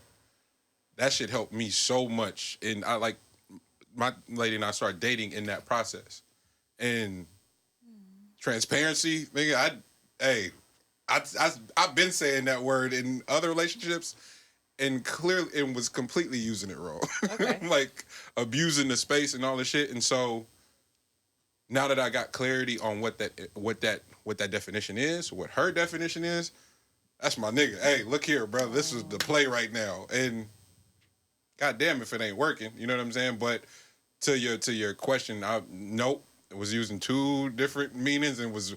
that shit helped me so much. And I, like, my lady and I started dating in that process. And transparency, nigga, I've been saying that word in other relationships, and clearly it was completely using it wrong. Okay. Like, abusing the space and all this shit. And so now that I got clarity on what that definition is, what her definition is, that's my nigga. Hey, look here, brother. This is the play right now. And goddamn if it ain't working. You know what I'm saying? But to your question, nope. It was using two different meanings and was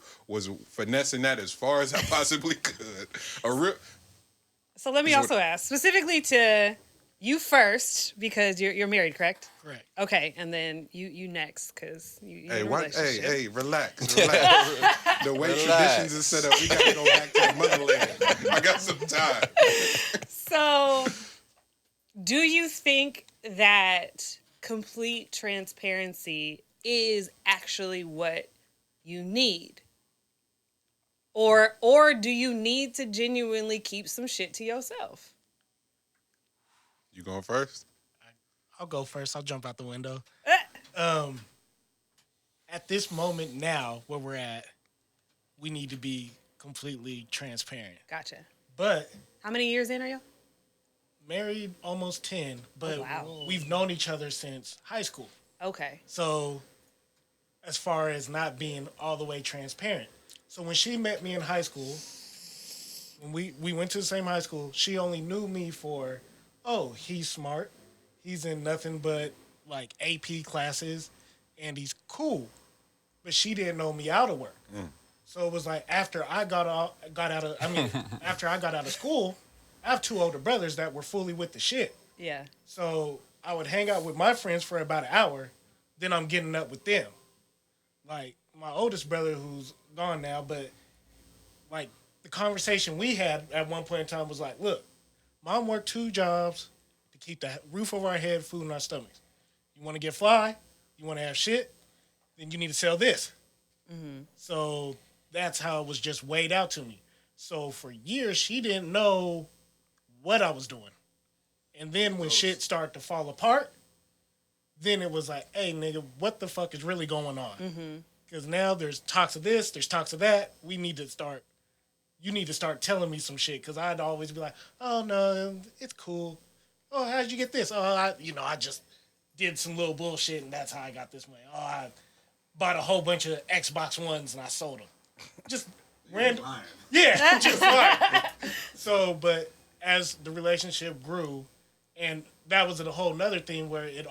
finessing that as far as I possibly could. So let me also ask specifically to you first because you're married, correct? Correct. Okay, and then you next because you Hey, in a what? relationship. Hey, relax. The way traditions is set up, we got to go back to the motherland. I got some time. So, do you think that complete transparency is actually what you need? Or do you need to genuinely keep some shit to yourself? You going first? I'll go first. I'll jump out the window. At this moment now, where we're at, we need to be completely transparent. Gotcha. But How many years in are you? married almost 10, but wow. we've known each other since high school. Okay. So as far as not being all the way transparent. So when she met me in high school, when we went to the same high school, she only knew me for, oh, he's smart. He's in nothing but like AP classes and he's cool. But she didn't know me out of work. So it was like after I got out of school, I have two older brothers that were fully with the shit. Yeah. So I would hang out with my friends for about an hour, then I'm getting up with them. Like my oldest brother who's gone now, but like the conversation we had at one point in time was like, look, mom worked 2 jobs to keep the roof over our head, food in our stomachs. You want to get fly? You want to have shit? Then you need to sell this. Mm-hmm. So that's how it was just weighed out to me. So for years, she didn't know what I was doing. And then when shit started to fall apart, then it was like, hey, nigga, what the fuck is really going on? Because now there's talks of this, there's talks of that. You need to start telling me some shit. Because I'd always be like, oh, no, it's cool. Oh, how'd you get this? Oh, I just did some little bullshit and that's how I got this money. Oh, I bought a whole bunch of Xbox Ones and I sold them. Just random. Yeah, just lying. So, but as the relationship grew, and that was a whole nother thing where it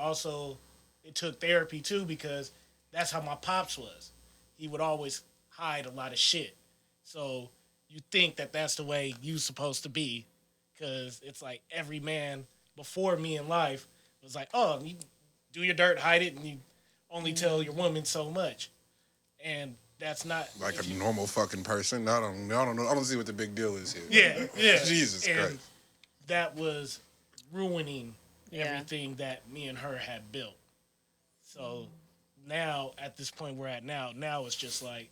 took therapy too, because that's how my pops was. He would always hide a lot of shit. So you think that that's the way you're supposed to be, because it's like every man before me in life was like, oh, you do your dirt, hide it, and you only tell your woman so much. And that's not like a normal fucking person. I don't know. I don't see what the big deal is here. Yeah. Jesus Christ. That was ruining everything that me and her had built. So now, at this point we're at now it's just like,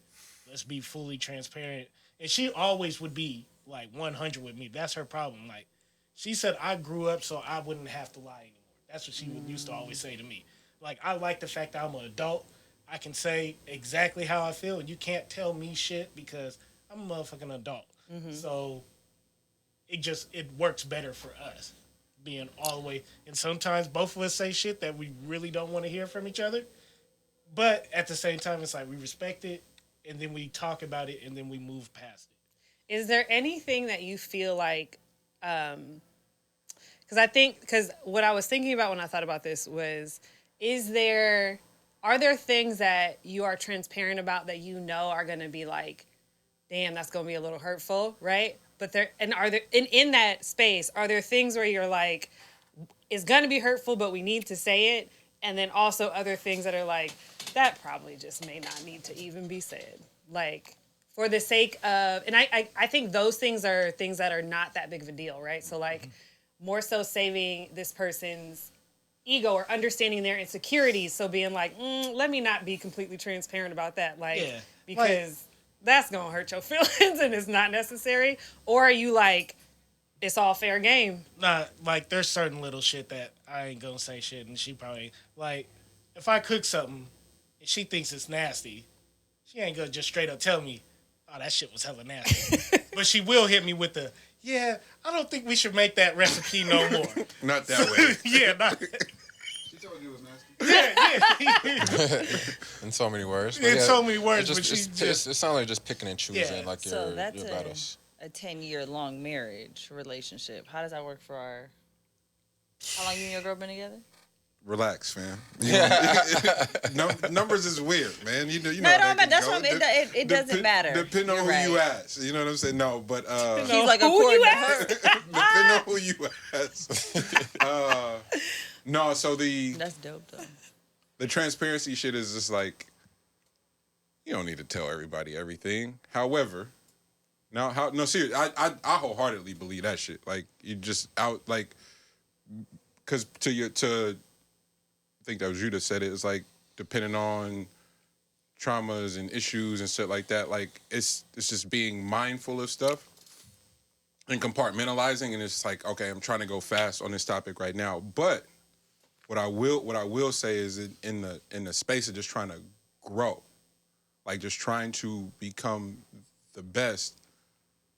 let's be fully transparent. And she always would be like 100 with me. That's her problem. Like, she said I grew up so I wouldn't have to lie anymore. That's what she used to always say to me. Like, I like the fact that I'm an adult. I can say exactly how I feel, and you can't tell me shit because I'm a motherfucking adult. So it works better for us being all the way. And sometimes both of us say shit that we really don't want to hear from each other. But at the same time, it's like we respect it, and then we talk about it, and then we move past it. Is there anything that you feel like, because what I was thinking about when I thought about this was, are there things that you are transparent about that you know are going to be like, damn, that's going to be a little hurtful, right? But in that space, are there things where you're like, it's going to be hurtful, but we need to say it? And then also other things that are like, that probably just may not need to even be said. Like, for the sake of, and I think those things are things that are not that big of a deal, right? So like, more so saving this person's ego or understanding their insecurities. So being like, let me not be completely transparent about that. Like, because that's going to hurt your feelings and it's not necessary. Or are you like, it's all fair game? Nah, like, there's certain little shit that I ain't gonna say shit, and she probably, like, if I cook something and she thinks it's nasty, she ain't gonna just straight up tell me, oh, that shit was hella nasty. But she will hit me with the, yeah, I don't think we should make that recipe no more. Not that way. Yeah, not. She told you it was nasty. Yeah. In so many words. In so many words, It but she just. it sounds like just picking and choosing Yeah. like So your that's battles. a 10-year-long marriage relationship. How does that work for how long you and your girl been together? Relax, fam. Numbers is weird, man. You know. No, how no, that that's can what go. it doesn't matter. Depending on You're who right. you ask, you know what I'm saying. No, but He's like, Who according you to ask? her. depending on who you ask. No, so That's dope though. the transparency shit is just like, you don't need to tell everybody everything. However, seriously, I wholeheartedly believe that shit. Like, you just out, like, because I think that was you that said it. It's like, depending on traumas and issues and shit like that, like, it's just being mindful of stuff and compartmentalizing, and it's like, okay, I'm trying to go fast on this topic right now, but what I will say is in the space of just trying to grow, like just trying to become the best.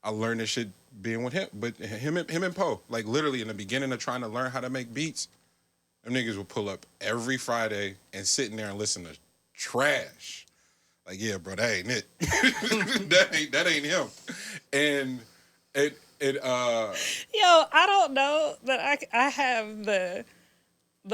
I learned this shit being with him, but him and Poe, like literally in the beginning of trying to learn how to make beats, them niggas would pull up every Friday and sit in there and listen to trash. Like, yeah, bro, that ain't it. that ain't him. And Yo, I don't know that I have the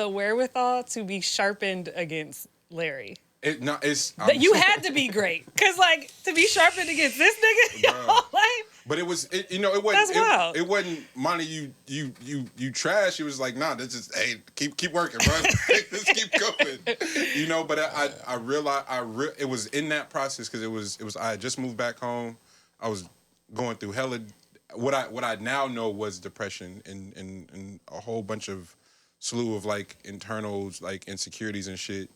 wherewithal to be sharpened against Larry. You had to be great, cause like to be sharpened against this nigga, your whole life. But it wasn't. That's wild. It wasn't Monty. You trash. It was like, nah. This is keep working, bro. Just keep going. But I realized it was in that process because it was I had just moved back home. I was going through hella. What I now know was depression and a whole bunch of slew of like internals, like insecurities and shit.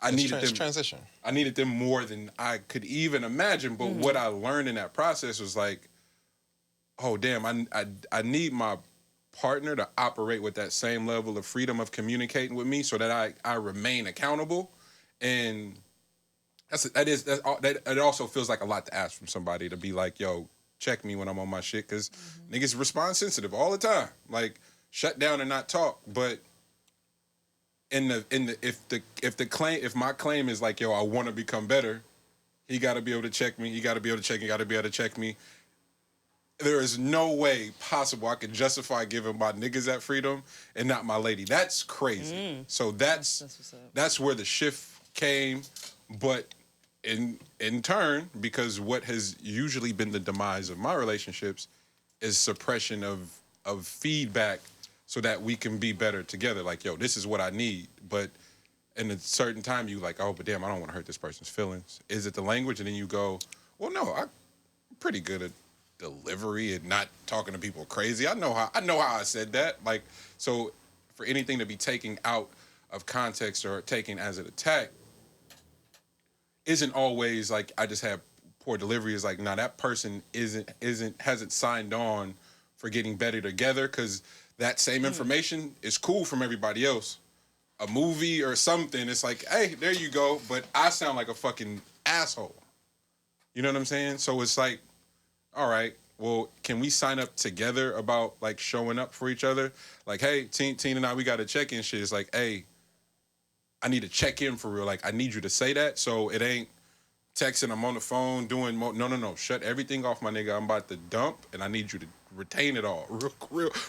I needed them. Transition. I needed them more than I could even imagine. But what I learned in that process was like, oh damn, I need my partner to operate with that same level of freedom of communicating with me, so that I remain accountable. And it also feels like a lot to ask from somebody to be like, yo, check me when I'm on my shit, because niggas respond sensitive all the time. Like, shut down and not talk, but. If my claim is like, yo, I want to become better, he got to be able to check me. He got to be able to check. He got to be able to check me. There is no way possible I could justify giving my niggas that freedom and not my lady. That's crazy. So that's where the shift came. But in turn, because what has usually been the demise of my relationships is suppression of feedback, so that we can be better together. Like, yo, this is what I need. But in a certain time, you like, oh, but damn, I don't want to hurt this person's feelings. Is it the language? And then you go, well, no, I'm pretty good at delivery and not talking to people crazy. I know how I said that. Like, so for anything to be taken out of context or taken as an attack isn't always like, I just have poor delivery. Is like, nah, that person hasn't signed on for getting better together, because that same information is cool from everybody else. A movie or something, it's like, hey, there you go. But I sound like a fucking asshole. You know what I'm saying? So it's like, all right, well, can we sign up together about like showing up for each other? Like, hey, Teen and I, we got to check in shit. It's like, hey, I need to check in for real. Like, I need you to say that, so it ain't texting, I'm on the phone doing no. Shut everything off, my nigga. I'm about to dump, and I need you to retain it all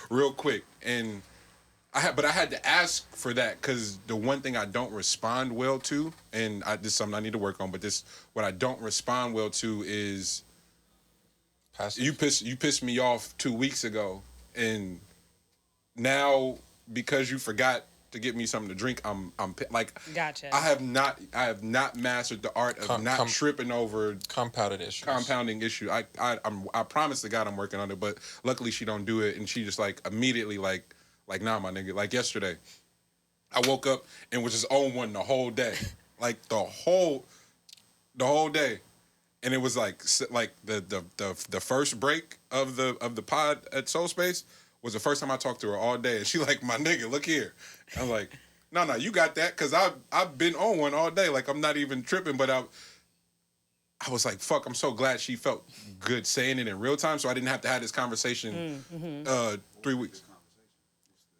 real quick. And I had to ask for that, because the one thing I don't respond well to, and this is something I need to work on, but what I don't respond well to is passive. You pissed me off 2 weeks ago, and now because you forgot to get me something to drink, I'm like, gotcha. I have not mastered the art of not tripping over compounding issue. I promise to God I'm working on it, but luckily she don't do it, and she just like immediately like nah, my nigga. Like yesterday, I woke up and was just on one the whole day, like the whole day, and it was like the first break of the pod at Soul Space was the first time I talked to her all day, and she like, my nigga, look here. I'm like, no, you got that, because I've been on one all day. Like, I'm not even tripping, but I was like, fuck, I'm so glad she felt good saying it in real time, so I didn't have to have this conversation 3 weeks.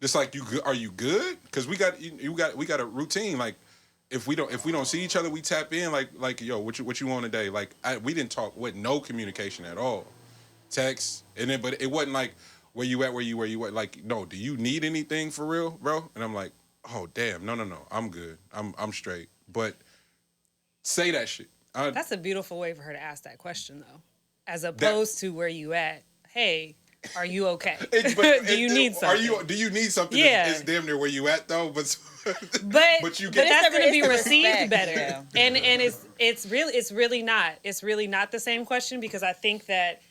Just like, are you good? Because we got a routine. Like, if we don't see each other, we tap in. Like yo, what you want today? Like, we didn't talk with no communication at all, text, and then but it wasn't like, where you at? Like, no, do you need anything for real, bro? And I'm like, oh, damn, no, I'm good. I'm straight. But say that shit. That's a beautiful way for her to ask that question, though, as opposed to where you at. Hey, are you okay? Do you need something? Do you need something? Yeah. It's damn near where you at though, but you but get that's going to be it's the received respect, better. yeah. And it's really not the same question, because I think that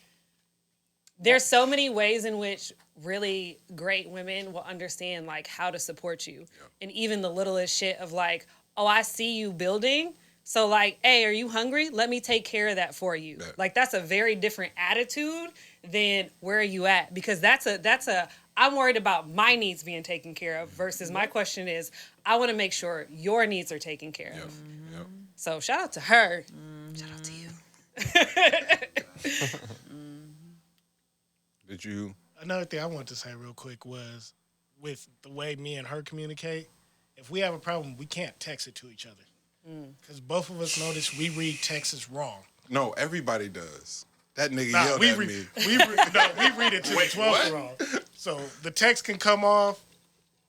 there's so many ways in which really great women will understand like how to support you. Yeah. And even the littlest shit of like, oh, I see you building. So like, hey, are you hungry? Let me take care of that for you. Yeah. Like that's a very different attitude than where are you at? Because that's a I'm worried about my needs being taken care of versus my question is I want to make sure your needs are taken care of. Mm-hmm. Yep. So shout out to her. Mm-hmm. Shout out to you. Did you? Another thing I wanted to say real quick was with the way me and her communicate, if we have a problem, we can't text it to each other. Because both of us notice we read texts wrong. No, everybody does. That nigga yelled at me. We read it to the 12th wrong. So the text can come off.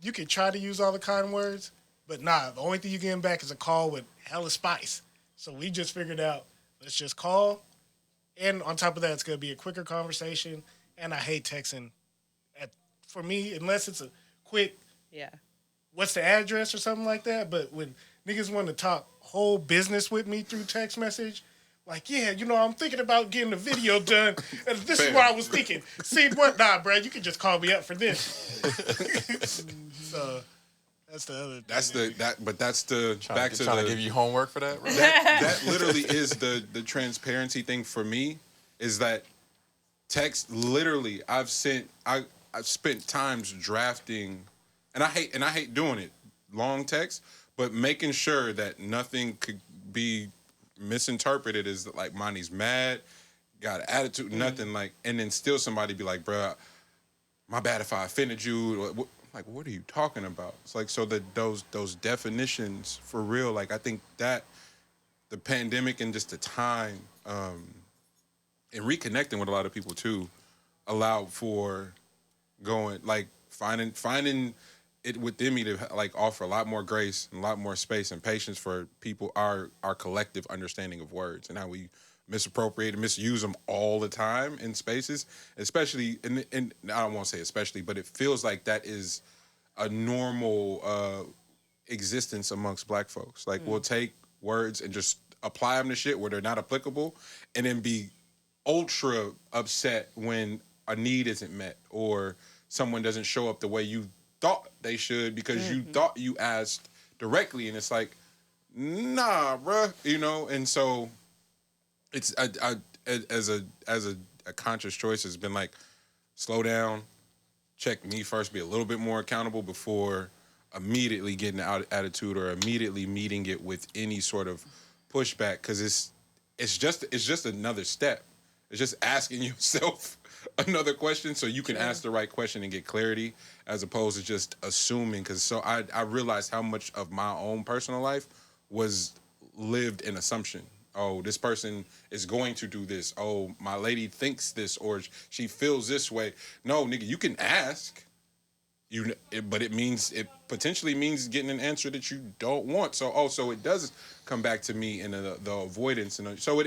You can try to use all the kind words, but the only thing you're getting back is a call with hella spice. So we just figured out, let's just call. And on top of that, it's going to be a quicker conversation. And I hate texting for me, unless it's a quick, what's the address or something like that. But when niggas want to talk whole business with me through text message, like, yeah, I'm thinking about getting a video done, and this is what I was thinking. See, what? Nah, bro, you can just call me up for this. So that's the other thing. That's the trying to give you homework for that, bro? That literally is the transparency thing for me, is that text literally I've spent times drafting, and I hate doing it, long text, but making sure that nothing could be misinterpreted as like Monty's mad, got an attitude, nothing like, and then still somebody be like, bruh, my bad if I offended you. Like, what are you talking about? It's like, so that those definitions for real, like I think that the pandemic and just the time and reconnecting with a lot of people too allowed for finding it within me to like offer a lot more grace and a lot more space and patience for people, our collective understanding of words and how we misappropriate and misuse them all the time in spaces, especially and I don't want to say especially, but it feels like that is a normal existence amongst Black folks. Like we'll take words and just apply them to shit where they're not applicable, and then be ultra upset when a need isn't met or someone doesn't show up the way you thought they should because you thought you asked directly, and it's like, nah, bruh, and so it's I as a conscious choice has been like, slow down, check me first, be a little bit more accountable before immediately getting an attitude or immediately meeting it with any sort of pushback, because it's just another step. It's just asking yourself another question so you can ask the right question and get clarity, as opposed to just assuming. Because so I realized how much of my own personal life was lived in assumption. Oh, this person is going to do this. Oh, my lady thinks this, or she feels this way. No, nigga, you can ask. But it potentially means getting an answer that you don't want. So so it does come back to me in the avoidance, and so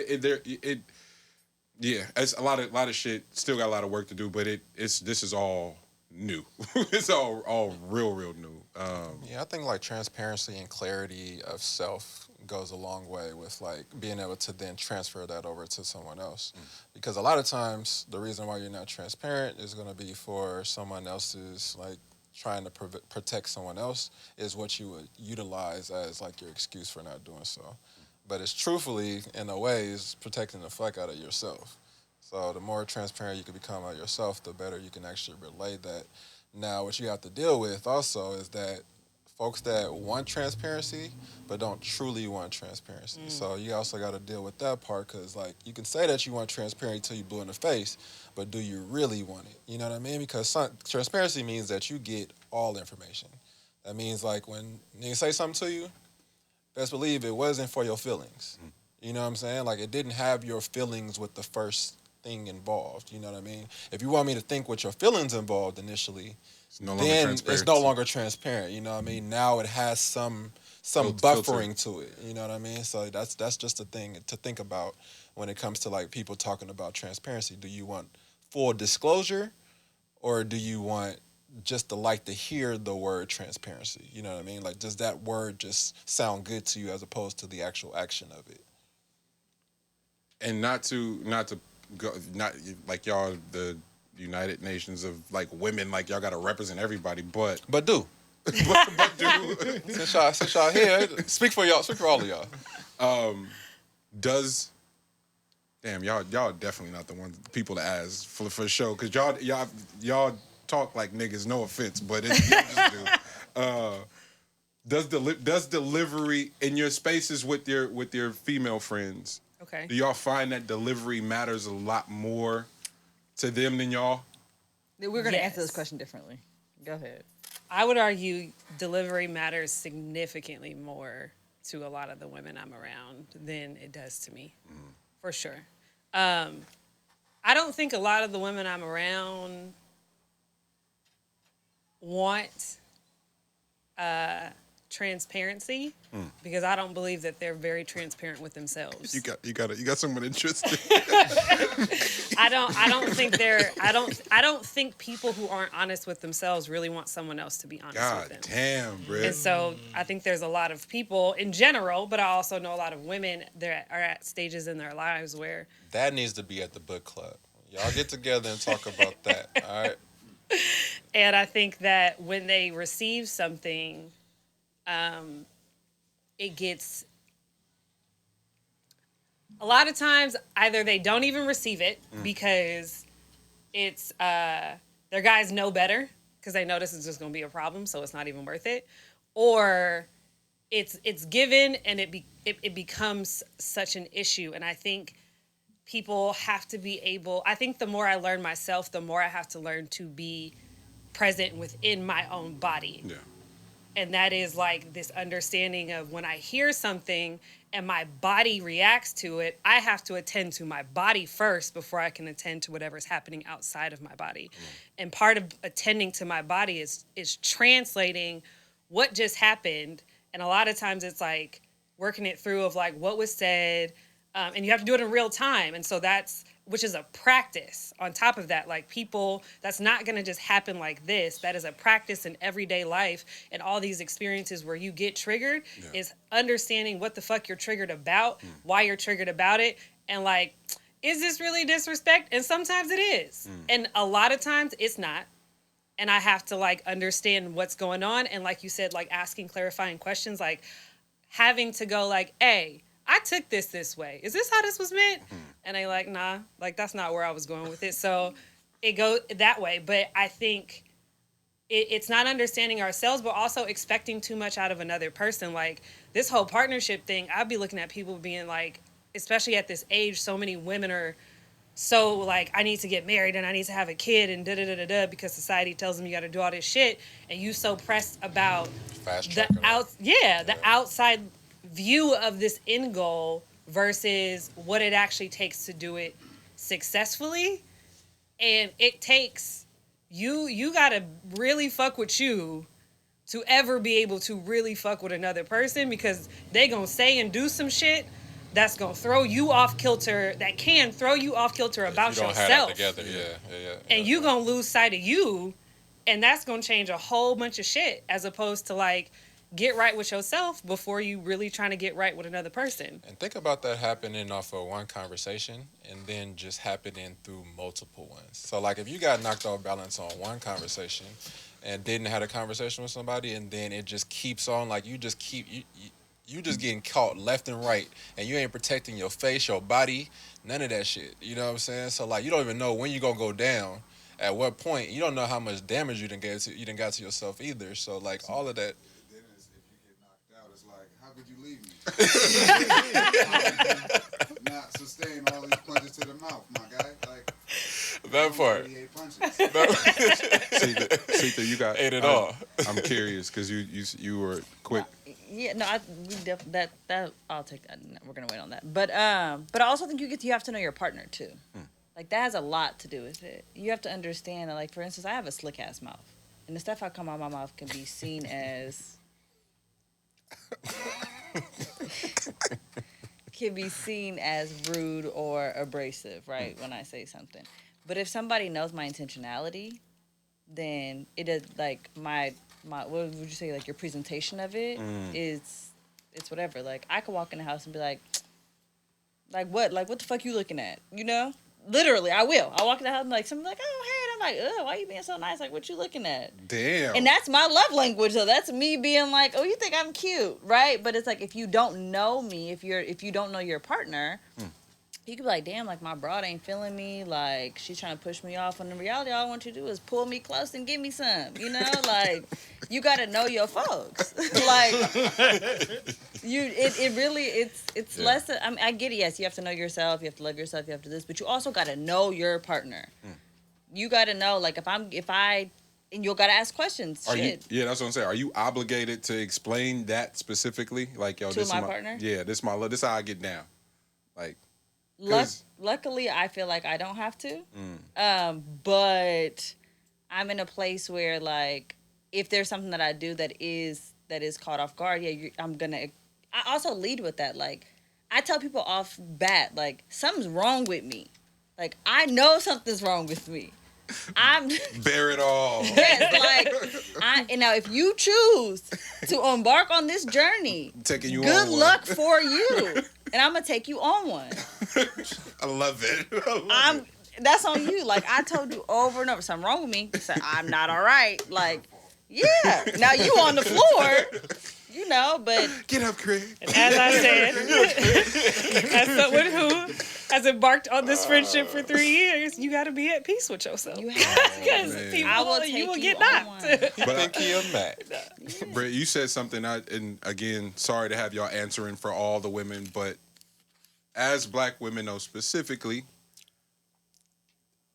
yeah, it's a lot of shit. Still got a lot of work to do, but this is all new. It's all real new. Yeah, I think like transparency and clarity of self goes a long way with like being able to then transfer that over to someone else. Because a lot of times the reason why you're not transparent is going to be for someone else's, like trying to protect someone else is what you would utilize as like your excuse for not doing so. But it's truthfully, in a way, is protecting the fuck out of yourself. So the more transparent you can become of yourself, the better you can actually relay that. Now, what you have to deal with also is that folks that want transparency but don't truly want transparency. So you also got to deal with that part, because like you can say that you want transparency till you blue in the face, but do you really want it? You know what I mean? Because transparency means that you get all information. That means like when they say something to you, best believe it wasn't for your feelings. You know what I'm saying? Like it didn't have your feelings with the first thing involved. You know what I mean? If you want me to think with your feelings involved initially, It's no longer then transparent. it's no longer transparent. You know what I mean? Now it has some buffering to it. You know what I mean? So that's just a thing to think about when it comes to like people talking about transparency. Do you want full disclosure, or do you want just to hear the word transparency? You know what I mean? Like, does that word just sound good to you as opposed to the actual action of it? And not to go, not like y'all the United Nations of like women, like y'all got to represent everybody, but do. but do Since y'all here, speak for all of y'all. does damn y'all definitely not the people to ask for sure, because y'all talk like niggas, no offense, but y'all just do. Does delivery in your spaces with your female friends? Okay. Do y'all find that delivery matters a lot more to them than y'all? We're going to Yes. answer this question differently. Go ahead. I would argue delivery matters significantly more to a lot of the women I'm around than it does to me, for sure. I don't think a lot of the women I'm around want transparency because I don't believe that they're very transparent with themselves. You got someone interested. I don't think people who aren't honest with themselves really want someone else to be honest with God them. damn, Britt. And so I think there's a lot of people in general, but I also know a lot of women that are at stages in their lives where That needs to be at the book club. Y'all get together and talk about that. All right. and I think that when they receive something, it gets a lot of times either they don't even receive it because it's their guys know better because they know this is just going to be a problem, so it's not even worth it, or it's given and it becomes such an issue. And I think people have to be able. I think the more I learn myself, the more I have to learn to be present within my own body. Yeah. And that is like this understanding of when I hear something and my body reacts to it, I have to attend to my body first before I can attend to whatever's happening outside of my body. And part of attending to my body is translating what just happened. And a lot of times it's like working it through of like what was said, and you have to do it in real time. And so which is a practice on top of that. Like people, that's not going to just happen like this. That is a practice in everyday life. And all these experiences where you get triggered is understanding what the fuck you're triggered about, why you're triggered about it. And like, is this really disrespect? And sometimes it is. And a lot of times it's not. And I have to like understand what's going on. And like you said, like asking clarifying questions, like having to go like, hey, I took this way. Is this how this was meant? And they like, nah, like that's not where I was going with it. So it goes that way. But I think it's not understanding ourselves, but also expecting too much out of another person. Like this whole partnership thing, I'd be looking at people being like, especially at this age, so many women are so like, I need to get married and I need to have a kid and da-da-da-da-da because society tells them you got to do all this shit. And you so pressed about the outside view of this end goal versus what it actually takes to do it successfully. And it takes you gotta really fuck with you to ever be able to really fuck with another person, because they gonna say and do some shit that's gonna throw you off kilter, that can throw you off kilter about you don't yourself. Have that together. Yeah. And you gonna lose sight of you, and that's gonna change a whole bunch of shit, as opposed to like get right with yourself before you really trying to get right with another person. And think about that happening off of one conversation and then just happening through multiple ones. So like if you got knocked off balance on one conversation and didn't have a conversation with somebody, and then it just keeps on, like you just getting caught left and right, and you ain't protecting your face, your body, none of that shit. You know what I'm saying? So like you don't even know when you're gonna go down, at what point. You don't know how much damage you done got to yourself either. So like all of that. Then if you get knocked out, it's like, how could you leave me? How could you not sustain all these punches to the mouth, my guy? Like That part. 38 punches. Sita, you got Ate it all. I'm curious because you were quick. Yeah, no, that I'll take that. No, we're gonna wait on that. But I also think you have to know your partner too. Like, that has a lot to do with it. You have to understand that, like, for instance, I have a slick-ass mouth. And the stuff that come out of my mouth can be seen as... can be seen as rude or abrasive, right, when I say something. But if somebody knows my intentionality, then it is, like, my what would you say, like, your presentation of it is... It's whatever. Like, I could walk in the house and be like what? Like, what the fuck you looking at? You know? Literally, I will. I walk in the house and like, somebody's like, oh, hey. And I'm like, ugh, why you being so nice? Like, what you looking at? Damn. And that's my love language, though. That's me being like, oh, you think I'm cute, right? But it's like, if you don't know me, if you don't know your partner, you could be like, damn, like, my broad ain't feeling me. Like, she's trying to push me off. And in reality, all I want you to do is pull me close and give me some, you know? Like, you got to know your folks. Like, it's less, I get it, yes, you have to know yourself, you have to love yourself, you have to this, but you also got to know your partner. You got to know, like, and you got to ask questions. That's what I'm saying. Are you obligated to explain that specifically? Like, yo, to my partner? Yeah, this how I get down. Like, luckily, I feel like I don't have to. But I'm in a place where, like, if there's something that I do that is caught off guard, I also lead with that. Like, I tell people off bat, like, something's wrong with me. Like, I know something's wrong with me. Bear it all. Yes, like, and now if you choose to embark on this journey, taking you good on one. luck for you. And I'm gonna take you on one. I love it. That's on you. Like, I told you over and over, something wrong with me. You said, I'm not all right. Like, yeah. Now you on the floor, you know, but... Get up, Craig. And as I said, as someone who has embarked on this friendship for 3 years, you got to be at peace with yourself. You have Because you will get knocked. Think he a Mac. Britt, you said something, and again, sorry to have y'all answering for all the women, but as black women, though, specifically,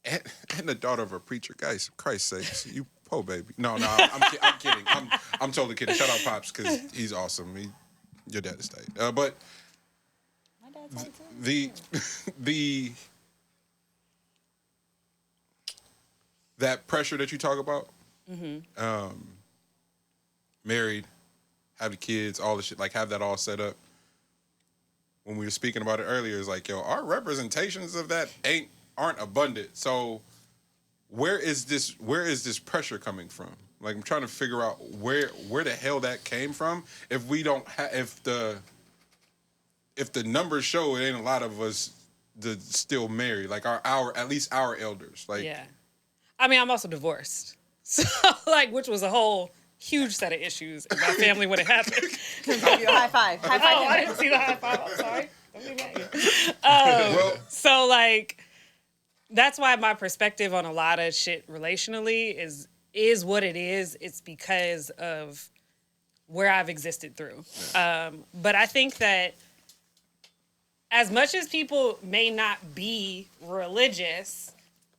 and the daughter of a preacher, guys, Christ's sakes, you poor baby. No, I'm kidding. I'm totally kidding. Shout out Pops, because he's awesome. Your dad is tight. But my dad's tight too. That pressure that you talk about, married, have the kids, all the shit, like, have that all set up. When we were speaking about it earlier, it's like, yo, our representations of that aren't abundant. So where is this pressure coming from? Like, I'm trying to figure out where the hell that came from. If we don't if the numbers show it ain't a lot of us that still married, like our at least our elders. Like, Yeah. I mean, I'm also divorced. So, like, which was a whole huge set of issues in my family when it happened. High five. High five. Oh, I didn't see the high five. I'm sorry. Don't be mad. So, like, that's why my perspective on a lot of shit relationally is what it is. It's because of where I've existed through. But I think that as much as people may not be religious,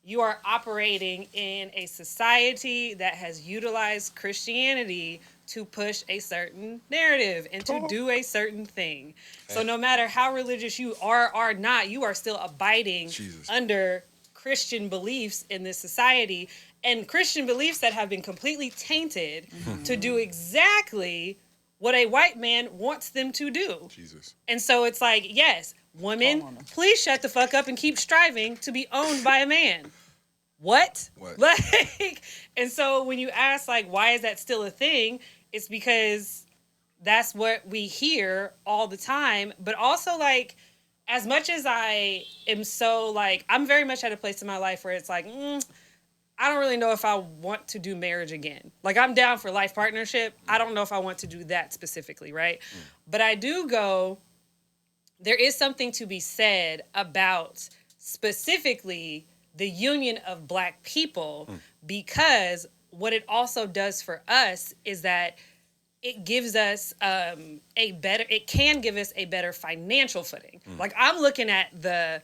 you are operating in a society that has utilized Christianity to push a certain narrative and to do a certain thing. So no matter how religious you are or not, you are still abiding under Christian beliefs in this society, and Christian beliefs that have been completely tainted to do exactly what a white man wants them to do. Jesus. And so it's like, yes, women, please shut the fuck up and keep striving to be owned by a man. What? Like, and so when you ask, like, why is that still a thing? It's because that's what we hear all the time. But also, like, as much as I am so, like, I'm very much at a place in my life where it's like, I don't really know if I want to do marriage again. Like, I'm down for life partnership. I don't know if I want to do that specifically, right? But I do go, there is something to be said about specifically the union of Black people, because what it also does for us is that it gives us it can give us a better financial footing. Like, I'm looking at the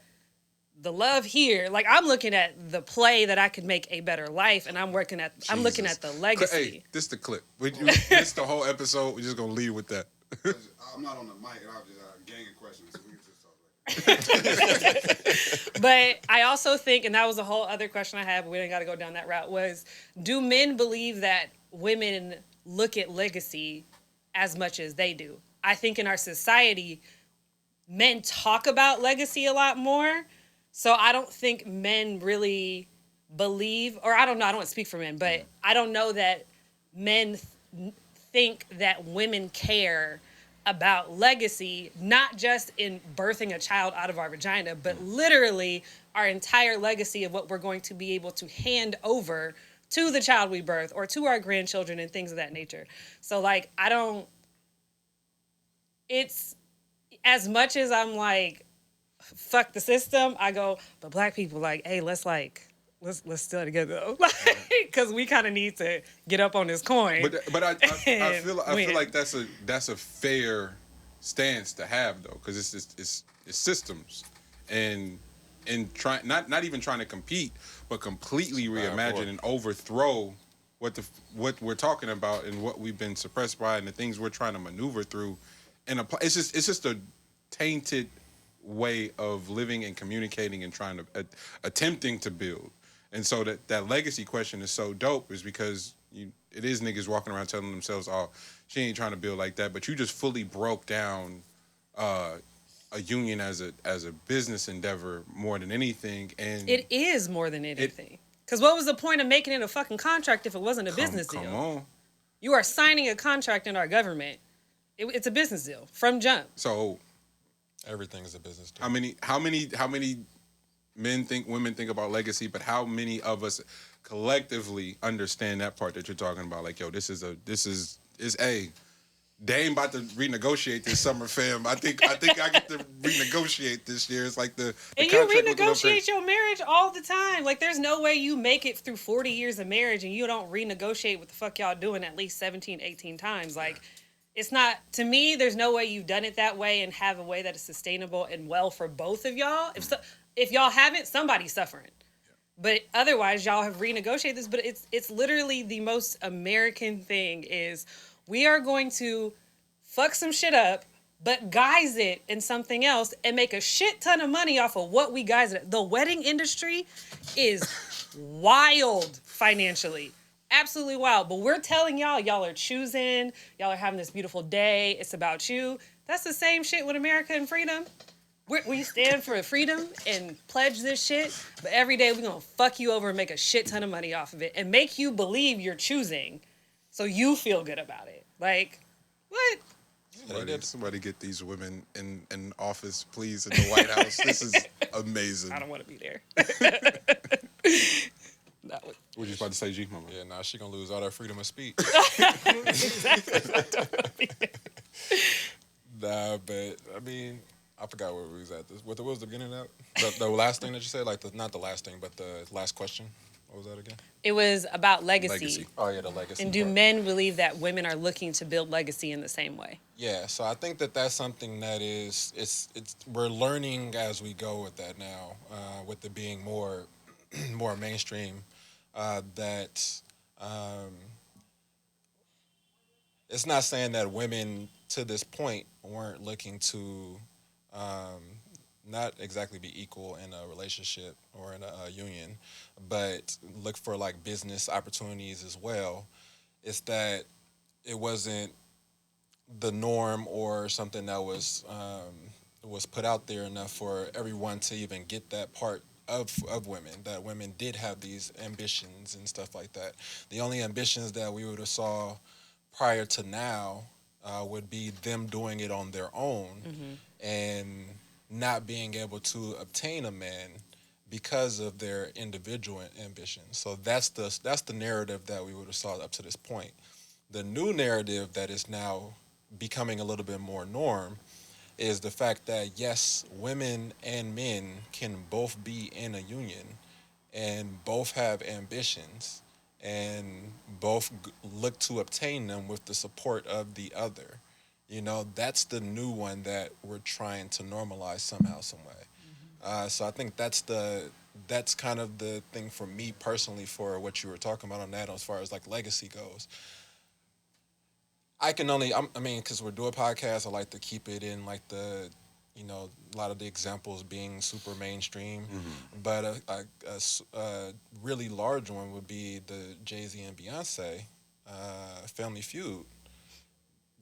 love here. Like, I'm looking at the play that I could make a better life, and I'm looking at the legacy. Hey, this is the clip. This the whole episode. We're just gonna leave with that. I'm not on the mic, and I was just gang of questions. So we can just talk like But I also think, and that was a whole other question I had, but we didn't got to go down that route, was do men believe that women look at legacy as much as they do? I think in our society, men talk about legacy a lot more. So I don't think men really believe, or I don't know, I don't want to speak for men, but I don't know that men think that women care about legacy, not just in birthing a child out of our vagina, but literally our entire legacy of what we're going to be able to hand over to the child we birth or to our grandchildren and things of that nature. So like, it's as much as I'm like, fuck the system, I go, but black people like, hey, let's still together though. Because we kind of need to get up on this coin. But I feel like that's a fair stance to have though, because it's systems and try not even trying to compete, but completely reimagine and overthrow what we're talking about and what we've been suppressed by and the things we're trying to maneuver through. And it's just a tainted way of living and communicating and trying to attempting to build. And so that legacy question is so dope, is because it is niggas walking around telling themselves, oh, she ain't trying to build like that, but you just fully broke down a union as a business endeavor more than anything. And it is more than anything. Because what was the point of making it a fucking contract if it wasn't a business deal? Come on. You are signing a contract in our government. It's a business deal from jump. So Everything is a business deal. how many women think about legacy, but how many of us collectively understand that part that you're talking about? Like, yo, this is they ain't about to renegotiate this summer, fam. I think I get to renegotiate this year. It's like the and you renegotiate your marriage all the time. Like, there's no way you make it through 40 years of marriage and you don't renegotiate what the fuck y'all doing at least 17, 18 times. Like, it's not, to me, there's no way you've done it that way and have a way that is sustainable and well for both of y'all. If y'all haven't, somebody's suffering. But otherwise, y'all have renegotiated this. But it's literally the most American thing is we are going to fuck some shit up, but guise it in something else and make a shit ton of money off of what we guise it. The wedding industry is wild financially. Absolutely wild. But we're telling y'all are choosing, y'all are having this beautiful day, it's about you. That's the same shit with America and freedom. We stand for freedom and pledge this shit, but every day we're gonna fuck you over and make a shit ton of money off of it and make you believe you're choosing so you feel good about it. Like, what? Somebody get these women in office, please, in the White House. This is amazing. I don't want to be there. What you about to say, G? Mama? Yeah, nah, she gonna lose all that freedom of speech. Exactly. Nah, but I mean, I forgot where we was at. What was the beginning of that? The last thing that you said, like not the last thing, but the last question. What was that again? It was about legacy. Oh yeah, the legacy. And do part. men believe that women are looking to build legacy in the same way? Yeah, so I think that's something that it's we're learning as we go with that now, with it being more mainstream. That it's not saying that women to this point weren't looking to not exactly be equal in a relationship or in a union, but look for like business opportunities as well. It's that it wasn't the norm or something that was put out there enough for everyone to even get that part of women, that women did have these ambitions and stuff like that. The only ambitions that we would have saw prior to now would be them doing it on their own and not being able to obtain a man because of their individual ambitions. So that's the narrative that we would have saw up to this point. The new narrative that is now becoming a little bit more norm is the fact that, yes, women and men can both be in a union and both have ambitions and both look to obtain them with the support of the other. You know, that's the new one that we're trying to normalize somehow, some way. So I think that's kind of the thing for me personally for what you were talking about on that as far as like legacy goes. I mean, because we're doing podcasts, I like to keep it in like the you know, a lot of the examples being super mainstream, but a really large one would be the Jay-Z and Beyonce Family Feud.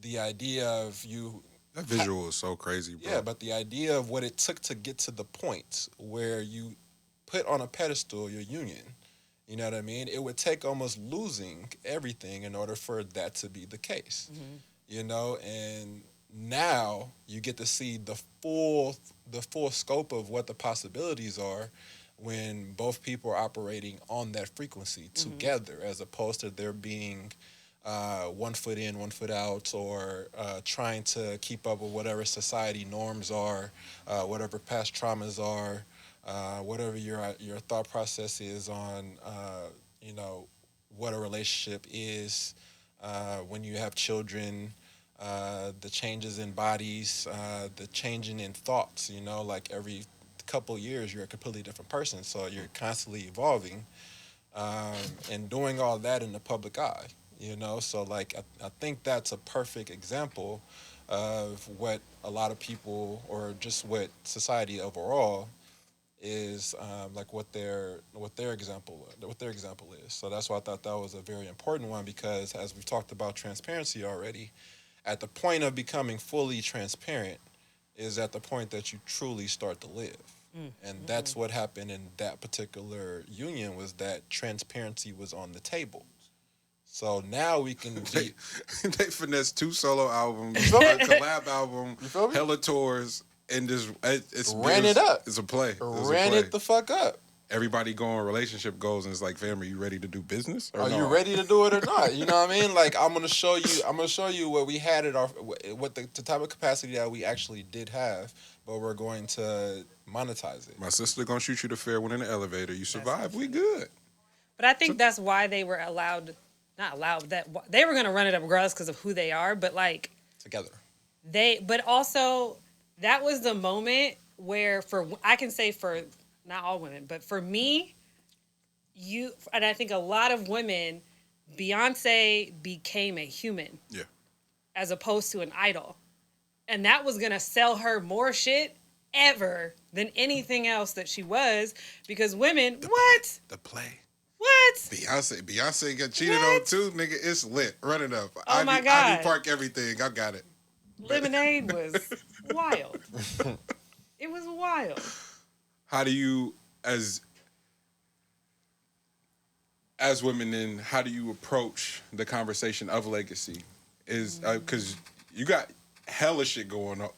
The idea of you That visual is so crazy, bro. yeah, but the idea of what it took to get to the point where you put on a pedestal your union, you know what I mean? It would take almost losing everything in order for that to be the case, you know? And now you get to see the full scope of what the possibilities are when both people are operating on that frequency together, as opposed to there being 1 foot in, 1 foot out, or trying to keep up with whatever society norms are, whatever past traumas are, whatever your thought process is on, you know, what a relationship is, when you have children, the changes in bodies, the changing in thoughts, you know, like every couple years you're a completely different person, so you're constantly evolving, and doing all that in the public eye. You know, so like I think that's a perfect example of what a lot of people, or just what society overall is, like what their example is. So that's why I thought that was a very important one, because as we've talked about transparency already, at the point of becoming fully transparent is at the point that you truly start to live. And that's what happened in that particular union, was that transparency was on the table. So now we can They finessed 2 solo albums, a collab album, feel me? hella tours, and just Ran it up. It's a play. ran it the fuck up. Everybody going relationship goals, and it's like, fam, are you ready to do business? Or Are no? you ready to do it or not? You know what I mean? Like I'm gonna show you what we had at our, what the type of capacity that we actually did have, but we're going to monetize it. My sister gonna shoot you the fair one in the elevator. You survive, we good. But I think that's why they were not allowed, that they were going to run it up regardless because of who they are. But like Together. but also that was the moment where, I can say for not all women, but for me, and I think a lot of women, Beyonce became a human. Yeah. As opposed to an idol. And that was going to sell her more shit ever than anything else that she was, because women, what? The play. What? Beyonce got cheated What? on too, nigga. It's lit. Run it up. Oh my God. Ivy Park, everything. I got it. Lemonade was wild. It was wild. How do you, as women, then how do you approach the conversation of legacy? Is because you got hella shit going on.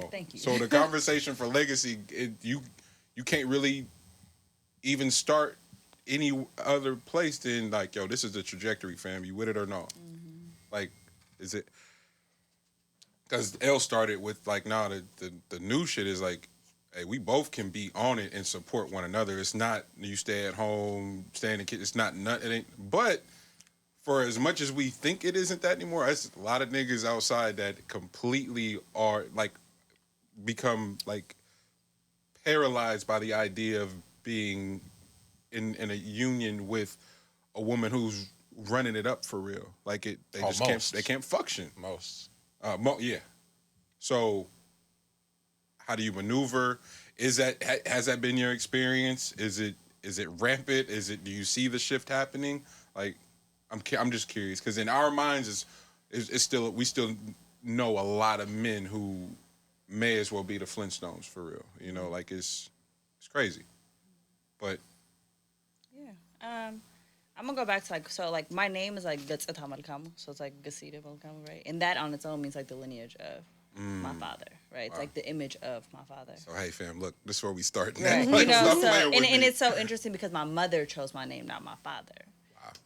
Thank you. So the conversation for legacy, you can't really even start any other place than like, yo, this is the trajectory, fam. You with it or not? Like, is it? Because L started with like, nah, the new shit is like, hey, we both can be on it and support one another. It's not you stay at home, stay in the kitchen. It's not it ain't. But for as much as we think it isn't that anymore, it's a lot of niggas outside that completely are like become like paralyzed by the idea of being in a union with a woman who's running it up for real. Like they can't function. Most. Yeah. So how do you maneuver? Has that been your experience? Is it rampant? Do you see the shift happening? Like I'm just curious, because in our minds it's still, we still know a lot of men who may as well be the Flintstones for real. You know, like it's crazy. But yeah, I'm gonna go back to like my name is like Gatsata Malkamu, so it's like Gasita Malkamu, right? And that on its own means like the lineage of my father, right? It's like the image of my father. So hey fam, look, this is where we start now. Right. Like, You know, stop so playing with and me. it's so interesting because my mother chose my name, not my father.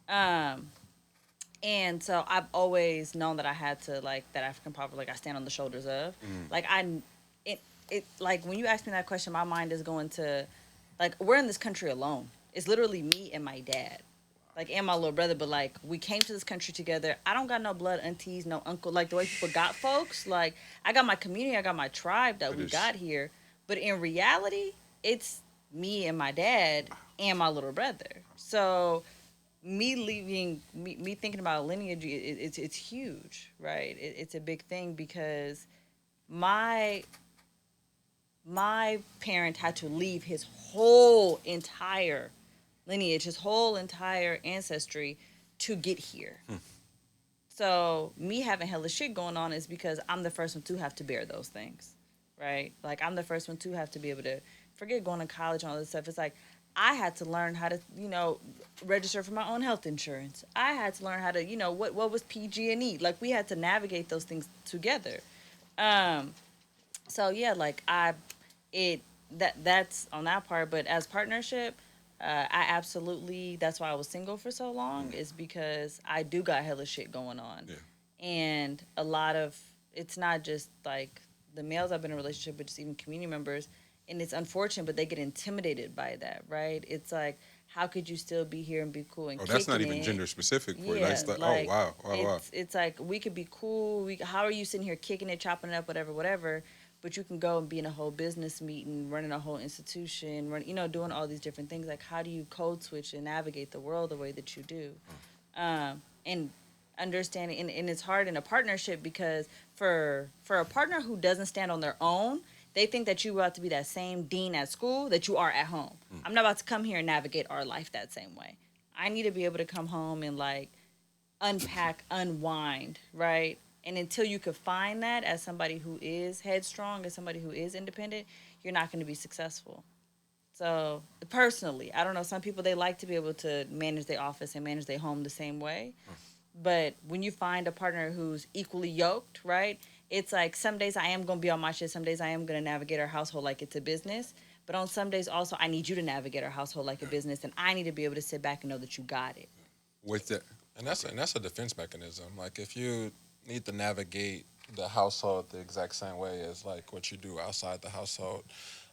Wow. And so I've always known that I had to, like, that African proverb, like, I stand on the shoulders of. Like, like, when you ask me that question, my mind is going to, like, we're in this country alone. It's literally me and my dad, like, and my little brother. But, like, we came to this country together. I don't got no blood aunties, no uncle, like, the way people got folks. Like, I got my community, I got my tribe that we got here. But in reality, it's me and my dad and my little brother. So me thinking about lineage, it's huge, right? It's a big thing because my parent had to leave his whole entire lineage, his whole entire ancestry to get here. So me having hella shit going on is because I'm the first one to have to bear those things, right? Like, I'm the first one to have to be able to forget going to college and all this stuff. It's like, I had to learn how to, register for my own health insurance. I had to learn how to, what was PG&E. Like, we had to navigate those things together. So yeah, like that's on that part. But as partnership, I absolutely, that's why I was single for so long, is because I do got hella shit going on. Yeah. And a lot of, it's not just like the males I've been in a relationship with, just even community members. And it's unfortunate, but they get intimidated by that, right? It's like, how could you still be here and be cool and that's not kicking even it? gender specific. For Yeah, that's like, like, oh wow. It's like, we could be cool. How are you sitting here kicking it, chopping it up, whatever? But you can go and be in a whole business meeting, running a whole institution, doing all these different things. Like, how do you code switch and navigate the world the way that you do? And understanding, and it's hard in a partnership, because for a partner who doesn't stand on their own, they think that you're about to be that same dean at school that you are at home. I'm not about to come here and navigate our life that same way. I need to be able to come home and, like, unpack, unwind, right? And until you could find that as somebody who is headstrong, as somebody who is independent, you're not going to be successful. So personally, I don't know, some people, they like to be able to manage their office and manage their home the same way. But when you find a partner who's equally yoked, right? It's like, some days I am going to be on my shit. Some days I am going to navigate our household like it's a business. But on some days also, I need you to navigate our household like a business. And I need to be able to sit back and know that you got it. With that, And that's a defense mechanism. Like, if you need to navigate the household the exact same way as, like, what you do outside the household,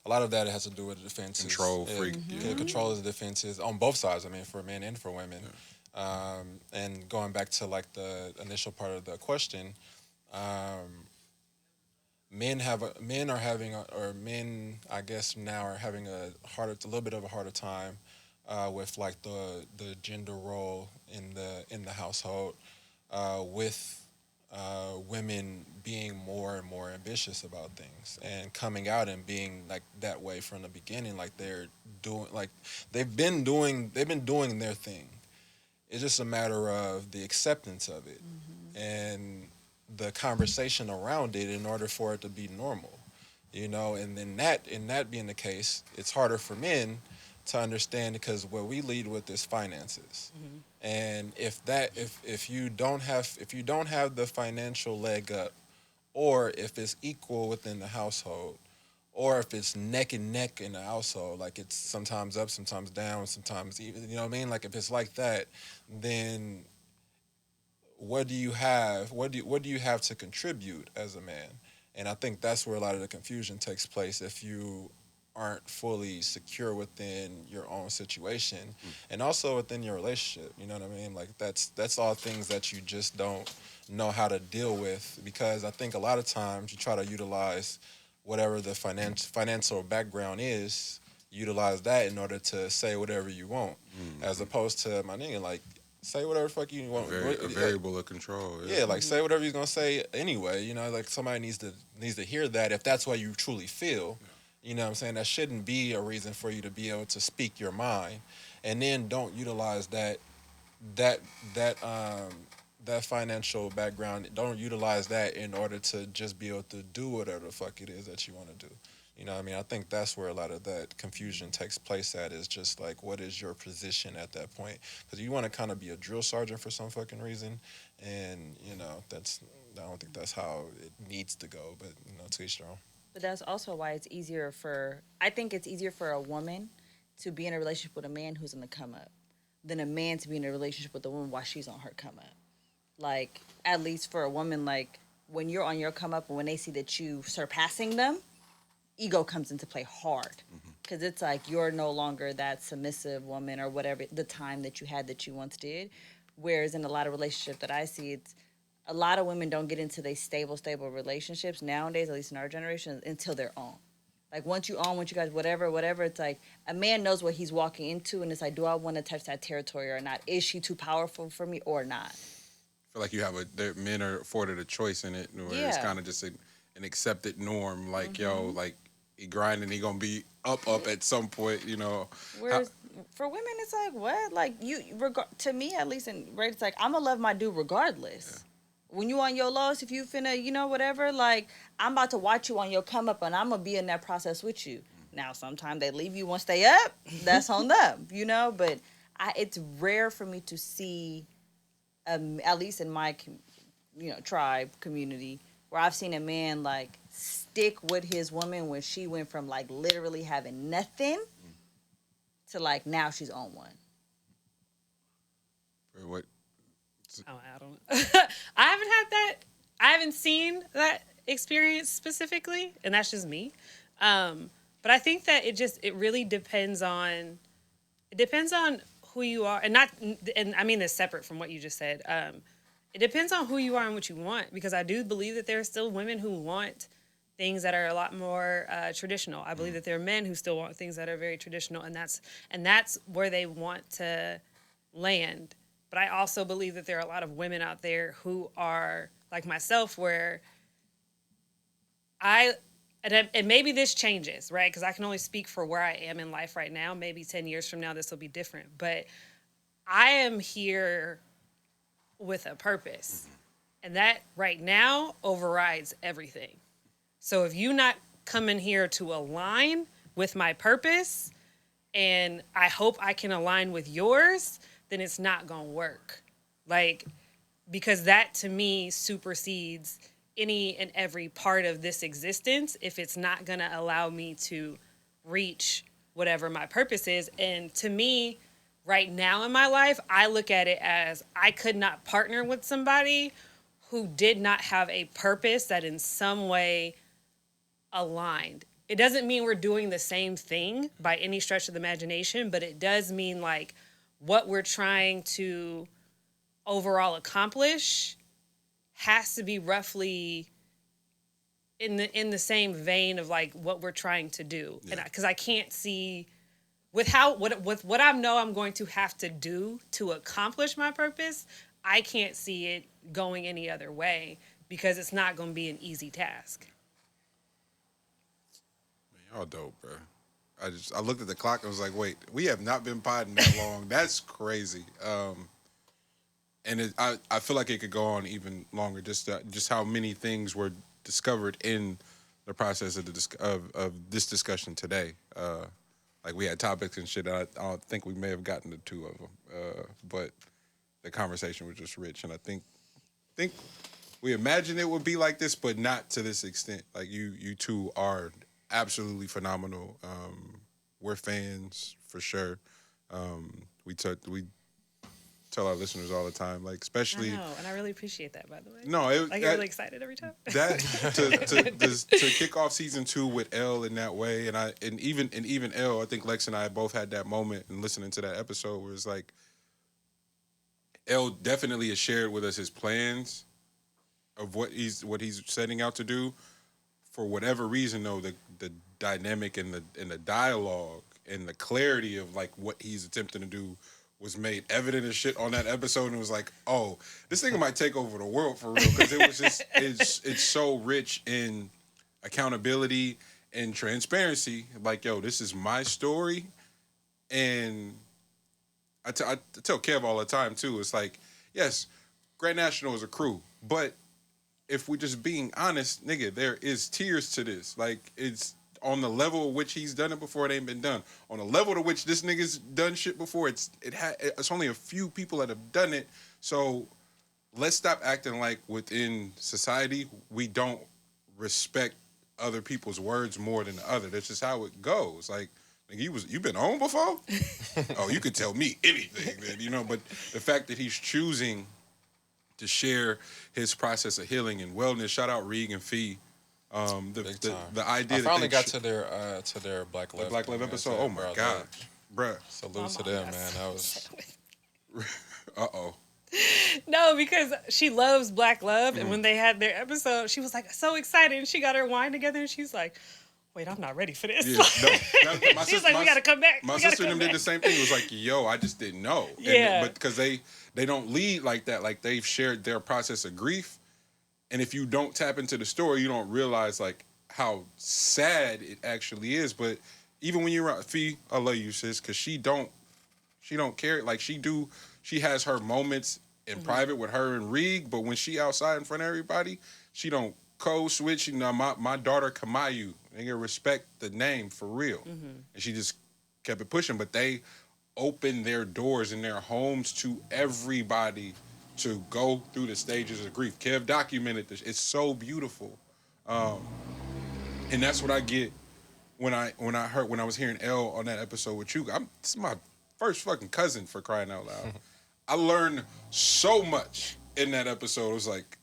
a lot of that has to do with the defenses. Control freak. Yeah, control is the defenses on both sides. I mean, for men and for women. And going back to, like, the initial part of the question, men I guess now are having a little bit of a harder time with, like, the gender role in the household, with women being more and more ambitious about things and coming out and being, like, that way from the beginning. Like, they've been doing their thing. It's just a matter of the acceptance of it and the conversation around it in order for it to be normal, And then that being the case, it's harder for men to understand, because what we lead with is finances. And if you don't have the financial leg up, or if it's equal within the household, or if it's neck and neck in the household, like, it's sometimes up, sometimes down, sometimes even, you know what I mean? Like, if it's like that, then what do you have? What do you have to contribute as a man? And I think that's where a lot of the confusion takes place, if you aren't fully secure within your own situation and also within your relationship. You know what I mean? Like, that's all things that you just don't know how to deal with, because I think a lot of times you try to utilize whatever the financial background is, utilize that in order to say whatever you want, as opposed to, my nigga, like, say whatever the fuck you want. a variable of control. Yeah, like, say whatever you're gonna say anyway. Like, somebody needs to hear that, if that's what you truly feel. You know what I'm saying? That shouldn't be a reason for you to be able to speak your mind, and then don't utilize that financial background. Don't utilize that in order to just be able to do whatever the fuck it is that you want to do. You know what I mean? I think that's where a lot of that confusion takes place at, is just like, what is your position at that point? Because you want to kind of be a drill sergeant for some fucking reason, and, I don't think that's how it needs to go, but, to each their own. But that's also why I think it's easier for a woman to be in a relationship with a man who's on the come up than a man to be in a relationship with a woman while she's on her come up. Like, at least for a woman, like, when you're on your come up and when they see that you surpassing them, ego comes into play hard. Because it's like, you're no longer that submissive woman or whatever, the time that you had that you once did. Whereas in a lot of relationships that I see, it's a lot of women don't get into these stable relationships nowadays, at least in our generation, until they're on. Like, once you guys, whatever, it's like, a man knows what he's walking into, and it's like, do I want to touch that territory or not? Is she too powerful for me or not? I feel like men are afforded a choice in it, where it's kind of just an accepted norm. Like, yo, like, he grinding, he gonna be up at some point, you know. Whereas for women, it's like, what? Like, to me, at least, it's like, I'm gonna love my dude regardless. When you on your lowest, if you finna, you know, whatever, like, I'm about to watch you on your come up, and I'm gonna be in that process with you. Now, sometimes they leave you once they up. That's on them, you know. But it's rare for me to see, at least in my, tribe community, where I've seen a man like stick with his woman when she went from like literally having nothing to like now she's on one. What? Oh, I don't know. I haven't had that. I haven't seen that experience specifically, and that's just me. But I think that it really depends on who you are, and I mean this separate from what you just said. It depends on who you are and what you want, because I do believe that there are still women who want things that are a lot more traditional. I believe that there are men who still want things that are very traditional, and that's where they want to land. But I also believe that there are a lot of women out there who are like myself, where and maybe this changes, right? Because I can only speak for where I am in life right now. Maybe 10 years from now, this will be different. But I am here with a purpose. And that right now overrides everything. So if you not coming here to align with my purpose, and I hope I can align with yours, then it's not going to work. Like, because that to me supersedes any and every part of this existence if it's not going to allow me to reach whatever my purpose is. And to me, right now in my life, I look at it as I could not partner with somebody who did not have a purpose that in some way aligned. It doesn't mean we're doing the same thing by any stretch of the imagination, but it does mean like what we're trying to overall accomplish has to be roughly in the same vein of like what we're trying to do. Yeah. And because I can't see with what I know I'm going to have to do to accomplish my purpose, I can't see it going any other way, because it's not going to be an easy task. Man, y'all dope, bro. I looked at the clock and was like, wait, we have not been podding that long. That's crazy. And I feel like it could go on even longer. Just how many things were discovered in the process of this discussion today. Like we had topics and shit. I don't think we may have gotten to two of them, but the conversation was just rich. And I think we imagined it would be like this, but not to this extent. Like you two are absolutely phenomenal. We're fans for sure. We tell our listeners all the time, like especially. I know, and I really appreciate that, by the way. No, I get really excited every time. That to kick off season 2 with L in that way, and even L, I think Lex and I both had that moment in listening to that episode where it's like L definitely has shared with us his plans of what he's setting out to do. For whatever reason, though, the dynamic and the dialogue and the clarity of like what he's attempting to do was made evident as shit on that episode, and it was like, oh, this thing might take over the world for real, because it was just it's so rich in accountability and transparency. Like, yo, this is my story, and I tell Kev all the time too. It's like, yes, Grand National is a crew, but if we're just being honest, nigga, there is tiers to this. Like, it's on the level at which he's done it before, it ain't been done. On the level to which this nigga's done shit before, it's only a few people that have done it. So let's stop acting like within society we don't respect other people's words more than the other. That's just how it goes. Like, you've been on before? Oh, you could tell me anything, man, you know. But the fact that he's choosing to share his process of healing and wellness. Shout out Reeg and Fee. The idea I finally got to their Black Love episode. Oh my god, bruh! Salute to them, man. That was. Uh-oh. No, because she loves Black Love, and when they had their episode, she was like so excited, and she got her wine together, and she's like, "Wait, I'm not ready for this." Yeah, no, she's like, "We gotta come back." My sister and them did the same thing. It was like, "Yo, I just didn't know." Yeah, but because they don't lead like that. Like they've shared their process of grief. And if you don't tap into the story, you don't realize like how sad it actually is. But even when you're around Fee, I love you, sis, because she don't care. Like she has her moments in private with her and Reeg, but when she outside in front of everybody, she don't code switch. You know, my daughter Kamayu, nigga, respect the name for real. And she just kept it pushing. But they opened their doors in their homes to everybody to go through the stages of grief. Kev documented this. It's so beautiful. And that's what I get when I was hearing L on that episode with you. This is my first fucking cousin, for crying out loud. I learned so much in that episode. It was like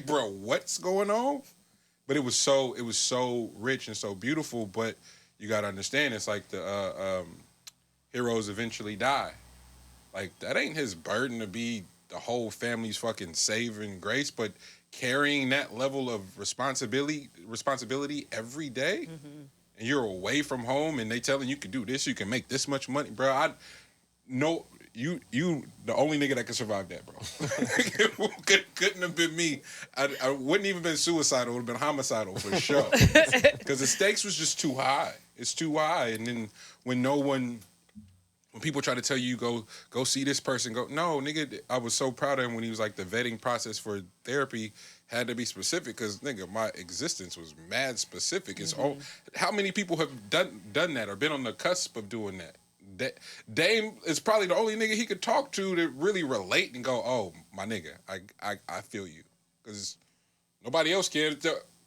bro, what's going on? But it was so rich and so beautiful. But you gotta understand, it's like the heroes eventually die. Like, that ain't his burden to be the whole family's fucking saving grace, but carrying that level of responsibility every day, and you're away from home, and they telling you can do this, you can make this much money, bro. You the only nigga that can survive that, bro. Couldn't have been me. I wouldn't even been suicidal. It would have been homicidal for sure. Because the stakes was just too high. It's too high, and then when people try to tell you go see this person, no, nigga, I was so proud of him when he was like, the vetting process for therapy had to be specific, because nigga, my existence was mad specific. It's all, how many people have done that or been on the cusp of doing that? Dame is probably the only nigga he could talk to really relate and go, oh, my nigga, I feel you. Because nobody else can.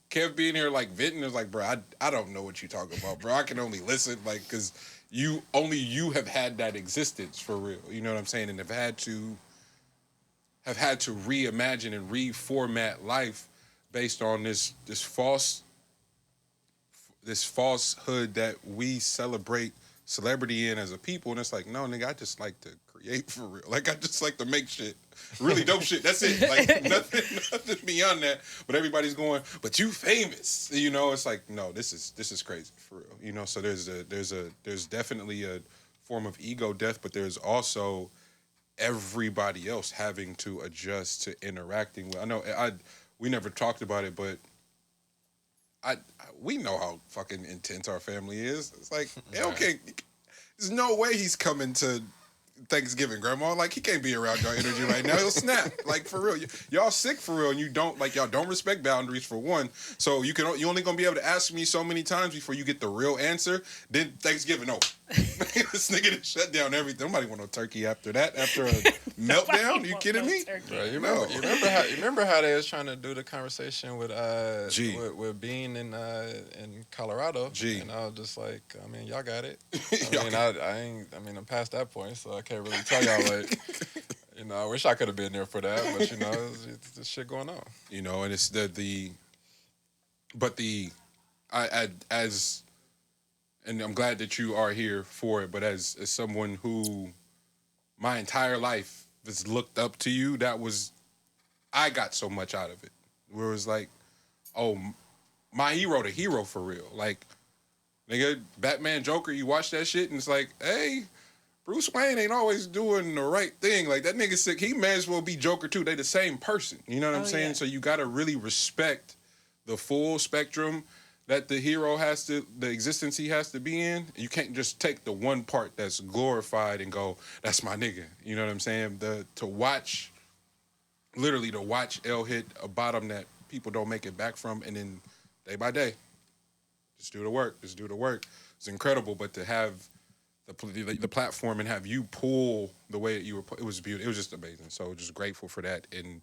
Kev being here like venting is like, bro, I don't know what you talking about, bro. I can only listen, like, because you have had that existence for real. You know what I'm saying? And have had to reimagine and reformat life based on this falsehood that we celebrate celebrity in as a people. And it's like, no, nigga, I just like to create for real. Like, I just like to make shit. Really dope shit. That's it. Like, nothing beyond that. But everybody's going, but you famous. You know, it's like, no, this is crazy for real. You know, so there's definitely a form of ego death, but there's also everybody else having to adjust to interacting with. I know we never talked about it, but we know how fucking intense our family is. It's like, okay, there's no way he's coming to Thanksgiving, Grandma. Like, he can't be around y'all energy right now. He'll snap. Like, for real. Y'all sick for real, and y'all don't respect boundaries, for one. So you only gonna be able to ask me so many times before you get the real answer. Then Thanksgiving, no. This nigga done shut down everything. Nobody want no turkey after that. After a meltdown? Are you kidding me? Bro, you remember how they was trying to do the conversation with Bean in Colorado? G. And I was just like, I mean, y'all got it. I'm past that point, so I can't really tell y'all, like, you know, I wish I could have been there for that, but you know, it's this shit going on. You know, and it's and I'm glad that you are here for it, but as someone who my entire life has looked up to you, I got so much out of it. Where it was like, oh, my hero, the hero for real. Like, nigga, Batman, Joker, you watch that shit and it's like, hey, Bruce Wayne ain't always doing the right thing. Like, that nigga sick, he may as well be Joker too. They the same person. You know what I'm saying? Yeah. So you gotta really respect the full spectrum that the hero the existence he has to be in. You can't just take the one part that's glorified and go, that's my nigga. You know what I'm saying? To watch L hit a bottom that people don't make it back from, and then day by day, just do the work. It's incredible, but to have the platform and have you pull the way that you were, it was beautiful. It was just amazing. So just grateful for that in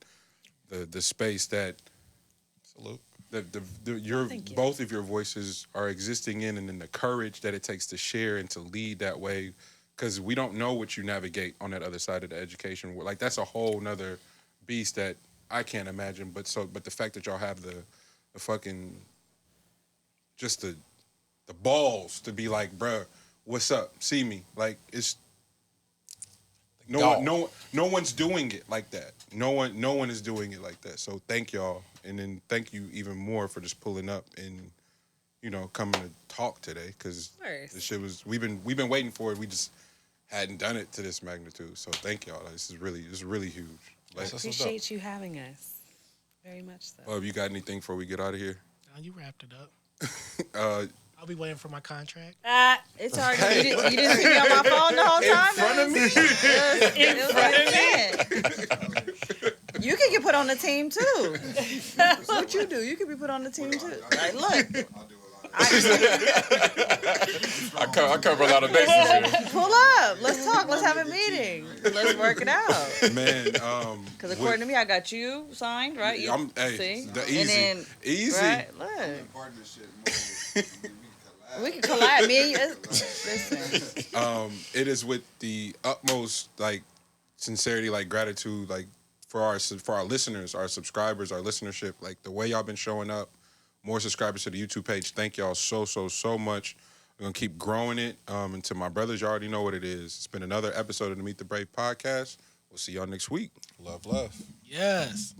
the space that salute. Both of your voices are existing in, and then the courage that it takes to share and to lead that way, because we don't know what you navigate on that other side of the education. Like, that's a whole nother beast that I can't imagine. But the fact that y'all have the fucking just the balls to be like, bruh, what's up? See me. Like, it's no one's doing it like that. No one is doing it like that. So thank y'all, and then thank you even more for just pulling up and, you know, coming to talk today, because this shit was we've been waiting for it. We just hadn't done it to this magnitude. So thank y'all. This is really huge. Like, appreciate you having us. Very much so. Bub, you got anything before we get out of here? Now you wrapped it up. Uh, I'll be waiting for my contract. It's already. You didn't see me on my phone the whole time. in front of me. You can get put on the team too. What you do? You can be put on the team too. Like, look. I cover a lot of bases here. Pull up. Let's talk. Let's have a meeting. Let's work it out. Man, Because according to me, I got you signed, right? You, hey, see? the And then, easy. right? Look. Partnership mode. We can collab. Me and you. Listen. It is with the utmost like sincerity, like gratitude, like for our listeners, our subscribers, our listenership, like the way y'all been showing up. More subscribers to the YouTube page. Thank y'all so much. We're gonna keep growing it. And to my brothers, you already know what it is. It's been another episode of the Meet the Brave podcast. We'll see y'all next week. Love. Yes.